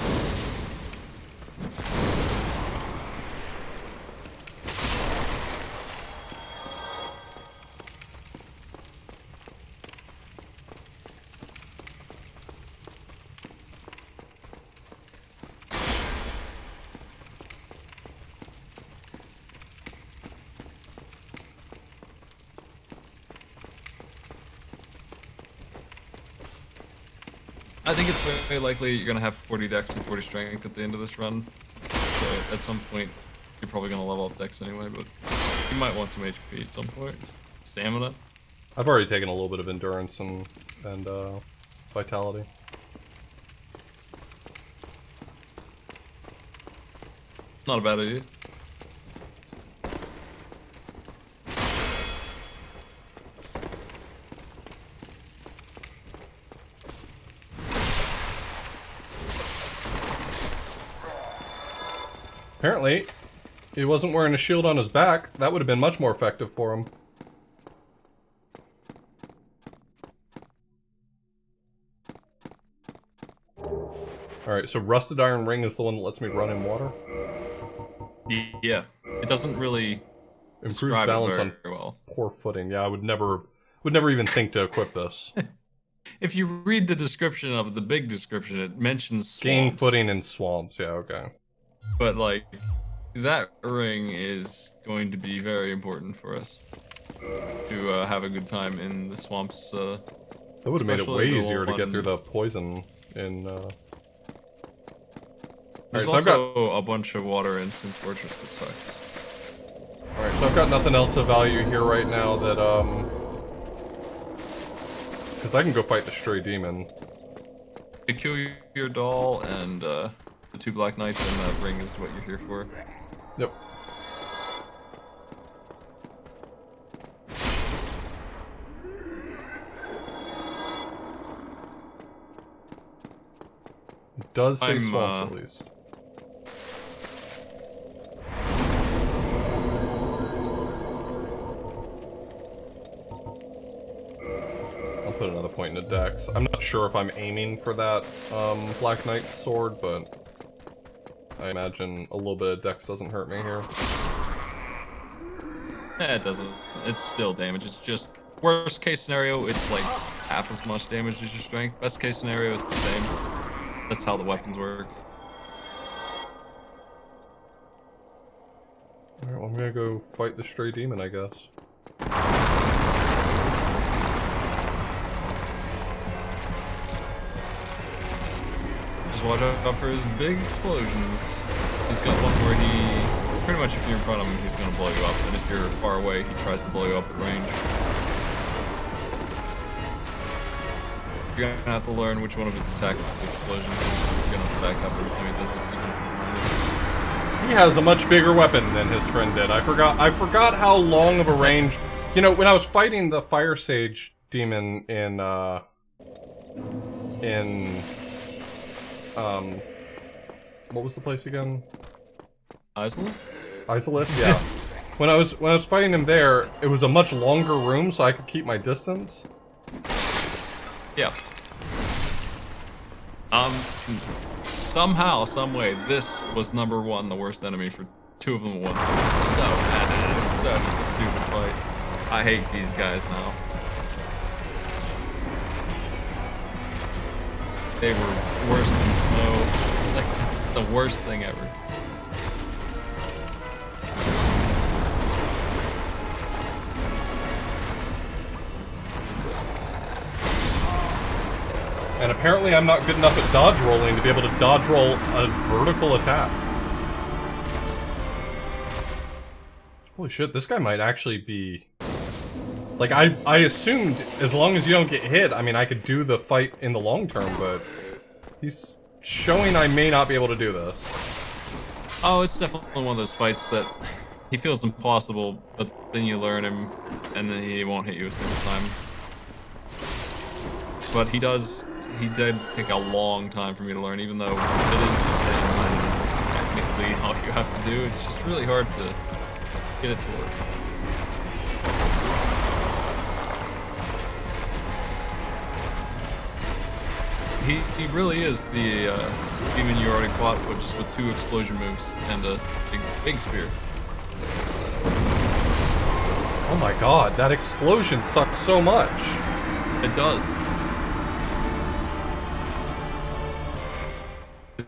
I think it's very likely you're gonna have 40 dex and 40 strength at the end of this run. So at some point, you're probably gonna level up dex anyway, but you might want some HP at some point. Stamina. I've already taken a little bit of endurance and vitality. Not a bad idea. Apparently, he wasn't wearing a shield on his back. That would have been much more effective for him. Alright, so Rusted Iron Ring is the one that lets me run in water? Yeah. It doesn't really Improves describe it balance on very well. poor footing. Yeah, I would never even think to equip this. If you read the description of it, the big description, it mentions swamps. Gain footing in swamps, yeah, okay. But like, that ring is going to be very important for us to have a good time in the swamps That would have made it way Especially the easier to get one- through the poison in, There's Alright, so I've also a bunch of water instance fortress that sucks. Alright, so I've got nothing else of value here right now that, because I can go fight the stray demon. You kill your doll and the 2 black knights and that ring is what you're here for. Yep. It does say swamps at least. I'll put another point in the dex. I'm not sure if I'm aiming for that Black Knight's sword, but I imagine a little bit of dex doesn't hurt me here. Yeah, it doesn't. It's still damage. It's just worst case scenario, it's like half as much damage as your strength. Best case scenario, it's the same. That's how the weapons work. Alright, well, I'm gonna go fight the stray demon, I guess. Just watch out for his big explosions. He's got one where he, pretty much if you're in front of him, he's gonna blow you up, and if you're far away, he tries to blow you up at range. You're gonna have to learn which one of his attacks is explosion. You're gonna have to back up every time he does it. He has a much bigger weapon than his friend did. I forgot how long of a range. You know, when I was fighting the Fire Sage demon in what was the place again? Asylum? Isolith, yeah. when I was fighting him there, it was a much longer room, so I could keep my distance. Yeah. Somehow, someway, this was #1, the worst enemy for 2 of them at once. So bad. It's such a stupid fight. I hate these guys now. They were worse than snow. Like, it's the worst thing ever. And apparently I'm not good enough at dodge rolling to be able to dodge roll a vertical attack. Holy shit, this guy might actually be... Like, I assumed as long as you don't get hit, I mean, I could do the fight in the long term, but... He's showing I may not be able to do this. Oh, it's definitely one of those fights that he feels impossible, but then you learn him, and then he won't hit you a single time. But he did take a long time for me to learn, even though it is just him, and it's technically all you have to do. It's just really hard to get it to work. He really is the demon you already fought, but just with 2 explosion moves and a big spear. Oh my god, that explosion sucks so much. It does.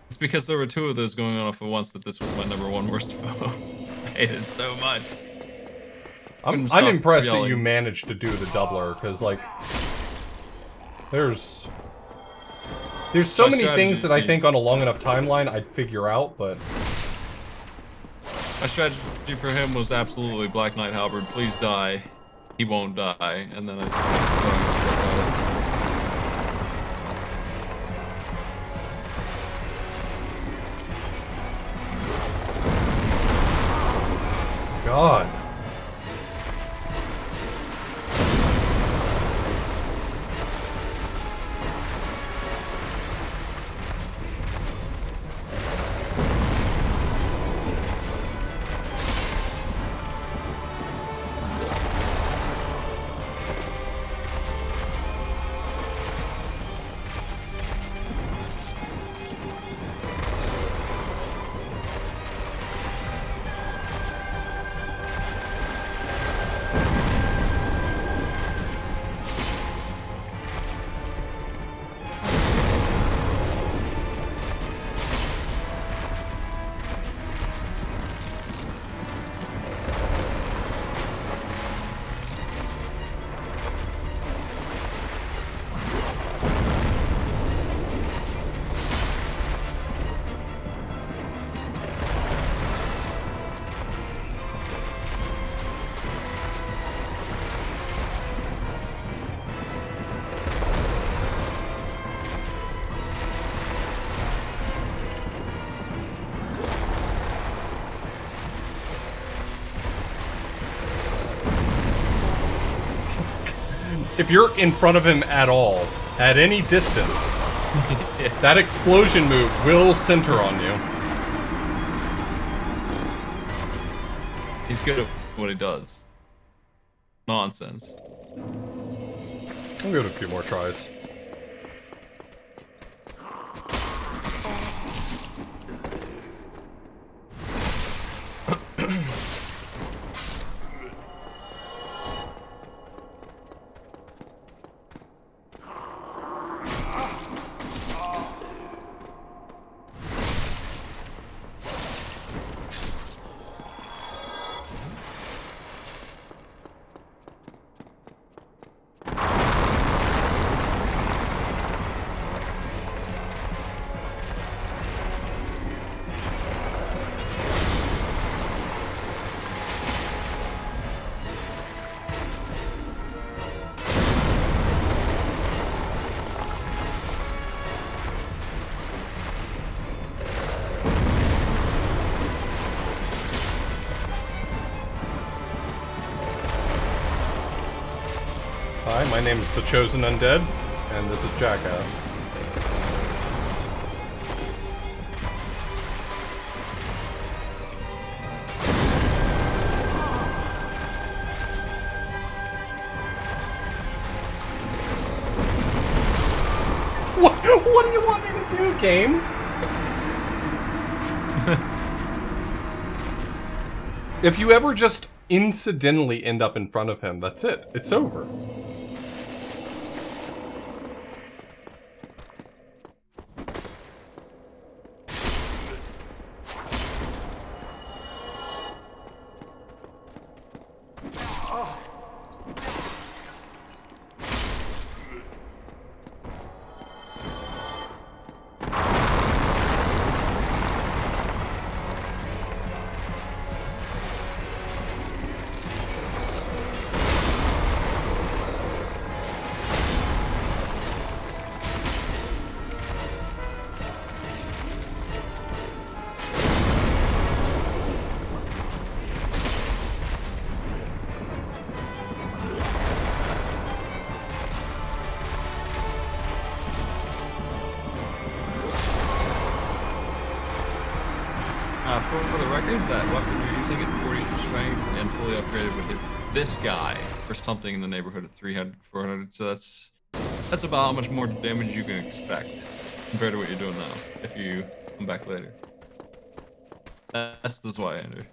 It's because there were 2 of those going off at once that this was my #1 worst foe. I hate it so much. I'm impressed that you managed to do the doubler, because, like... There's so many things that I think on a long enough timeline I'd figure out, but... My strategy for him was absolutely Black Knight Halberd, please die. He won't die, and then I just kept throwing myself at it. God. if you're in front of him at all, at any distance, that explosion move will center on you. He's good at what he does. Nonsense. I'll give it a few more tries. Hi, my name is the Chosen Undead, and this is Jackass. What do you want me to do, game? If you ever just incidentally end up in front of him, that's it. It's over. For the record, that weapon you're using at 40 strength and fully upgraded would hit this guy for something in the neighborhood of 300, 400. So that's about how much more damage you can expect compared to what you're doing now. If you come back later, that's the Zweihander.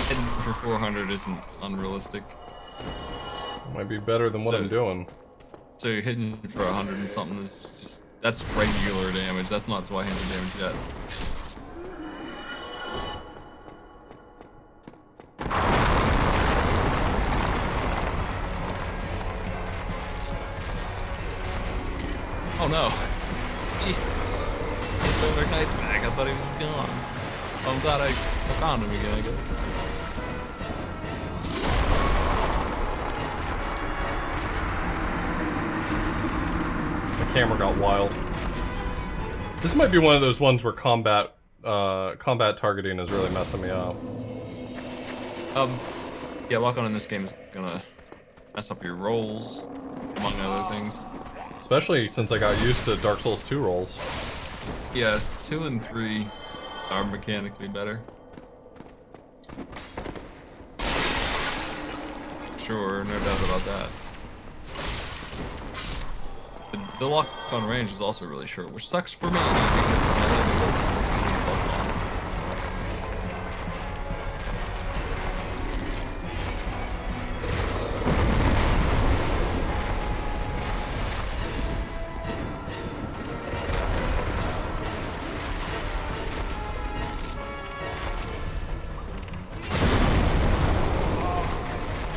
Hitting for 400 isn't unrealistic. Might be better than what I'm doing. So you're hitting for 100 and something is just that's regular damage. That's not Zweihander damage yet. Oh no. Jeez. The Knight's back. I thought he was gone. I'm glad I found him again, I guess. The camera got wild. This might be one of those ones where combat targeting is really messing me up. Yeah, lock on in this game is gonna mess up your rolls, among other things. Especially since I got used to Dark Souls 2 rolls. Yeah, 2 and 3 are mechanically better. Sure, no doubt about that. The lock on range is also really short, which sucks for me because my lightning bolts lock on.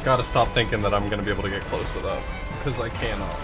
Gotta stop thinking that I'm gonna be able to get close to that, because I cannot.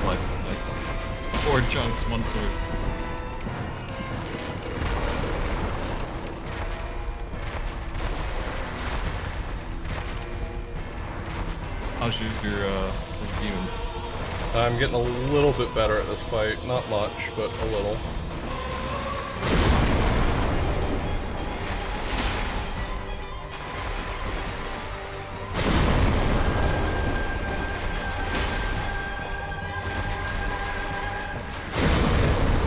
life. Nice. 4 chunks, 1 sword. How's your demon? I'm getting a little bit better at this fight. Not much, but a little.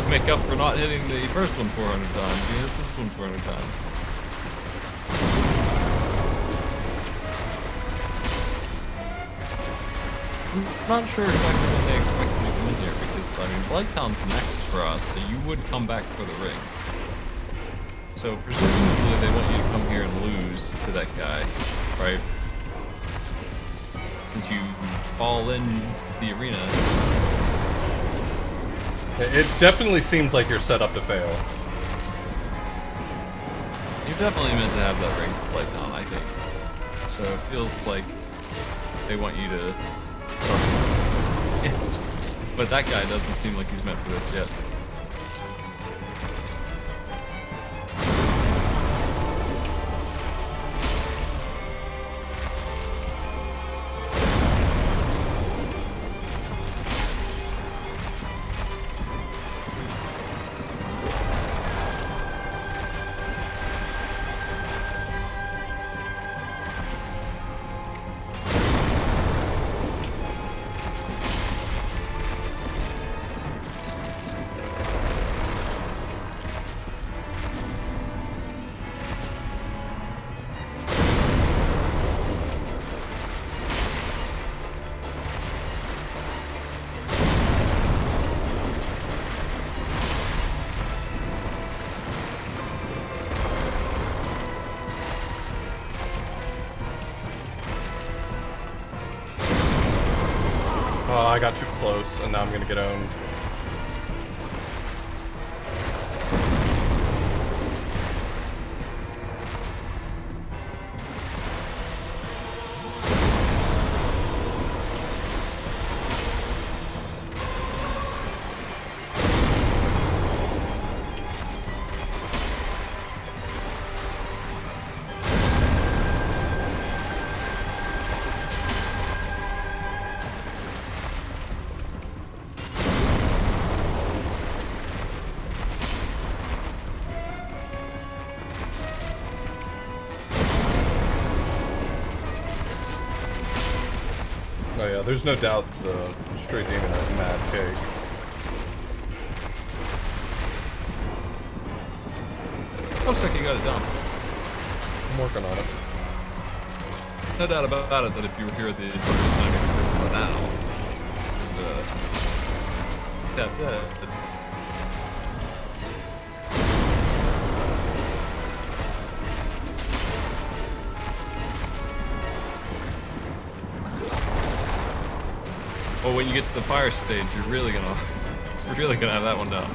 Make up for not hitting the first one 400 times. You hit this one 400 times. I'm not sure exactly when they expect you to come in here because, I mean, Blighttown's next for us, so you would come back for the ring. So presumably they want you to come here and lose to that guy, right? Since you fall in the arena. It definitely seems like you're set up to fail. You're definitely meant to have that ring for Blighttown, I think. So it feels like they want you to... But that guy doesn't seem like he's meant for this yet. Oh, I got too close, and now I'm gonna get owned. Oh yeah, there's no doubt the stray demon has mad cake. Looks like you got it done. I'm working on it. No doubt about it that if you were here at the time you were now, it's half dead. Well, when you get to the fire stage, you're really gonna have that one down.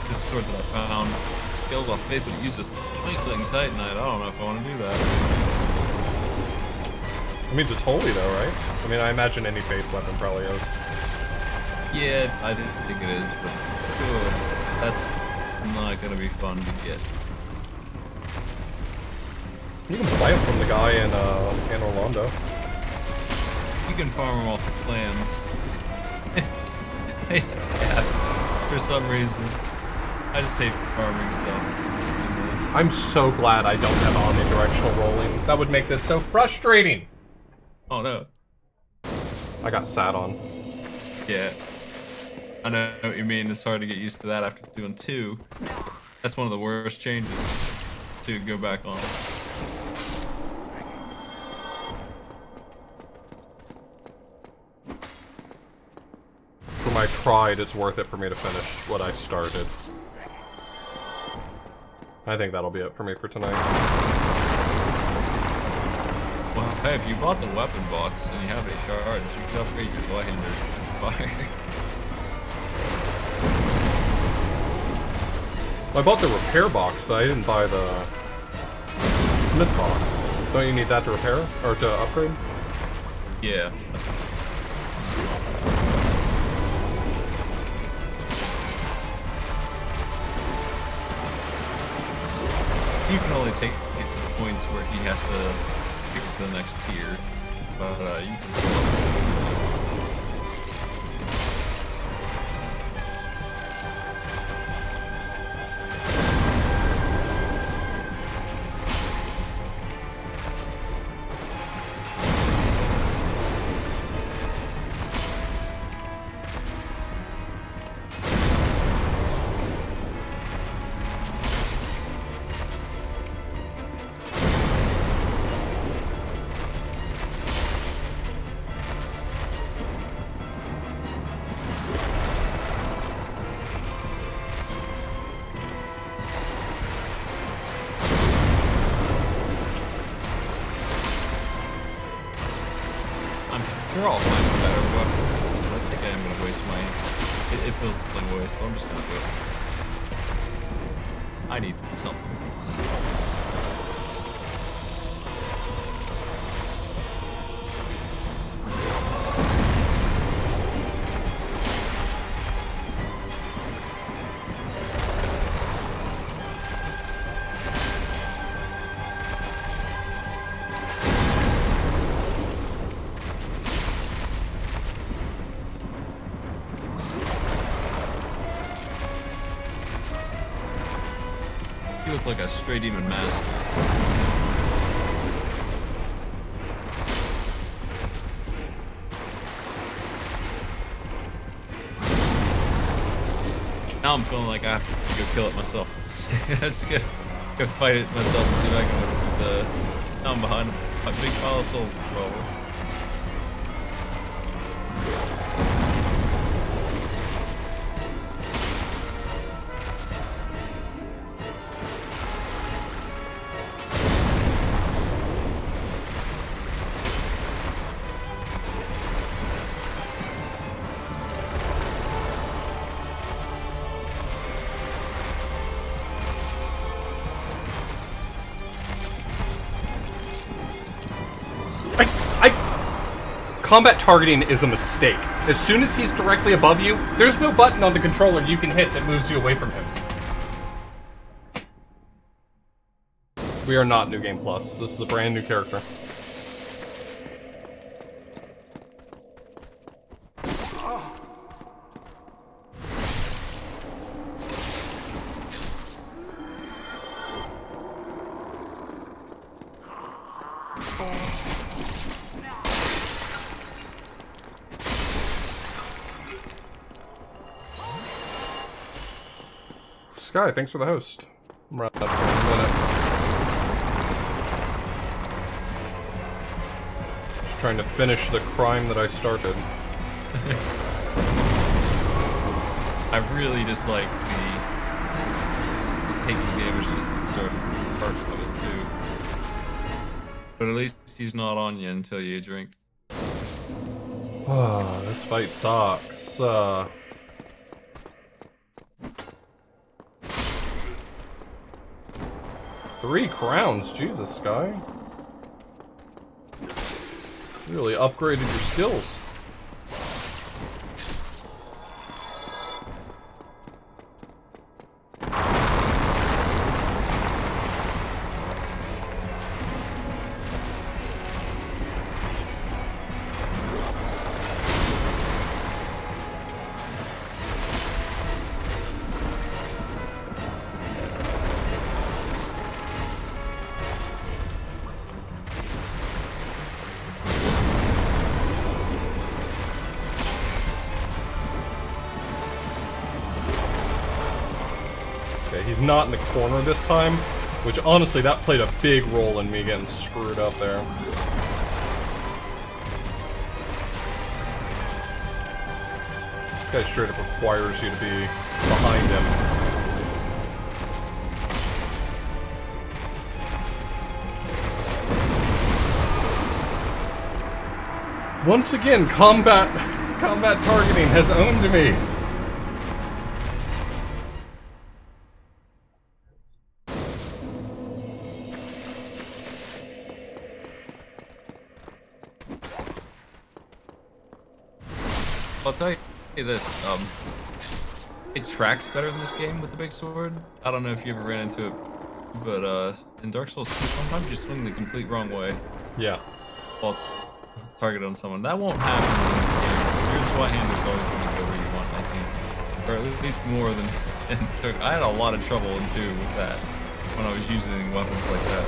This sword that I found scales off faith, but it uses twinkling titanite. I don't know if I want to do that. I mean, it's holy though, right? I mean, I imagine any faith weapon probably is. Yeah, I didn't think it is, but sure, that's not gonna be fun to get. You can buy them from the guy in Orlando. You can farm them off the clams. Yeah, for some reason. I just hate farming stuff. I'm so glad I don't have omnidirectional rolling. That would make this so frustrating. Oh no. I got sat on. Yeah. I know what you mean. It's hard to get used to that after doing 2. That's one of the worst changes to go back on. For my pride, it's worth it for me to finish what I started. I think that'll be it for me for tonight. Well, hey, if you bought the weapon box and you have 8 shards, you can upgrade your Blinder fire. I bought the repair box, but I didn't buy the smith box. Don't you need that to repair? Or to upgrade? Yeah. You can only take it to the points where he has to take it to the next tier, but you can. Sure, I'll find a better weapon, but I think I am going to waste my... It feels like a waste, but I'm just going to do it. I need something. You look like a straight demon master. Now I'm feeling like I have to go kill it myself. Let's go fight it myself and see if I can. Because now I'm behind a big pile of souls, probably. Combat targeting is a mistake. As soon as he's directly above you, there's no button on the controller you can hit that moves you away from him. We are not New Game Plus. This is a brand new character. Sky, thanks for the host. I'm wrapped up here in a minute. Just trying to finish the crime that I started. I really dislike the taking damage just at the start part of it too. But at least he's not on you until you drink. Oh, this fight sucks. 3 crowns, Jesus, Sky. You really upgraded your skills. not in the corner this time, which honestly, that played a big role in me getting screwed up there. This guy straight up requires you to be behind him. Once again, combat targeting has owned me. I'll tell you this, it tracks better in this game with the big sword. I don't know if you ever ran into it, but in Dark Souls 2, sometimes you swing the complete wrong way. Yeah. Well, target on someone. That won't happen in this game. Your swat-hander's always going to go where you want, I think. Or at least more than... I had a lot of trouble in 2 with that, when I was using weapons like that.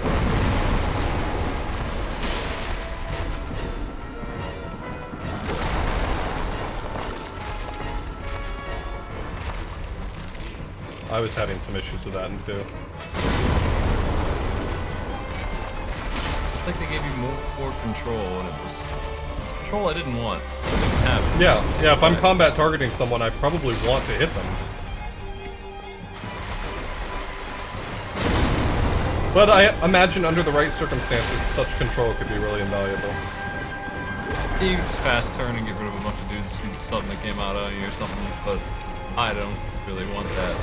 I was having some issues with that in 2. It's like they gave you more control, and it was control I didn't want. I didn't have. Yeah, if I'm combat targeting someone, I probably want to hit them. But I imagine under the right circumstances, such control could be really invaluable. You just fast turn and get rid of a bunch of dudes who something that came out on you or something, but I don't really want that.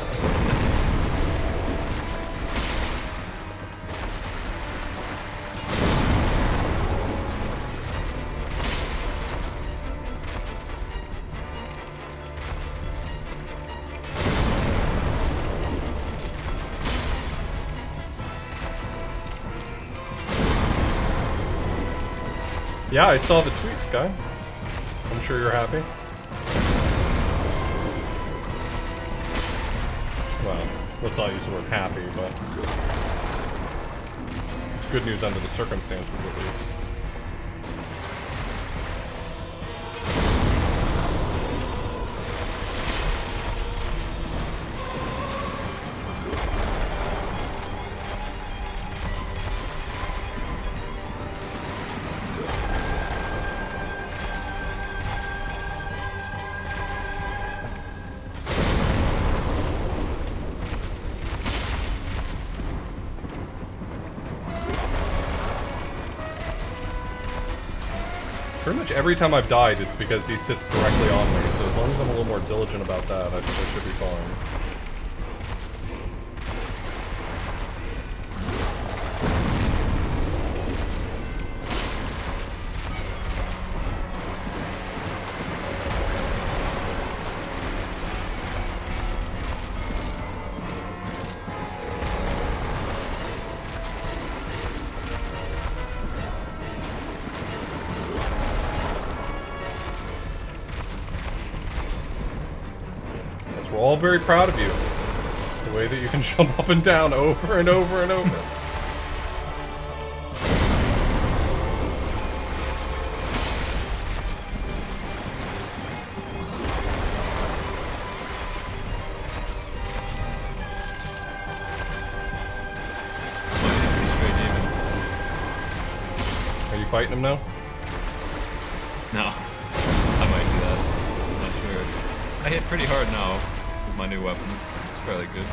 Yeah, I saw the tweet, Sky. I'm sure you're happy. Well, let's not use the word happy, but it's good news under the circumstances, at least. Pretty much every time I've died, it's because he sits directly on me, so as long as I'm a little more diligent about that, I think I should be fine. We're all very proud of you. The way that you can jump up and down over and over and over. Are you fighting him now? No. I might do that. I'm not sure. I hit pretty hard now. My new weapon. It's fairly good.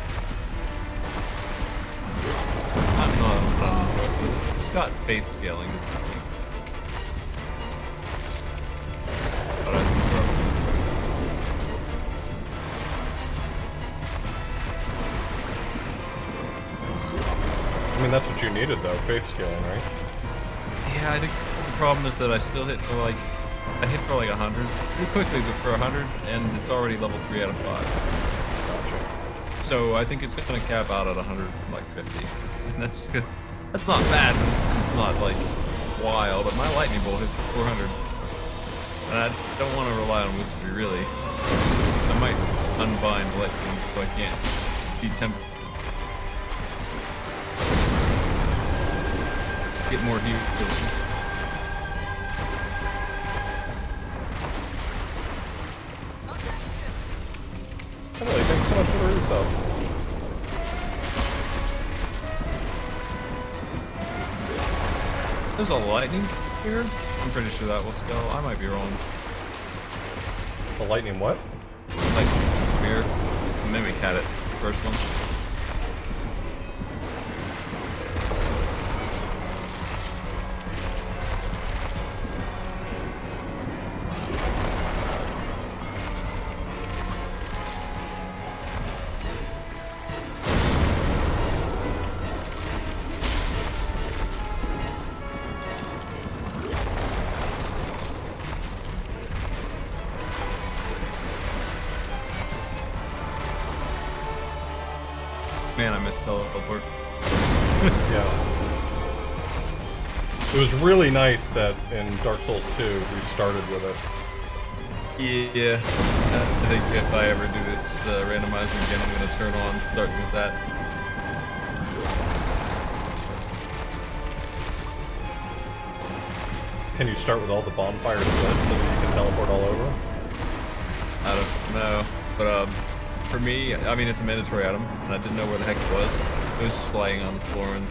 I'm not impressed. It's got faith scaling, isn't it? But I think I mean, that's what you needed, though. Faith scaling, right? yeah, I think the problem is that I still hit for like... I hit for like 100. Pretty quickly for 100, and it's already level 3 out of 5. So I think it's going to cap out at 150, and that's just that's not bad. It's not like wild, but my lightning bolt hits for 400, and I don't want to rely on wizardry really. I might unbind lightning just so I can't be tempted. Just get more heals. Emily, thanks so much for the resub. There's a lightning spear? I'm pretty sure that will scale. I might be wrong. The lightning what? Lightning spear. Mimic had it. First one. Man, I missed teleport. Yeah. It was really nice that in Dark Souls 2 we started with it. Yeah. I think if I ever do this randomizer again, I'm gonna turn on starting with that. Can you start with all the bonfires lit so that you can teleport all over? I don't know. But for me, I mean, it's a mandatory item, and I didn't know where the heck it was. It was just lying on the floor, and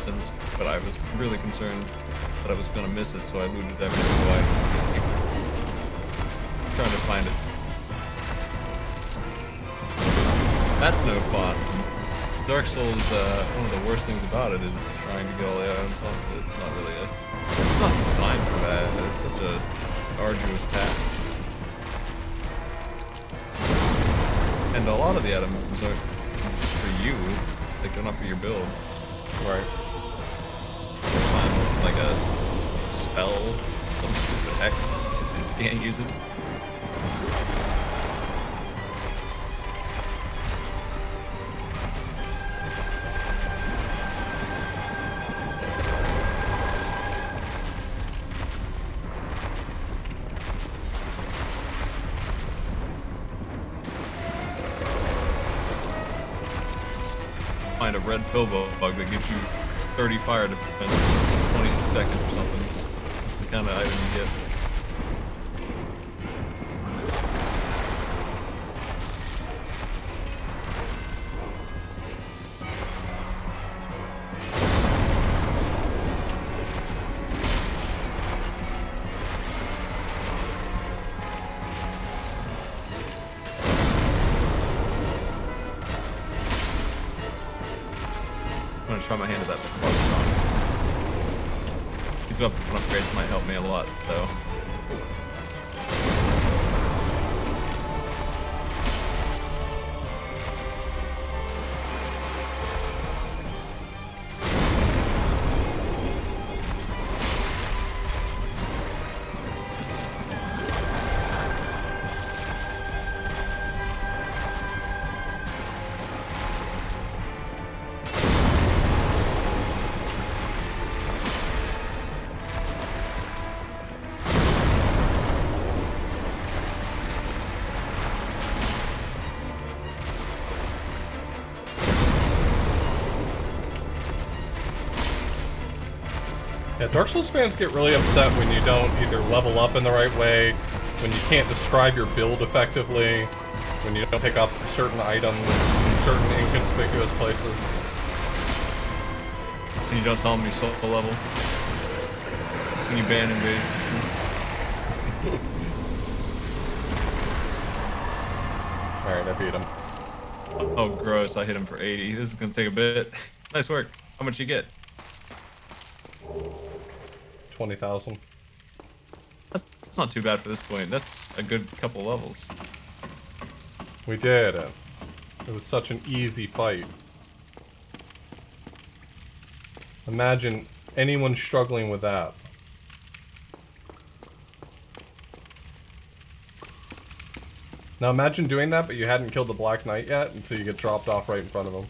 but I was really concerned that I was gonna miss it, so I looted every single item. Trying to find it. That's no fun. Dark Souls, one of the worst things about it is trying to get all the items off, so it's not really it's not designed for that. It's such a arduous task. And a lot of the items aren't for you, like they're not for your build. Right. Find like a spell, some stupid hex, just can't use it. Find a red pill bug that gives you 30 fire defense in 20 seconds or something. That's the kind of item you get. I'm gonna try my hand at that before. These weapon upgrades might help me a lot, though. Yeah, Dark Souls fans get really upset when you don't either level up in the right way, when you can't describe your build effectively, when you don't pick up certain items in certain inconspicuous places. And you don't tell them you sold the level. When you ban invasion. Alright, I beat him. Oh, gross. I hit him for 80. This is gonna take a bit. Nice work. How much you get? 20,000. That's not too bad for this point. That's a good couple levels. We did it. It was such an easy fight. Imagine anyone struggling with that. Now imagine doing that, but you hadn't killed the Black Knight yet, and so you get dropped off right in front of him.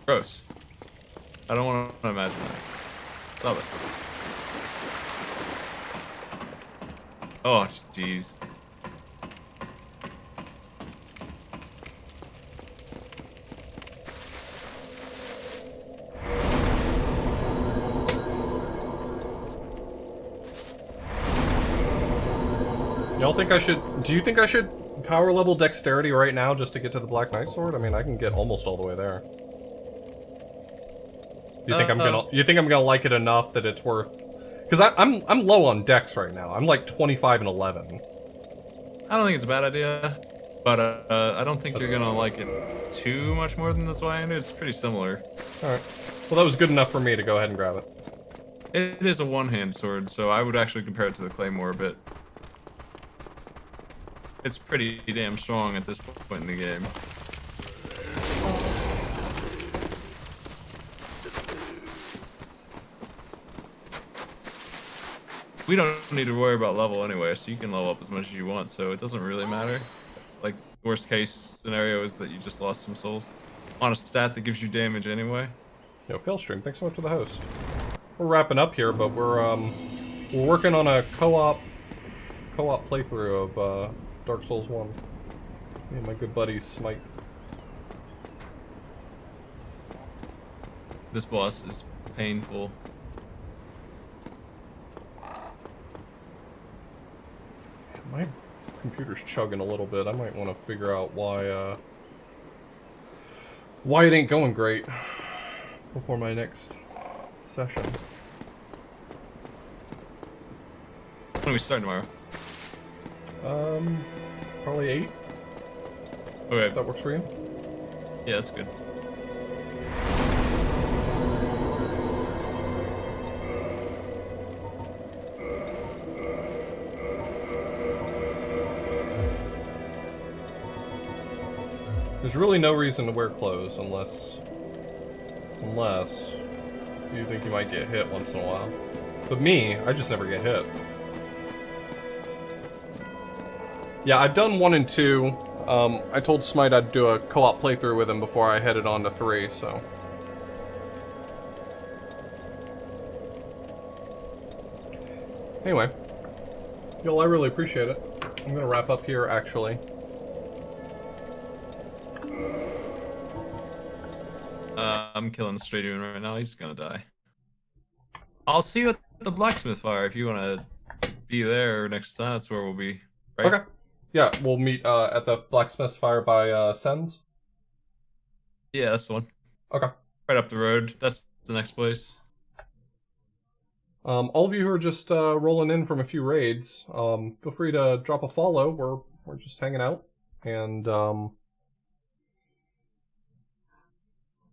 Gross. I don't want to imagine that. Stop it. Oh, jeez. Y'all think I should... Do you think I should power level dexterity right now just to get to the Black Knight sword? I mean, I can get almost all the way there. You think I'm gonna like it enough that it's worth? Because I'm low on dex right now. I'm like 25 and 11. I don't think it's a bad idea, but I don't think you're gonna like it too much more than this way. It's pretty similar. All right. Well, that was good enough for me to go ahead and grab it. It is a one-hand sword, so I would actually compare it to the Claymore a bit. It's pretty damn strong at this point in the game. We don't need to worry about level anyway, so you can level up as much as you want, so it doesn't really matter. Like, worst case scenario is that you just lost some souls on a stat that gives you damage anyway. Yo, Philstream, thanks so much for the host. We're wrapping up here, but we're working on a co-op playthrough of Dark Souls 1. Me and my good buddy Smight. This boss is painful. My computer's chugging a little bit. I might want to figure out why it ain't going great before my next session. When do we start tomorrow? Probably 8. Okay. If that works for you. Yeah, that's good. There's really no reason to wear clothes unless you think you might get hit once in a while. But me, I just never get hit. Yeah, I've done 1 and 2. I told Smight I'd do a co-op playthrough with him before I headed on to 3, so. Anyway. Y'all, I really appreciate it. I'm gonna wrap up here, actually. I'm killing the stray demon right now. He's gonna die. I'll see you at the blacksmith fire if you want to be there next time. That's where we'll be. Right? Okay. Yeah, we'll meet at the blacksmith's fire by Sens. Yeah, that's the one. Okay. Right up the road. That's the next place. All of you who are just rolling in from a few raids, feel free to drop a follow. We're just hanging out, and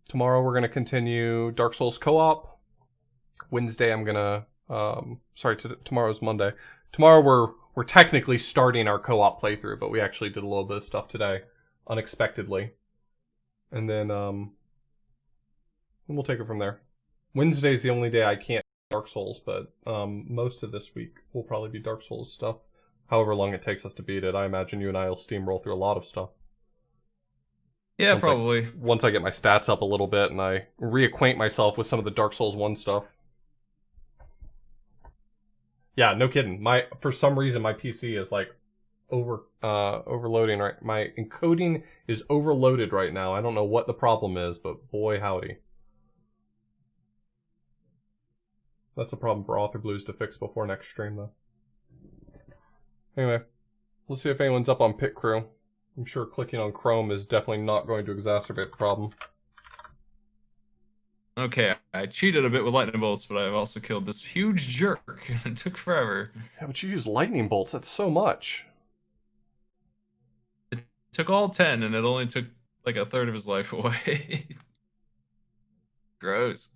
tomorrow we're gonna continue Dark Souls co-op. Wednesday I'm gonna tomorrow's Monday. Tomorrow we're technically starting our co-op playthrough, but we actually did a little bit of stuff today, unexpectedly, and then we'll take it from there. Wednesday's the only day I can't Dark Souls, but most of this week will probably be Dark Souls stuff. However long it takes us to beat it, I imagine you and I will steamroll through a lot of stuff. Yeah, probably. Once I get my stats up a little bit and I reacquaint myself with some of the Dark Souls 1 stuff. Yeah, no kidding. For some reason my PC is like overloading right. My encoding is overloaded right now. I don't know what the problem is, but boy howdy. That's a problem for Author Blues to fix before next stream though. Anyway, let's see if anyone's up on Pit Crew. I'm sure clicking on Chrome is definitely not going to exacerbate the problem. Okay, I cheated a bit with lightning bolts, but I've also killed this huge jerk, and it took forever. Yeah, but you use lightning bolts, that's so much. It took all 10, and it only took like a third of his life away. Gross.